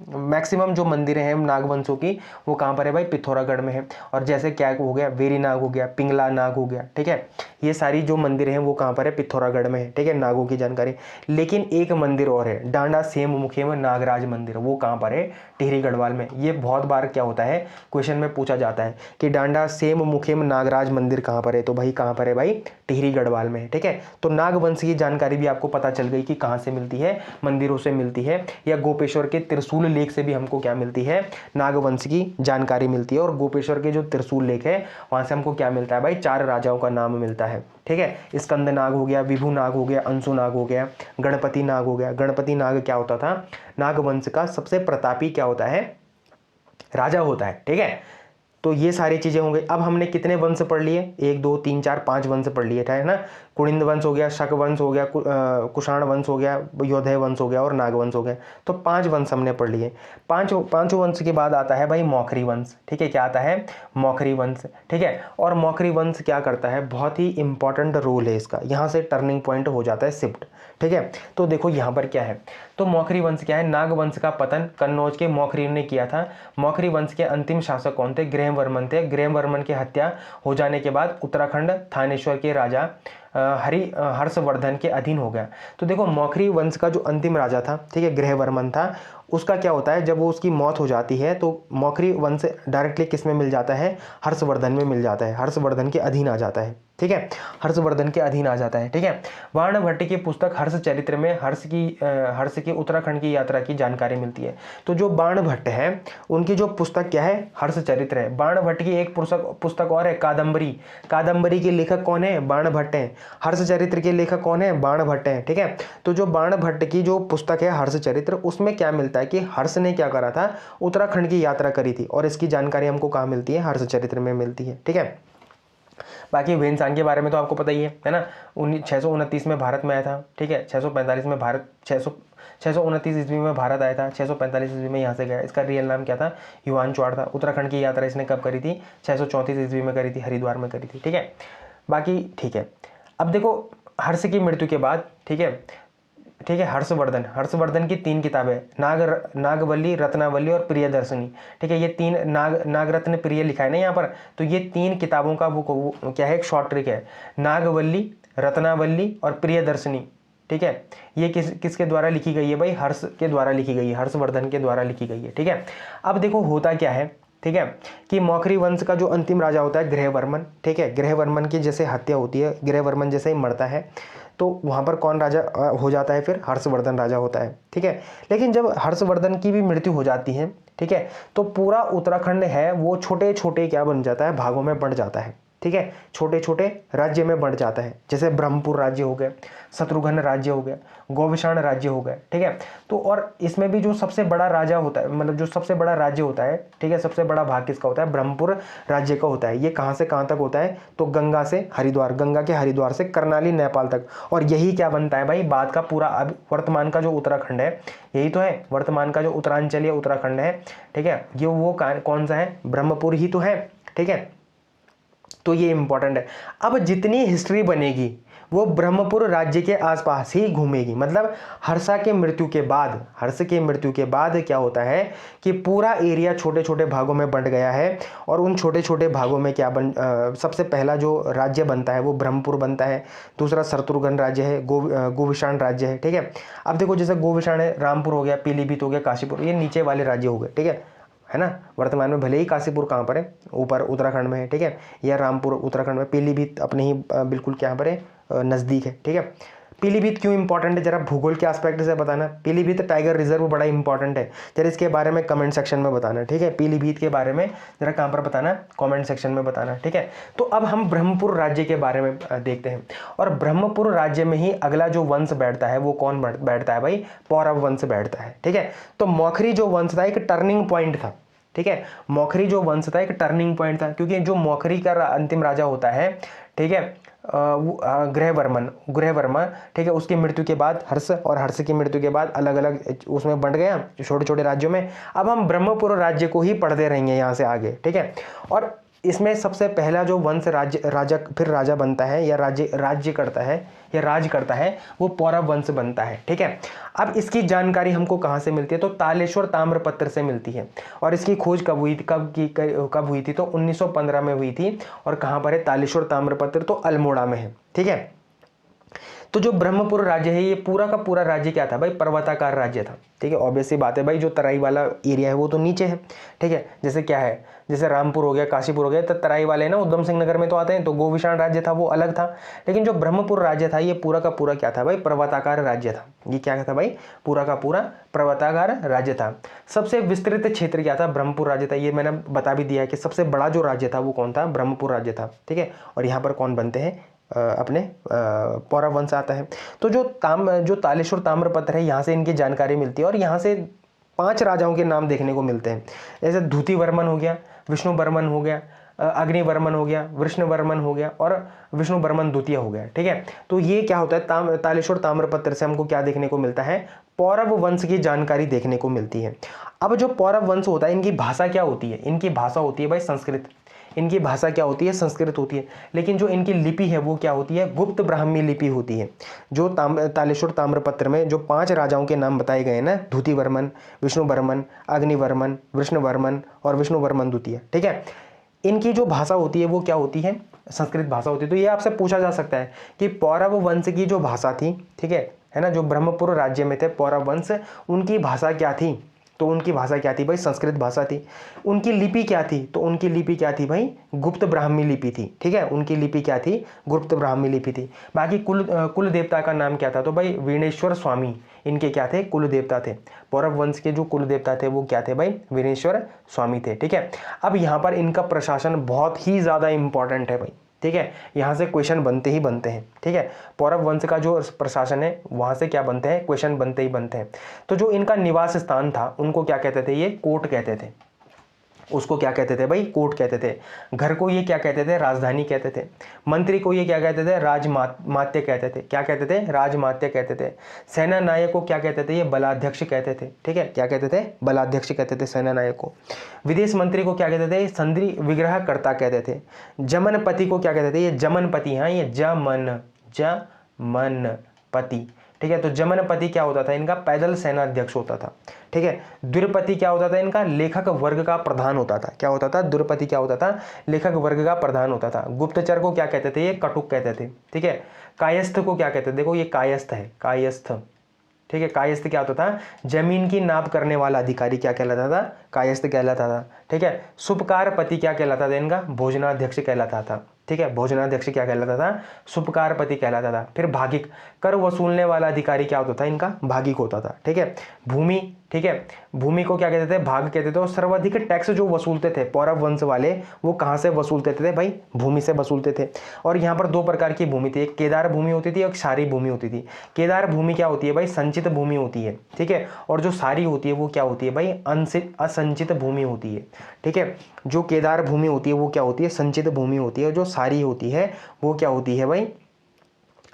मैक्सिमम जो मंदिरें हैं नागवंशों की वो कहाँ पर है भाई, पिथौरागढ़ में है। और जैसे क्या हो गया, वेरी नाग हो गया, पिंगला नाग हो गया। ठीक है, ये सारी जो मंदिर हैं वो कहाँ पर है, पिथौरागढ़ में है। ठीक है, नागों की जानकारी। लेकिन एक मंदिर और है, डांडा सेम मुखेम नागराज मंदिर, वो कहाँ पर है, टिहरी गढ़वाल में। ये बहुत बार क्या होता है, क्वेश्चन में पूछा जाता है कि डांडा सेम मुखेम नागराज मंदिर कहाँ पर है, तो भाई कहाँ पर है भाई, टिहरी गढ़वाल में है। ठीक है, तो नागवंश की जानकारी भी आपको पता चल गई कि कहाँ से मिलती है, मंदिरों से मिलती है, या गोपेश्वर के त्रिशूल लेख से भी हमको क्या मिलती है, नागवंश की जानकारी मिलती है। और गोपेश्वर के जो त्रिशूल लेख है वहाँ से हमको क्या मिलता है भाई, 4 राजाओं का नाम मिलता है। ठीक है, स्कंद नाग हो गया, विभु नाग हो गया, अंशु नाग हो गया, गणपति नाग हो गया। गणपति नाग क्या होता था, नागवंश का सबसे प्रतापी क्या होता है, राजा होता है। ठीक है, तो ये सारी चीज़ें हो गई। अब हमने कितने वंश पढ़ लिए, 1 2 3 4 5 वंश पढ़ लिए है ना। कुणिंद वंश हो गया, शक वंश हो गया, कुषाण वंश हो गया, योधय वंश हो गया और नाग वंश हो गया। तो 5 वंश हमने पढ़ लिए। पांचों वंश के बाद आता है भाई मौखरी वंश। ठीक है, क्या आता है, मौखरी वंश। ठीक है, और मौखरी वंश क्या करता है, बहुत ही इंपॉर्टेंट रोल है इसका, यहाँ से टर्निंग पॉइंट हो जाता है शिफ्ट। ठीक है, तो देखो यहाँ पर क्या है, तो मौखरी वंश क्या है, नाग वंश का पतन कन्नौज के मौखरी ने किया था। मौखरी वंश के अंतिम शासक कौन थे, ग्रहवर्मन थे। ग्रहवर्मन की हत्या हो जाने के बाद उत्तराखंड थानेश्वर के राजा हर्षवर्धन के अधीन हो गया। तो देखो मौखरी वंश का जो अंतिम राजा था, ठीक है, ग्रहवर्मन था, उसका क्या होता है, जब वो उसकी मौत हो जाती है तो मौखरी वंश डायरेक्टली किस में मिल जाता है, हर्षवर्धन में मिल जाता है, हर्षवर्धन के अधीन आ जाता है। ठीक है, हर्षवर्धन के अधीन आ जाता है। ठीक है, बाणभट्ट की पुस्तक हर्ष चरित्र में हर्ष की उत्तराखंड की यात्रा की जानकारी मिलती है। तो जो बाणभट्ट है उनकी जो पुस्तक क्या है, हर्ष चरित्र है। बाणभट्ट की एक पुस्तक और है, कादम्बरी। कादम्बरी के लेखक कौन है, बाणभट्ट है। हर्ष चरित्र के लेखक कौन है, बाणभट्ट है। ठीक है, तो जो बाणभट्ट की जो पुस्तक है हर्ष चरित्र, उसमें क्या मिलता है कि हर्ष ने क्या करा था, उत्तराखंड की यात्रा करी थी, और इसकी जानकारी हमको कहाँ मिलती है, हर्ष चरित्र में मिलती है। ठीक है, बाकी वेन्सांग के बारे में तो आपको पता ही है ना, 629 में भारत में आया था। ठीक है, 645 में भारत 629 ईस्वी में भारत आया था, 645 ईस्वी में यहाँ से गया। इसका रियल नाम क्या था, युवान चौड़ था। उत्तराखंड की यात्रा इसने कब करी थी, 634 ईस्वी में करी थी, हरिद्वार में करी थी। ठीक है, बाकी ठीक है। अब देखो हर्ष की मृत्यु के बाद, ठीक है, हर्षवर्धन की 3 किताबें, नागवल्ली, रत्नावली और प्रियदर्शनी। ठीक है, ये 3 नागरत्न प्रिय लिखा है ना यहाँ पर, तो ये 3 किताबों का वो क्या है, एक शॉर्ट ट्रिक है, नागवल्ली, रत्नावली और प्रियदर्शनी। ठीक है, ये किसके द्वारा लिखी गई है भाई, हर्ष के द्वारा लिखी गई है, हर्षवर्धन के द्वारा लिखी गई है। ठीक है, अब देखो होता क्या है, ठीक है, कि मौखरी वंश का जो अंतिम राजा होता है ग्रहवर्मन। ठीक है, ग्रहवर्मन की जैसे हत्या होती है, ग्रहवर्मन जैसे ही मरता है, तो वहाँ पर कौन राजा हो जाता है, फिर हर्षवर्धन राजा होता है। ठीक है, लेकिन जब हर्षवर्धन की भी मृत्यु हो जाती है, ठीक है, तो पूरा उत्तराखंड है वो छोटे छोटे क्या बन जाता है, भागों में बढ़ जाता है। ठीक है, छोटे छोटे राज्य में बढ़ जाता है, जैसे ब्रह्मपुर राज्य हो गए, शत्रुघ्न राज्य हो गया, गोविषाण राज्य हो गए। ठीक है, तो और इसमें भी जो सबसे बड़ा राजा होता है, मतलब जो सबसे बड़ा राज्य होता है, ठीक है, सबसे बड़ा भाग किसका होता है, ब्रह्मपुर राज्य का होता है। ये कहाँ से कहाँ तक होता है, तो गंगा से हरिद्वार, गंगा के हरिद्वार से करनाली नेपाल तक। और यही क्या बनता है भाई, बाद का पूरा अब वर्तमान का जो उत्तराखंड है, यही तो है वर्तमान का जो उत्तरांचलीय उत्तराखंड है। ठीक है, ये वो कौन सा है, ब्रह्मपुर ही तो है। ठीक है, तो ये इंपॉर्टेंट है। अब जितनी हिस्ट्री बनेगी वो ब्रह्मपुर राज्य के आसपास ही घूमेगी। मतलब हर्ष की मृत्यु के बाद क्या होता है कि पूरा एरिया छोटे छोटे भागों में बंट गया है, और उन छोटे छोटे भागों में क्या सबसे पहला जो राज्य बनता है वो ब्रह्मपुर बनता है। दूसरा शत्रुघ्न राज्य है, गोविषाण राज्य है। ठीक है, अब देखो जैसे गोविषाण है, रामपुर हो गया, पीलीभीत हो गया, काशीपुर, ये नीचे वाले राज्य हो गए। ठीक है ना, वर्तमान में भले ही काशीपुर कहाँ पर है, ऊपर उत्तराखंड में है। ठीक है, या रामपुर उत्तराखंड में, पीलीभीत अपने ही बिल्कुल क्या पर है, नज़दीक है। ठीक है, पीलीभीत क्यों इंपॉर्टेंट है, जरा भूगोल के एस्पेक्ट से बताना। पीलीभीत टाइगर रिजर्व बड़ा इंपॉर्टेंट है, जरा इसके बारे में कमेंट सेक्शन में बताना। ठीक है, पीलीभीत के बारे में जरा कहाँ पर बताना, कमेंट सेक्शन में बताना। ठीक है, तो अब हम ब्रह्मपुर राज्य के बारे में देखते हैं। और ब्रह्मपुर राज्य में ही अगला जो वंश बैठता है वो कौन बैठता है भाई, पौरव वंश बैठता है। ठीक है, तो मौखरी जो वंश था एक टर्निंग पॉइंट था। ठीक है, मौखरी जो वंश था एक टर्निंग पॉइंट था, क्योंकि जो मौखरी का अंतिम राजा होता है, ठीक है, ग्रहवर्मा। ठीक है, उसकी मृत्यु के बाद हर्ष की मृत्यु के बाद अलग अलग उसमें बंट गया छोटे छोटे राज्यों में। अब हम ब्रह्मपुर राज्य को ही पढ़ते रहेंगे यहाँ से आगे। ठीक है, और इसमें सबसे पहला जो वंश राजा बनता है या राज करता है वो पौरव वंश बनता है। ठीक है, अब इसकी जानकारी हमको कहाँ से मिलती है, तो तालेश्वर ताम्रपत्र से मिलती है। और इसकी खोज कब हुई थी, तो 1915 में हुई थी। और कहाँ पर है तालेश्वर ताम्रपत्र, तो अल्मोड़ा में है। ठीक है, तो जो ब्रह्मपुर राज्य है ये पूरा का पूरा राज्य क्या था भाई, पर्वताकार राज्य था। ठीक है, ऑब्वियसली बात है भाई, जो तराई वाला एरिया है वो तो नीचे है। ठीक है, जैसे क्या है, जैसे रामपुर हो गया, काशीपुर हो गया, तो तराई वाले ना उधम सिंह नगर में तो आते हैं, तो गोविषाण राज्य था वो अलग था। लेकिन जो ब्रह्मपुर राज्य था ये पूरा का पूरा क्या था भाई, पर्वताकार राज्य था। ये क्या था भाई, पूरा का पूरा पर्वताकार राज्य था। सबसे विस्तृत क्षेत्र क्या था, ब्रह्मपुर राज्य था। ये मैंने बता भी दिया है कि सबसे बड़ा जो राज्य था वो कौन था, ब्रह्मपुर राज्य था। ठीक है, और यहाँ पर कौन बनते हैं, अपने पौरव वंश आता है। तो जो तालेश्वर ताम्रपत्र है यहाँ से इनकी जानकारी मिलती है, और यहाँ से 5 राजाओं के नाम देखने को मिलते हैं। जैसे धूति वर्मन हो गया, विष्णुवर्मन हो गया, अग्निवर्मन हो गया, वृष्णवर्मन हो गया और विष्णुवर्मन द्वितीय हो गया। ठीक है, तो ये क्या होता है, तालेश्वर ताम्रपत्र से हमको क्या देखने को मिलता है, पौरव वंश की जानकारी देखने को मिलती है। अब जो पौरव वंश होता है, इनकी भाषा क्या होती है, इनकी भाषा होती है भाई संस्कृत। इनकी भाषा क्या होती है, संस्कृत होती है। लेकिन जो इनकी लिपि है वो क्या होती है, गुप्त ब्राह्मी लिपि होती है। जो तालेश्वर ताम्रपत्र में जो 5 राजाओं के नाम बताए गए ना, द्युतिवर्मन, विष्णुवर्मन, अग्निवर्मन, वृष्णवर्मन और विष्णुवर्मन द्वितीय, ठीक है, इनकी जो भाषा होती है वो क्या होती है, संस्कृत भाषा होती है। तो ये आपसे पूछा जा सकता है कि पौरव वंश की जो भाषा थी, ठीक है ना, जो ब्रह्मपुर राज्य में थे पौरव वंश, उनकी भाषा क्या थी, तो उनकी भाषा क्या थी भाई, संस्कृत भाषा थी। उनकी लिपि क्या थी, तो उनकी लिपि क्या थी भाई, गुप्त ब्राह्मी लिपि थी। ठीक है, उनकी लिपि क्या थी, गुप्त ब्राह्मी लिपि थी। बाकी कुल देवता का नाम क्या था, तो भाई वीणेश्वर स्वामी इनके क्या थे, कुल देवता थे। पौरव वंश के जो कुल देवता थे वो क्या थे भाई, वीणेश्वर स्वामी थे। ठीक है, अब यहाँ पर इनका प्रशासन बहुत ही ज़्यादा इंपॉर्टेंट है भाई। ठीक है, यहाँ से क्वेश्चन बनते ही बनते हैं। ठीक है, पौरव वंश का जो प्रशासन है वहाँ से क्या बनते हैं, क्वेश्चन बनते ही बनते हैं। तो जो इनका निवास स्थान था उनको क्या कहते थे, ये कोट कहते थे। उसको क्या कहते थे भाई, कोट कहते थे। घर को ये क्या कहते थे, राजधानी कहते थे। मंत्री को ये क्या कहते थे, राजमात्य कहते थे। क्या कहते थे, राजमात्य कहते थे। सेना नायक को क्या कहते थे, ये बलाध्यक्ष कहते थे। ठीक है, क्या कहते थे, बलाध्यक्ष कहते थे सेना नायक को। विदेश मंत्री को क्या कहते थे, संधि विग्रहकर्ता कहते थे। जमनपति को क्या कहते थे, ये जमनपति, हाँ ये जमनपति। ठीक है, तो जमनपति क्या होता था इनका, पैदल सेनाध्यक्ष होता था। ठीक है, द्विपति क्या होता था इनका, लेखक वर्ग का प्रधान होता था। क्या होता था, द्विपति क्या होता था, लेखक वर्ग का प्रधान होता था। गुप्तचर को क्या कहते थे, ये कटुक कहते थे। ठीक है, कायस्थ को क्या कहते थे, देखो ये कायस्थ है, कायस्थ। ठीक है, कायस्थ क्या होता था, जमीन की नाप करने वाला अधिकारी क्या कहलाता था, कायस्थ कहलाता था। ठीक है, सुपकारपति क्या कहलाता था इनका, भोजनाध्यक्ष कहलाता था। ठीक है, भोजनाध्यक्ष क्या कहलाता था, सुपकारपति कहलाता था। फिर भागिक, कर वसूलने वाला अधिकारी क्या होता था इनका, भागिक होता था। ठीक है, भूमि, ठीक है, भूमि को क्या कहते थे, भाग कहते थे। और सर्वाधिक टैक्स जो वसूलते थे पौरव वंश वाले, वो कहाँ से वसूलते थे भाई, भूमि से वसूलते थे। और यहाँ पर 2 प्रकार की भूमि थी, एक केदार भूमि होती थी, एक सारी भूमि होती थी। केदार भूमि क्या होती है भाई, संचित भूमि होती है। ठीक है, और जो सारी होती है वो क्या होती है भाई, असंचित भूमि होती है। ठीक है, जो केदार भूमि होती है वो क्या होती है, संचित भूमि होती है। जो सारी होती है वो क्या होती है भाई,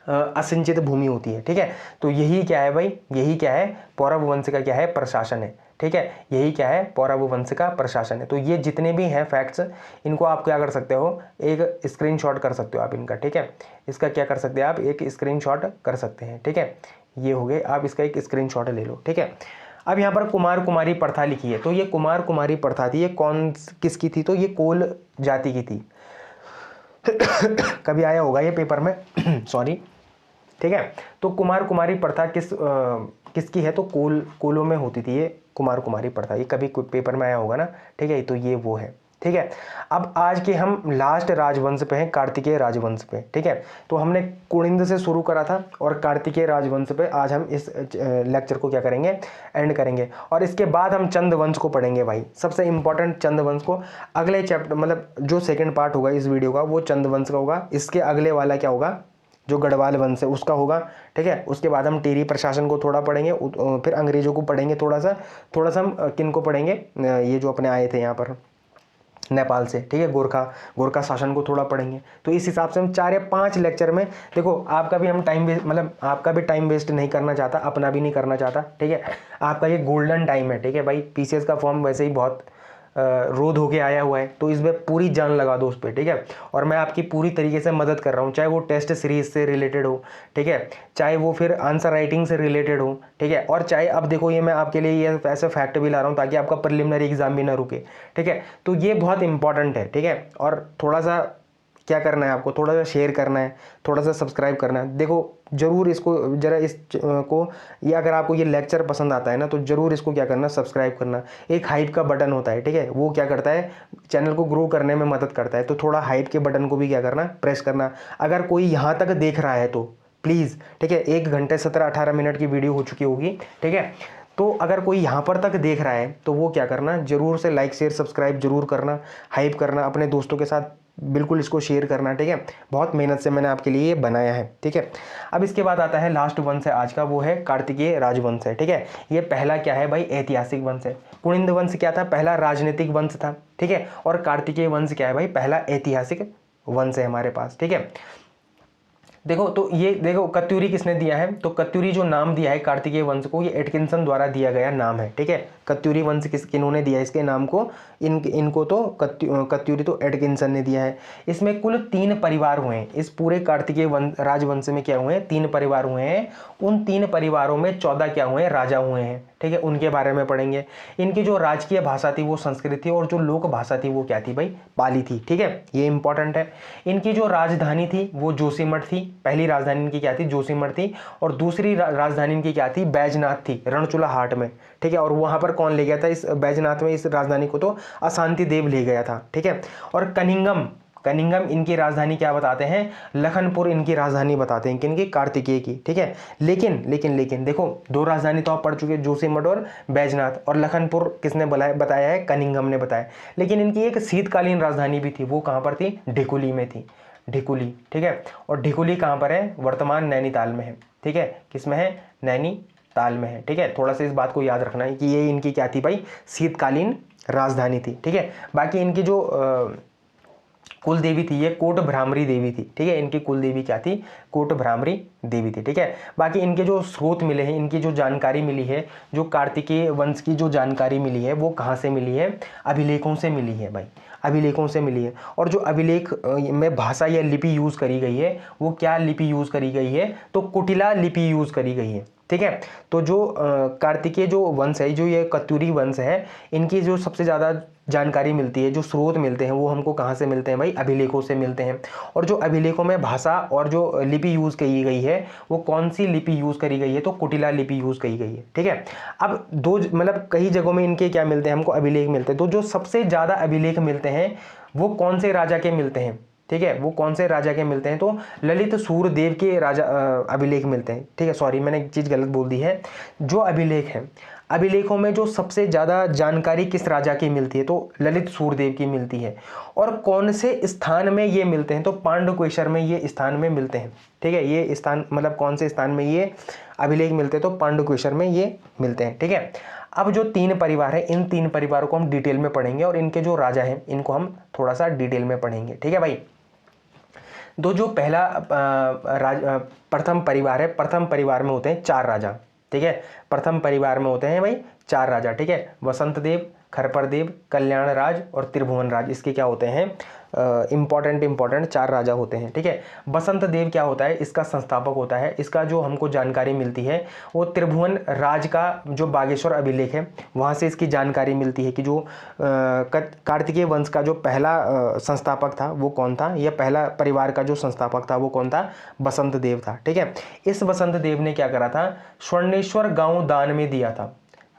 असंचित भूमि होती है। ठीक है, तो यही क्या है भाई, यही क्या है, पौरव वंश का क्या है, प्रशासन है। ठीक है, यही क्या है, पौरव वंश का प्रशासन है। तो ये जितने भी हैं फैक्ट्स, इनको आप क्या कर सकते हो, एक स्क्रीनशॉट कर सकते हो आप इनका। ठीक है, इसका क्या कर सकते हैं आप, एक स्क्रीनशॉट कर सकते हैं। ठीक है, ये हो गए, आप इसका एक स्क्रीनशॉट ले लो। ठीक है, अब यहाँ पर कुमार कुमारी प्रथा लिखी है, तो ये कुमार कुमारी प्रथा थी, ये कौन किसकी थी, तो ये कोल जाति की थी। कभी आया होगा ये पेपर में, सॉरी। ठीक है, तो कुमार कुमारी प्रथा किसकी है, तो कोलों में होती थी ये कुमार कुमारी प्रथा, ये कभी पेपर में आया होगा ना। ठीक है, तो ये वो है। ठीक है, अब आज के हम लास्ट राजवंश पे हैं, कार्तिकेय राजवंश पे। ठीक है, तो हमने कुनिंद से शुरू करा था और कार्तिकेय राजवंश पे आज हम इस लेक्चर को क्या करेंगे, एंड करेंगे। और इसके बाद हम चंद वंश को पढ़ेंगे भाई, सबसे इंपॉर्टेंट चंद वंश को। अगले चैप्टर मतलब जो सेकंड पार्ट होगा इस वीडियो का वो चंद वंश का होगा। इसके अगले वाला क्या होगा, जो गढ़वाल वंश है उसका होगा। ठीक है, उसके बाद हम टेरी प्रशासन को थोड़ा पढ़ेंगे, फिर अंग्रेजों को पढ़ेंगे थोड़ा सा हम किन को पढ़ेंगे, ये जो अपने आए थे यहाँ पर नेपाल से। ठीक है, गोरखा शासन को थोड़ा पढ़ेंगे। तो इस हिसाब से हम 4 या 5 लेक्चर में, देखो आपका भी हम टाइम वेस्ट, मतलब आपका भी टाइम वेस्ट नहीं करना चाहता, अपना भी नहीं करना चाहता। ठीक है, आपका ये गोल्डन टाइम है। ठीक है भाई, पीसीएस का फॉर्म वैसे ही बहुत रोध होके आया हुआ है, तो इसमें पूरी जान लगा दो उस पर। ठीक है, और मैं आपकी पूरी तरीके से मदद कर रहा हूँ, चाहे वो टेस्ट सीरीज से रिलेटेड हो, ठीक है, चाहे वो फिर आंसर राइटिंग से रिलेटेड हो। ठीक है, और चाहे अब देखो ये मैं आपके लिए ये ऐसे फैक्ट भी ला रहा हूँ ताकि आपका प्रिलिमिनरी एग्जाम भी ना रुके। ठीक है, तो ये बहुत इंपॉर्टेंट है। ठीक है, और थोड़ा सा क्या करना है आपको, थोड़ा सा शेयर करना है, थोड़ा सा सब्सक्राइब करना है। देखो जरूर इसको जरा इस को, ये अगर आपको ये लेक्चर पसंद आता है ना तो जरूर इसको क्या करना, सब्सक्राइब करना। एक हाइप का बटन होता है, ठीक है, वो क्या करता है, चैनल को ग्रो करने में मदद करता है। तो थोड़ा हाइप के बटन को भी क्या करना, प्रेस करना। अगर कोई यहाँ तक देख रहा है तो प्लीज़, ठीक है, 1 घंटे 17-18 मिनट की वीडियो हो चुकी होगी। ठीक है, तो अगर कोई यहाँ पर तक देख रहा है तो वो क्या करना, जरूर से लाइक शेयर सब्सक्राइब जरूर करना, हाइप करना, अपने दोस्तों के साथ बिल्कुल इसको शेयर करना, ठीक है। बहुत मेहनत से मैंने आपके लिए ये बनाया है, ठीक है। अब इसके बाद आता है लास्ट वंश है आज का, वो है कार्तिकेय राजवंश है, ठीक है। ये पहला क्या है भाई, ऐतिहासिक वंश है। पुलिंद वंश क्या था, पहला राजनीतिक वंश था, ठीक है। और कार्तिकेय वंश क्या है भाई, पहला ऐतिहासिक वंश है हमारे पास, ठीक है। देखो तो ये देखो कत्यूरी किसने दिया है, तो कत्यूरी जो नाम दिया है कार्तिकेय वंश को, ये एटकिंसन द्वारा दिया गया नाम है, ठीक है। कत्यूरी वंश किन्होंने दिया है इसके नाम को, इनको तो कत्यूरी तो एटकिंसन ने दिया है। इसमें कुल 3 परिवार हुए हैं, इस पूरे कार्तिकेय राजवंश में क्या हुए हैं, 3 परिवार हुए हैं। उन 3 परिवारों में 14 क्या हुए हैं, राजा हुए हैं, ठीक है। उनके बारे में पढ़ेंगे। इनकी जो राजकीय भाषा थी वो संस्कृत थी, और जो लोक भाषा थी वो क्या थी भाई, पाली थी, ठीक है। ये इंपॉर्टेंट है। इनकी जो राजधानी थी वो जोशीमठ थी, पहली राजधानी इनकी क्या थी, जोशीमठ थी। और दूसरी राजधानी इनकी क्या थी, बैजनाथ थी, रणचूला हाट में, ठीक है। और वहां पर कौन ले गया था इस बैजनाथ में, इस राजधानी को तो अशांति देव ले गया था, ठीक है। और कनिंगम इनकी राजधानी क्या बताते हैं, लखनपुर इनकी राजधानी बताते हैं, किनकी, कार्तिकेय की, ठीक है। लेकिन देखो 2 राजधानी तो आप पढ़ चुके, जोशीमठ और बैजनाथ, और लखनपुर किसने बताया है, कनिंगम ने बताया। लेकिन इनकी एक शीतकालीन राजधानी भी थी, वो कहाँ पर थी, ढिकुली में थी, ढिकुली, ठीक है। और ढिकुली कहाँ पर है, वर्तमान नैनीताल में है, ठीक है। किस में है, नैनीताल में है, ठीक है। थोड़ा सा इस बात को याद रखना है कि ये इनकी क्या थी भाई, शीतकालीन राजधानी थी, ठीक है। बाकी इनकी जो कुल देवी थी ये कोट भ्रामरी देवी थी, ठीक है। इनकी कुल देवी क्या थी, कोट भ्रामरी देवी थी, ठीक है। बाकी इनके जो स्रोत मिले हैं, इनकी जो जानकारी मिली है, जो कार्तिकेय वंश की जो जानकारी मिली है वो कहाँ से मिली है, अभिलेखों से मिली है भाई, अभिलेखों से मिली है। और जो अभिलेख में भाषा या लिपि यूज करी गई है वो क्या लिपि यूज करी गई है, तो कुटिला लिपि यूज करी गई है, ठीक है। तो जो कार्तिकेय जो वंश है, जो ये कत्यूरी वंश है, इनकी जो सबसे ज़्यादा जानकारी मिलती है, जो स्रोत मिलते हैं वो हमको कहाँ से मिलते हैं भाई, अभिलेखों से मिलते हैं। और जो अभिलेखों में भाषा और जो लिपि यूज़ की गई है वो कौन सी लिपि यूज़ करी गई है, तो कुटिला लिपि यूज़ करी गई है, ठीक है। अब दो मतलब कई जगहों में इनके क्या मिलते हैं, हमको अभिलेख मिलते हैं। तो जो सबसे ज़्यादा अभिलेख मिलते हैं वो कौन से राजा के मिलते हैं, ठीक है, वो कौन से राजा के मिलते हैं, तो ललित सूर्यदेव के राजा अभिलेख मिलते हैं, ठीक है। सॉरी मैंने एक चीज़ गलत बोल दी है। जो अभिलेख है, अभिलेखों में जो सबसे ज़्यादा जानकारी किस राजा की मिलती है, तो ललित सूर्यदेव की मिलती है। और कौन से स्थान में ये मिलते हैं, तो पांडुकेश्वर में ये स्थान में मिलते हैं, ठीक है। ये स्थान मतलब कौन से स्थान में ये अभिलेख मिलते हैं, तो पांडुकेश्वर में ये मिलते हैं, ठीक है। अब जो 3 परिवार है, इन 3 परिवारों को हम डिटेल में पढ़ेंगे, और इनके जो राजा हैं इनको हम थोड़ा सा डिटेल में पढ़ेंगे, ठीक है भाई। तो जो पहला प्रथम परिवार है, प्रथम परिवार में होते हैं 4 राजा, ठीक है। प्रथम परिवार में होते हैं भाई 4 राजा, ठीक है। वसंत देव, खरपर देव, कल्याण राज और त्रिभुवन राज, इसके क्या होते हैं, इंपॉर्टेंट 4 राजा होते हैं, ठीक है। बसंत देव क्या होता है, इसका संस्थापक होता है। इसका जो हमको जानकारी मिलती है वो त्रिभुवन राज का जो बागेश्वर अभिलेख है वहाँ से इसकी जानकारी मिलती है कि जो कार्तिकेय वंश का जो पहला संस्थापक था वो कौन था, या पहला परिवार का जो संस्थापक था वो कौन था, बसंत देव था, ठीक है। इस बसंत देव ने क्या करा था, स्वर्णेश्वर गांव दान में दिया था,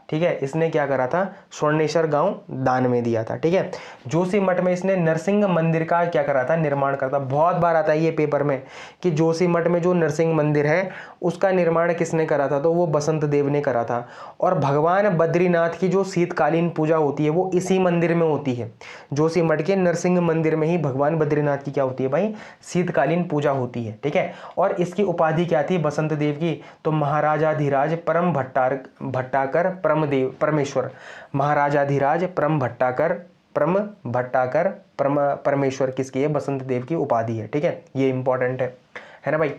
ठीक है। इसने क्या करा था, स्वर्णेश्वर गांव दान में दिया था, ठीक है। जोशीमठ में इसने नरसिंह मंदिर का क्या करा था, निर्माण करा था। बहुत बार आता है ये पेपर में कि जोशीमठ में जो नरसिंह मंदिर है उसका निर्माण किसने करा था, तो वो बसंत देव ने करा था। और भगवान बद्रीनाथ की जो शीतकालीन पूजा होती है वो इसी मंदिर में होती है। जोशीमठ के नरसिंह मंदिर में ही भगवान बद्रीनाथ की क्या होती है भाई, शीतकालीन पूजा होती है, ठीक है। और इसकी उपाधि क्या थी बसंत देव की, तो महाराजाधिराज परम भट्टाकर परमेश्वर, महाराजाधिराज परम भट्टाकर परमेश्वर किसकी है, बसंत देव की उपाधि है, ठीक है। ये इंपॉर्टेंट है ना भाई।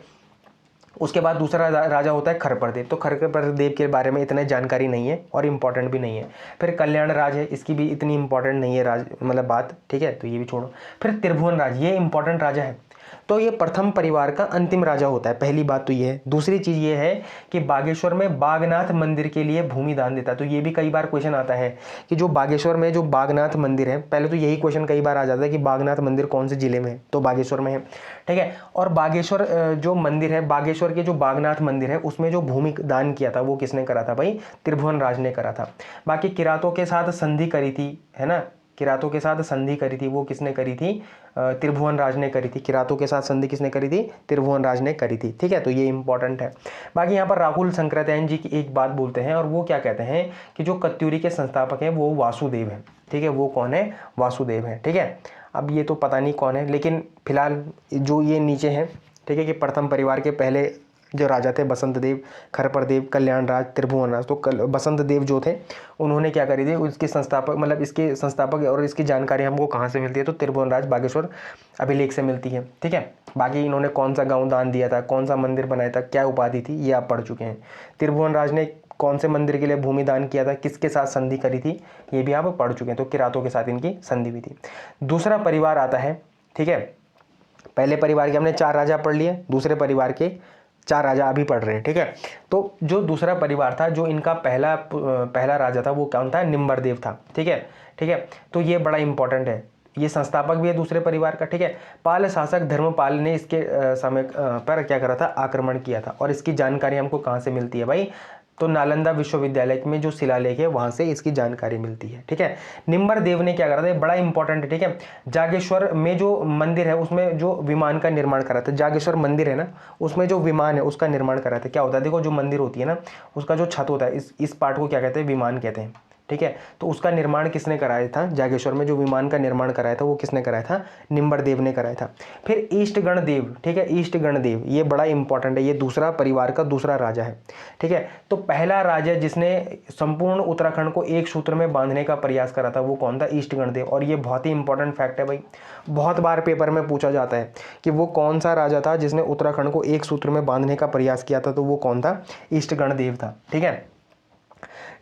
उसके बाद दूसरा राजा होता है खरपर देव। तो खरपर देव के बारे में इतने जानकारी नहीं है और इम्पोर्टेंट भी नहीं है। फिर कल्याण राज है, इसकी भी इतनी इंपॉर्टेंट नहीं है राज मतलब बात, ठीक है, तो ये भी छोड़ो। फिर त्रिभुवन राज, ये इंपॉर्टेंट राजा है। तो ये प्रथम परिवार का अंतिम राजा होता है, पहली बात तो ये है। दूसरी चीज ये है कि बागेश्वर में बागनाथ मंदिर के लिए भूमि दान देता है। तो ये भी कई बार क्वेश्चन आता है कि जो बागेश्वर में जो बागनाथ मंदिर है, पहले तो यही क्वेश्चन कई बार आ जाता है कि बागनाथ मंदिर कौन से जिले में है, तो बागेश्वर में है, ठीक है। और बागेश्वर जो मंदिर है, बागेश्वर के जो बागनाथ मंदिर है उसमें जो भूमि दान किया था वो किसने करा था भाई, त्रिभुवन राज ने करा था। बाकी किरातों के साथ संधि करी थी, है ना, किरातों के साथ संधि करी थी वो किसने करी थी, त्रिभुवन राज ने करी थी। किरातों के साथ संधि किसने करी थी, त्रिभुवन राज ने करी थी, ठीक है। तो ये इंपॉर्टेंट है। बाकी यहाँ पर राहुल शंकराचार्य जी की एक बात बोलते हैं और वो क्या कहते हैं कि जो कत्यूरी के संस्थापक हैं वो वासुदेव हैं, ठीक है। वो कौन है, वासुदेव है, ठीक है। अब ये तो पता नहीं कौन है, लेकिन फिलहाल जो ये नीचे हैं, ठीक है, कि प्रथम परिवार के पहले जो राजा थे बसंत देव, खरपर देव, कल्याण राज, त्रिभुवन राज। तो बसंत देव जो थे उन्होंने क्या करी थी, उसके संस्थापक मतलब इसके संस्थापक और इसकी जानकारी हमको कहाँ से मिलती है, तो त्रिभुवन राज बागेश्वर अभिलेख से मिलती है, ठीक है। बाकी इन्होंने कौन सा गाँव दान दिया था, कौन सा मंदिर बनाया था, क्या उपाधि थी, ये आप पढ़ चुके हैं। त्रिभुवन राज ने कौन से मंदिर के लिए भूमि दान किया था, किसके साथ संधि करी थी, ये भी आप पढ़ चुके हैं। तो किरातों के साथ इनकी संधि भी थी। दूसरा परिवार आता है, ठीक है, पहले परिवार के हमने 4 राजा पढ़ लिए, दूसरे परिवार के 4 राजा अभी पढ़ रहे हैं, ठीक है। तो जो दूसरा परिवार था, जो इनका पहला राजा था, वो कौन था, निम्बरदेव था, ठीक है, ठीक है। तो ये बड़ा इंपॉर्टेंट है, ये संस्थापक भी है दूसरे परिवार का, ठीक है। पाल शासक धर्मपाल ने इसके समय पर क्या करा था, आक्रमण किया था। और इसकी जानकारी हमको कहाँ से मिलती है भाई, तो नालंदा विश्वविद्यालय में जो शिलालेख है वहां से इसकी जानकारी मिलती है, ठीक है। निम्बरदेव ने क्या करा था, बड़ा इंपॉर्टेंट है, ठीक है। जागेश्वर में जो मंदिर है उसमें जो विमान का निर्माण करा था, जागेश्वर मंदिर है ना, उसमें जो विमान है उसका निर्माण करा था। क्या होता है, देखो जो मंदिर होती है ना, उसका जो छत होता है, इस पार्ट को क्या कहते हैं, विमान कहते हैं, ठीक है। तो उसका निर्माण किसने कराया था, जागेश्वर में जो विमान का निर्माण कराया था वो किसने कराया था, निम्बरदेव ने कराया था। फिर ईस्ट गणदेव, ठीक है, ईस्ट गणदेव ये बड़ा इंपॉर्टेंट है, ये दूसरा परिवार का दूसरा राजा है, ठीक है। तो पहला राजा जिसने संपूर्ण उत्तराखंड को एक सूत्र में बांधने का प्रयास करा था वो कौन था, ईस्ट गणदेव। और ये बहुत ही इंपॉर्टेंट फैक्ट है भाई, बहुत बार पेपर में पूछा जाता है कि वो कौन सा राजा था जिसने उत्तराखंड को एक सूत्र में बांधने का प्रयास किया था, तो वो कौन था, ईस्ट गणदेव था, ठीक है।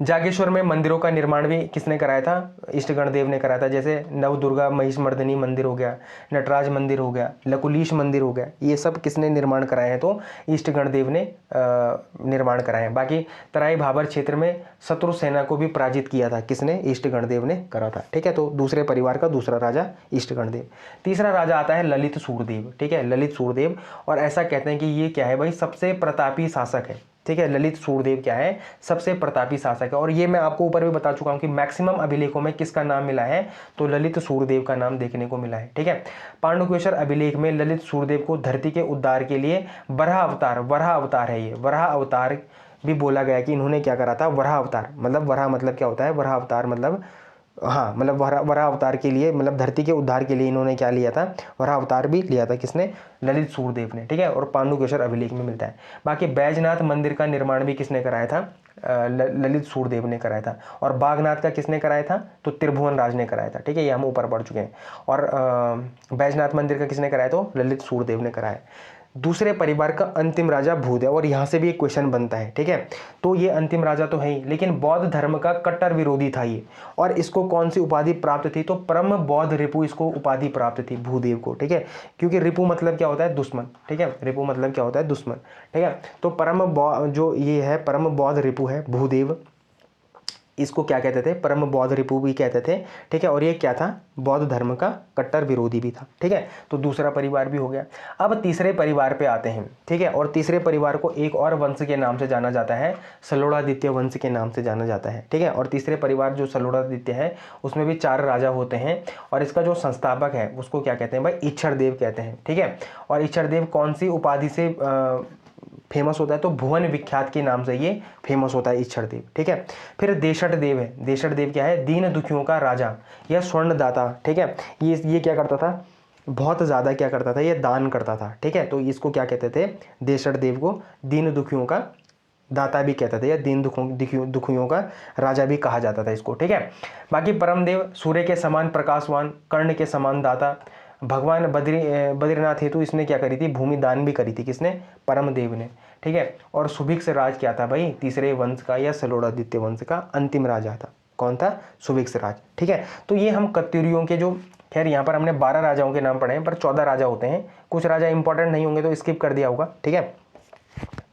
जागेश्वर में मंदिरों का निर्माण भी किसने कराया था, ईस्ट गणदेव ने कराया था। जैसे नवदुर्गा महिषमर्दिनी मंदिर हो गया, नटराज मंदिर हो गया, लकुलीश मंदिर हो गया, ये सब किसने निर्माण कराए हैं, तो ईस्ट गणदेव ने निर्माण कराए हैं। बाकी तराई भाबर क्षेत्र में शत्रु सेना को भी पराजित किया था, किसने, ईस्ट गणदेव ने करा था, ठीक है। तो दूसरे परिवार का दूसरा राजा ईस्ट गणदेव। तीसरा राजा आता है ललित सूरदेव, ठीक है, ललित सूरदेव। और ऐसा कहते हैं कि ये क्या है भाई, सबसे प्रतापी शासक है, ठीक है। ललित सूरदेव क्या है, सबसे प्रतापी शासक है। और ये मैं आपको ऊपर भी बता चुका हूं कि मैक्सिमम अभिलेखों में किसका नाम मिला है, तो ललित सूरदेव का नाम देखने को मिला है, ठीक है। पांडुकेश्वर अभिलेख में ललित सूरदेव को धरती के उद्धार के लिए वराह अवतार है, ये वराह अवतार भी बोला गया कि इन्होंने क्या करा था, वराह अवतार मतलब वराह मतलब क्या होता है, वराह अवतार मतलब हाँ मतलब वराह अवतार के लिए मतलब धरती के उद्धार के लिए इन्होंने क्या लिया था, वराह अवतार भी लिया था, किसने, ललित सूरदेव ने, ठीक है। और पांडुकेश्वर अभिलेख में मिलता है। बाकी बैजनाथ मंदिर का निर्माण भी किसने कराया था, ललित सूरदेव ने कराया था। और बागनाथ का किसने कराया था, तो त्रिभुवन राज ने कराया था, ठीक है, ये हम ऊपर पढ़ चुके हैं। और बैजनाथ मंदिर का किसने कराया, तो ललित सूरदेव ने कराया। दूसरे परिवार का अंतिम राजा भूदेव, और यहाँ से भी एक क्वेश्चन बनता है, ठीक है। तो ये अंतिम राजा तो है ही, लेकिन बौद्ध धर्म का कट्टर विरोधी था ये। और इसको कौन सी उपाधि प्राप्त थी, तो परम बौद्ध रिपु इसको उपाधि प्राप्त थी भूदेव को, ठीक है। क्योंकि रिपु मतलब क्या होता है, दुश्मन, ठीक है, रिपु मतलब क्या होता है, दुश्मन, ठीक है। तो जो ये है परम बौद्ध रिपु है भूदेव, इसको क्या कहते थे, परम बौद्ध रिपु भी कहते थे, ठीक है। और ये क्या था, बौद्ध धर्म का कट्टर विरोधी भी था, ठीक है। तो दूसरा परिवार भी हो गया। अब तीसरे परिवार पे आते हैं, ठीक है। और तीसरे परिवार को एक और वंश के नाम से जाना जाता है, सलोड़ादित्य वंश के नाम से जाना जाता है, ठीक है। और तीसरे परिवार जो सलोड़ादित्य है उसमें भी 4 राजा होते हैं। और इसका जो संस्थापक है उसको क्या कहते हैं भाई, इच्छरदेव कहते हैं, ठीक है। और इच्छरदेव कौन सी उपाधि से फेमस होता है, तो भुवन विख्यात के नाम से ये फेमस होता है इच्छरदेव, ठीक है। फिर देशट देव है, देशट देव क्या है, दीन दुखियों का राजा या स्वर्णदाता, ठीक है। ये क्या करता था, बहुत ज़्यादा क्या करता था, ये दान करता था, ठीक है। तो इसको क्या कहते थे, देशट देव को दीन दुखियों का दाता भी कहते थे, या दीन दुखियों का राजा भी कहा जाता था इसको, ठीक है। बाकी परमदेव सूर्य के समान प्रकाशवान, कर्ण के समान दाता, भगवान बद्रीनाथ हेतु इसने क्या करी थी, भूमि दान भी करी थी, किसने, परमदेव ने, ठीक है। और सुभिक्ष राज क्या था भाई, तीसरे वंश का या सलोड़ादित्य वंश का अंतिम राजा था, कौन था, सुभिक्ष राज, ठीक है। तो ये हम कत्यूरियों के जो, खैर यहाँ पर हमने 12 राजाओं के नाम पढ़े हैं, पर 14 राजा होते हैं, कुछ राजा इंपॉर्टेंट नहीं होंगे तो स्किप कर दिया होगा, ठीक है।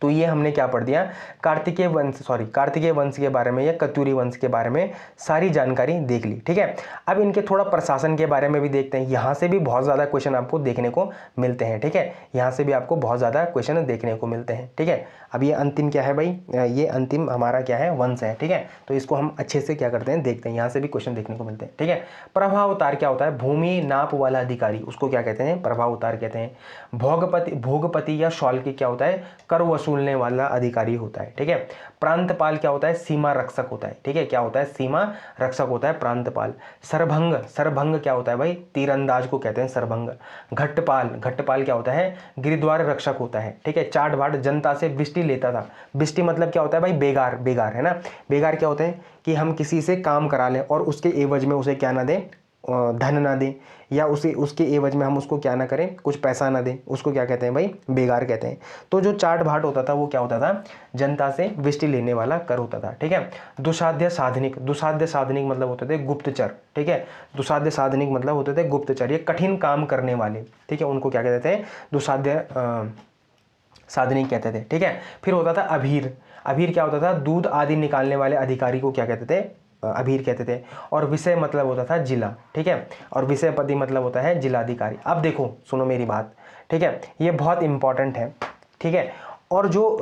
तो ये हमने क्या पढ़ दिया, कार्तिकेय वंश के बारे में या कत्यूरी वंश के बारे में सारी जानकारी देख ली, ठीक है। अब इनके थोड़ा प्रशासन के बारे में भी देखते हैं, यहाँ से भी बहुत ज़्यादा क्वेश्चन आपको देखने को मिलते हैं, ठीक है। यहाँ से भी आपको बहुत ज़्यादा क्वेश्चन देखने को मिलते हैं, ठीक है। अब ये अंतिम क्या है भाई, ये अंतिम हमारा क्या है, वंश है, ठीक है। तो इसको हम अच्छे से क्या करते हैं, देखते हैं, यहाँ से भी क्वेश्चन देखने को मिलते हैं, ठीक है। प्रभावतार क्या होता है, भूमि नाप वाला अधिकारी, उसको क्या कहते हैं, प्रभावतार कहते हैं। भोगपति या शौल्की क्या होता है, कर वसूल वसूलने वाला अधिकारी होता है। ठीक है, प्रांतपाल क्या होता है, सीमा रक्षक होता है। ठीक है, क्या होता है, सीमा रक्षक होता है प्रांतपाल। सरभंग, सरभंग क्या होता है भाई, तीरंदाज को कहते हैं सरभंग। घट्टपाल, घट्टपाल क्या होता है, गिरद्वार रक्षक होता है। ठीक है, चाट भाट जनता से बिस्टी लेता था। बिस्टी मतलब क्या होता है भाई, बेगार, बेगार है ना। बेगार क्या होते हैं कि हम किसी से काम करा लें और उसके एवज में उसे क्या ना दें, धन ना दें, या उसके एवज में हम उसको क्या ना करें, कुछ पैसा ना दें, उसको क्या कहते हैं भाई, बेगार कहते हैं। तो जो चाट भाट होता था वो क्या होता था, जनता से बिस्टी लेने वाला कर होता था। ठीक है, दुसाध्य साधनिक, दुसाध्य साधनिक मतलब होते थे गुप्तचर। ठीक है, दुसाध्य साधनिक मतलब होते थे गुप्तचर, ये कठिन काम करने वाले। ठीक है, उनको क्या कहते थे, दुसाध्य साधनिक कहते थे। ठीक है, फिर होता था अभीर। अभीर क्या होता था, दूध आदि निकालने वाले अधिकारी को क्या कहते थे, अभीर कहते थे। और विषय मतलब होता था जिला। ठीक है, और विषय पदी मतलब होता है जिलाधिकारी। अब देखो सुनो मेरी बात, ठीक है, ये बहुत इंपॉर्टेंट है। ठीक है, और जो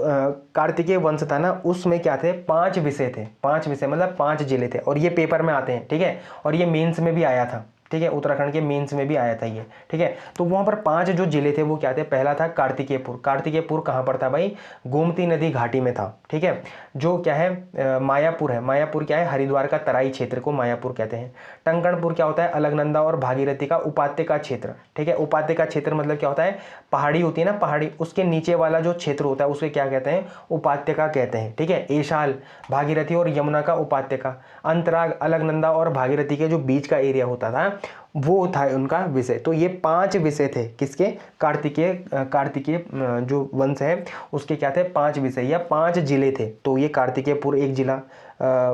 कार्तिकेय वंश था ना, उसमें क्या थे, 5 विषय थे। 5 विषय मतलब 5 जिले थे, और ये पेपर में आते हैं। ठीक है, और ये मेंस में भी आया था। ठीक है, उत्तराखंड के मेंस में भी आया था ये। ठीक है, तो वहाँ पर 5 जो जिले थे वो क्या थे, पहला था कार्तिकेयपुर। कार्तिकेयपुर कहाँ पर था भाई, गोमती नदी घाटी में था। ठीक है, जो क्या है, मायापुर है। मायापुर क्या है, हरिद्वार का तराई क्षेत्र को मायापुर कहते हैं। टंकणपुर क्या होता है, अलकनंदा और भागीरथी का उपात्य का क्षेत्र। ठीक है, उपात्य का क्षेत्र मतलब क्या होता है, पहाड़ी होती है ना, पहाड़ी, उसके नीचे वाला जो क्षेत्र होता है उसे क्या कहते हैं, उपात्य का कहते हैं। ठीक है, एशाल भागीरथी और यमुना का उपात्य का। अंतराग अलकनंदा और भागीरथी के जो बीच का एरिया होता था वो था उनका विषय। तो ये 5 विषय थे किसके, कार्तिकेय जो वंश है उसके क्या थे, 5 विषय या 5 जिले थे। तो ये कार्तिकेयपुर एक जिला,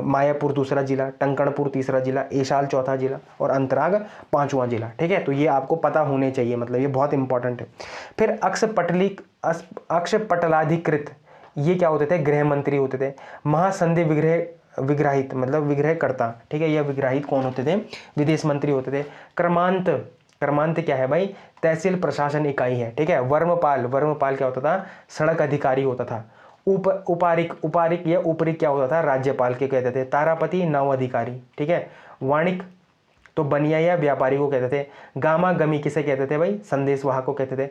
मायापुर दूसरा जिला, टंकणपुर तीसरा जिला, एशाल चौथा जिला और अंतराग 5वां जिला। ठीक है, तो ये आपको पता होने चाहिए, मतलब ये बहुत इंपॉर्टेंट है। फिर अक्षपटलाधिकृत, ये क्या होते थे, गृह मंत्री होते थे। महासंधि विग्रहित मतलब विग्रहकर्ता। ठीक है, यह विग्रहित कौन होते थे, विदेश मंत्री होते थे। क्रमांत, क्रमांत क्या है भाई, तहसील प्रशासन इकाई है। ठीक है, वर्मपाल, वर्मपाल क्या होता था, सड़क अधिकारी होता था। उपारिक, उपारिक या उपरिक क्या होता था, राज्यपाल के कहते थे। तारापति नाव अधिकारी। ठीक है, वाणिक तो बनिया या व्यापारी को कहते थे। गामा गमी किसे कहते थे भाई, संदेशवाहक को कहते थे।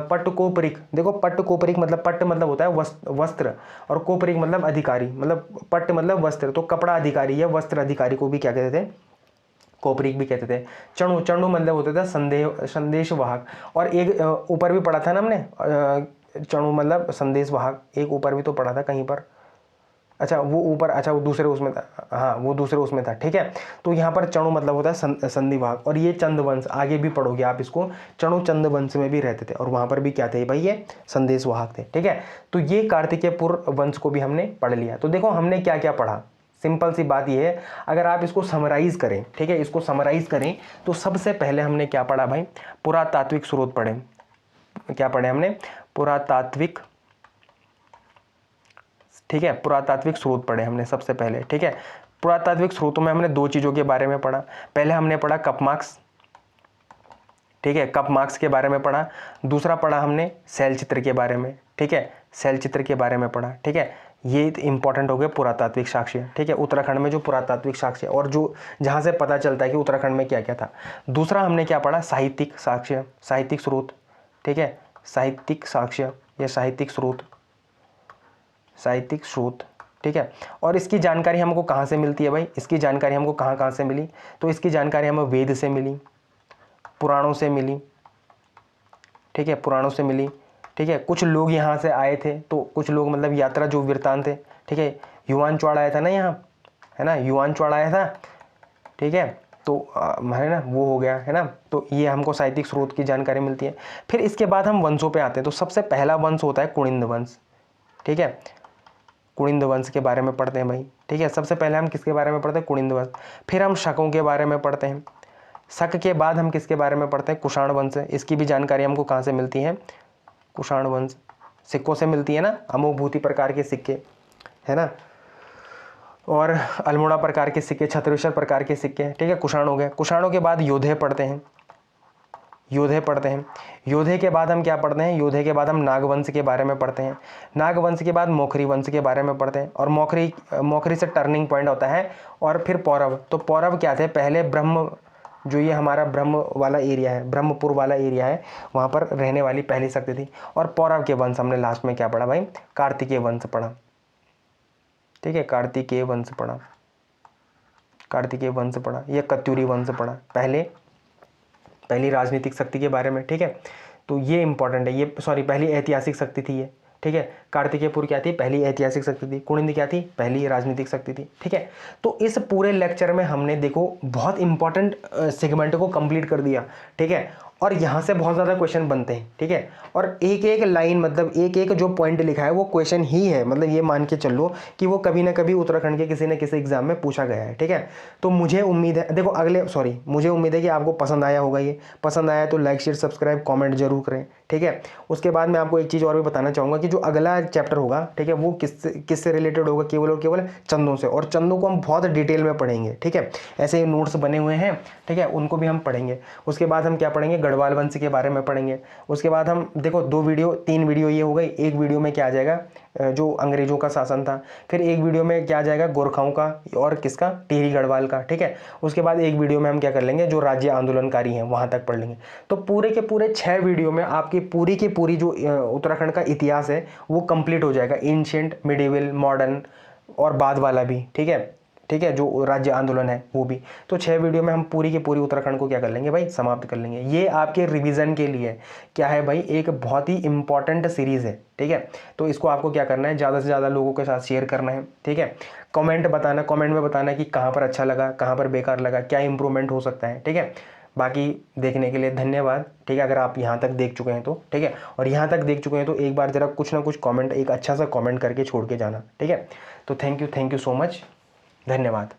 पट्टकोपरिक, देखो पट्टकोपरिक मतलब, पट्ट मतलब होता है वस्त्र, और कोपरिक मतलब अधिकारी, मतलब पट्ट मतलब वस्त्र, तो कपड़ा अधिकारी या वस्त्र अधिकारी को भी क्या कहते थे, कोपरिक भी कहते थे। चणु, चणु मतलब होता था संदेशवाहक। और एक ऊपर भी पढ़ा था ना हमने, चणु मतलब संदेशवाहक, एक ऊपर भी तो पढ़ा था कहीं पर, अच्छा वो ऊपर, अच्छा वो दूसरे उसमें था, हाँ वो दूसरे उसमें था। ठीक है, तो यहाँ पर चणु मतलब होता है संधिवाहक। और ये चंदवंश, आगे भी पढ़ोगे आप इसको, चणु चंदवंश में भी रहते थे, और वहाँ पर भी क्या थे भाई, ये संदेशवाहक थे। ठीक है, तो ये कार्तिकेयपुर वंश को भी हमने पढ़ लिया। तो देखो हमने क्या क्या पढ़ा, सिंपल सी बात ये है, अगर आप इसको समराइज करें, ठीक है, इसको समराइज करें तो सबसे पहले हमने क्या पढ़ा भाई, पुरातात्विक स्रोत पढ़े। क्या पढ़े हमने, पुरातात्विक, ठीक है, पुरातात्विक स्रोत पढ़े हमने सबसे पहले। ठीक है, पुरातात्विक स्रोतों में हमने 2 चीज़ों के बारे में पढ़ा। पहले हमने पढ़ा कप मार्क्स, ठीक है, कप मार्क्स के बारे में पढ़ा। दूसरा पढ़ा हमने शैल चित्र के बारे में। ठीक है, शैल चित्र के बारे में पढ़ा। ठीक है, ये इंपॉर्टेंट हो गया पुरातात्विक साक्ष्य। ठीक है, उत्तराखंड में जो पुरातात्विक साक्ष्य और जो जहाँ से पता चलता है कि उत्तराखंड में क्या क्या था। दूसरा हमने क्या पढ़ा, साहित्यिक साक्ष्य, साहित्यिक स्रोत। ठीक है, साहित्यिक साक्ष्य या साहित्यिक स्रोत, साहित्यिक स्रोत। ठीक है, और इसकी जानकारी हमको कहाँ से मिलती है भाई, इसकी जानकारी हमको कहाँ कहाँ से मिली, तो इसकी जानकारी हमें वेद से मिली, पुराणों से मिली। ठीक है, पुराणों से मिली। ठीक है, कुछ लोग यहाँ से आए थे, तो कुछ लोग मतलब यात्रा जो वृत्तांत थे। ठीक है, युवान चौड़ आया था ना यहाँ, है ना, युवान चौड़ आया था। ठीक है, तो है ना, वो हो गया है ना, तो ये हमको साहित्यिक स्रोत की जानकारी मिलती है। फिर इसके बाद हम वंशों पे आते हैं। तो सबसे पहला वंश होता है कुणिंद वंश। ठीक है, कुणिंद वंश के बारे में पढ़ते हैं भाई। ठीक है, सबसे पहले हम किसके बारे में पढ़ते हैं, कुणिंद वंश। फिर हम शकों के बारे में पढ़ते हैं। शक के बाद हम किसके बारे में पढ़ते हैं, कुषाण वंश। इसकी भी जानकारी हमको कहाँ से मिलती है, कुषाण वंश, सिक्कों से मिलती है ना, अमोघभूति प्रकार के सिक्के, है ना, और अल्मोड़ा प्रकार के सिक्के, छत्रेश्वर प्रकार के सिक्के। ठीक है, कुषाण हो गए। कुषाणों के बाद योधे पढ़ते हैं, योधे पढ़ते हैं। योधे के बाद हम क्या पढ़ते हैं, योधे के बाद हम नागवंश के बारे में पढ़ते हैं। नागवंश के बाद मौखरी वंश के बारे में पढ़ते हैं, और मौखरी से टर्निंग पॉइंट होता है। और फिर पौरव, तो पौरव क्या थे, पहले जो ये हमारा ब्रह्म वाला एरिया है, ब्रह्मपुर वाला एरिया है, वहाँ पर रहने वाली पहली शक्ति थी। और पौरव के वंश हमने लास्ट में क्या पढ़ा भाई, कार्तिकेय वंश पढ़ा, ठीक है, कार्तिकेय वंश पढ़ा, कार्तिकेय वंश पढ़ा, ये कत्यूरी वंश पढ़ा, पहली राजनीतिक शक्ति के बारे में, ठीक है। तो ये इंपॉर्टेंट है, ये सॉरी पहली ऐतिहासिक शक्ति थी ये, ठीक है। कार्तिकेयपुर क्या थी, पहली ऐतिहासिक शक्ति थी। कुनिंद क्या थी, पहली राजनीतिक शक्ति थी, ठीक है। तो इस पूरे लेक्चर में हमने देखो बहुत इंपॉर्टेंट सेगमेंट को कंप्लीट कर दिया, ठीक है। और यहाँ से बहुत ज़्यादा क्वेश्चन बनते हैं, ठीक है। और एक एक लाइन मतलब एक एक जो पॉइंट लिखा है वो क्वेश्चन ही है, मतलब ये मान के चल लो कि वो कभी ना कभी उत्तराखंड के किसी न किसी एग्जाम में पूछा गया है, ठीक है। तो मुझे उम्मीद है, देखो मुझे उम्मीद है कि आपको पसंद आया होगा। ये पसंद आया तो लाइक शेयर सब्सक्राइब कॉमेंट जरूर करें, ठीक है। उसके बाद मैं आपको एक चीज़ और भी बताना चाहूँगा कि जो अगला चैप्टर होगा, ठीक है, वो किससे रिलेटेड होगा, केवल और केवल चंदों से। और चंदों को हम बहुत डिटेल में पढ़ेंगे, ठीक है। ऐसे ही नोट्स बने हुए हैं, ठीक है, उनको भी हम पढ़ेंगे। उसके बाद हम क्या पढ़ेंगे, गढ़वाल वंश के बारे में पढ़ेंगे। उसके बाद हम देखो 3 वीडियो ये हो गई। एक वीडियो में क्या आ जाएगा, जो अंग्रेजों का शासन था। फिर एक वीडियो में क्या आ जाएगा, गोरखाओं का और किसका, टिहरी गढ़वाल का, ठीक है। उसके बाद एक वीडियो में हम क्या कर लेंगे, जो राज्य आंदोलनकारी हैं वहां तक पढ़ लेंगे। तो पूरे के पूरे 6 वीडियो में आपकी पूरी की पूरी जो उत्तराखंड का इतिहास है वो कंप्लीट हो जाएगा, एंशिएंट, मिडिवल, मॉडर्न और बाद वाला भी, ठीक है, ठीक है, जो राज्य आंदोलन है वो भी। तो 6 वीडियो में हम पूरी की पूरी उत्तराखंड को क्या कर लेंगे भाई, समाप्त कर लेंगे। ये आपके रिवीजन के लिए क्या है भाई, एक बहुत ही इंपॉर्टेंट सीरीज है, ठीक है। तो इसको आपको क्या करना है, ज़्यादा से ज़्यादा लोगों के साथ शेयर करना है, ठीक है। कमेंट में बताना कि कहाँ पर अच्छा लगा, कहाँ पर बेकार लगा, क्या इंप्रूवमेंट हो सकता है, ठीक है। बाकी देखने के लिए धन्यवाद, ठीक है। अगर आप यहाँ तक देख चुके हैं तो ठीक है, और यहाँ तक देख चुके हैं तो एक बार ज़रा कुछ ना कुछ कमेंट, एक अच्छा सा कमेंट करके छोड़ के जाना, ठीक है। तो थैंक यू सो मच, धन्यवाद।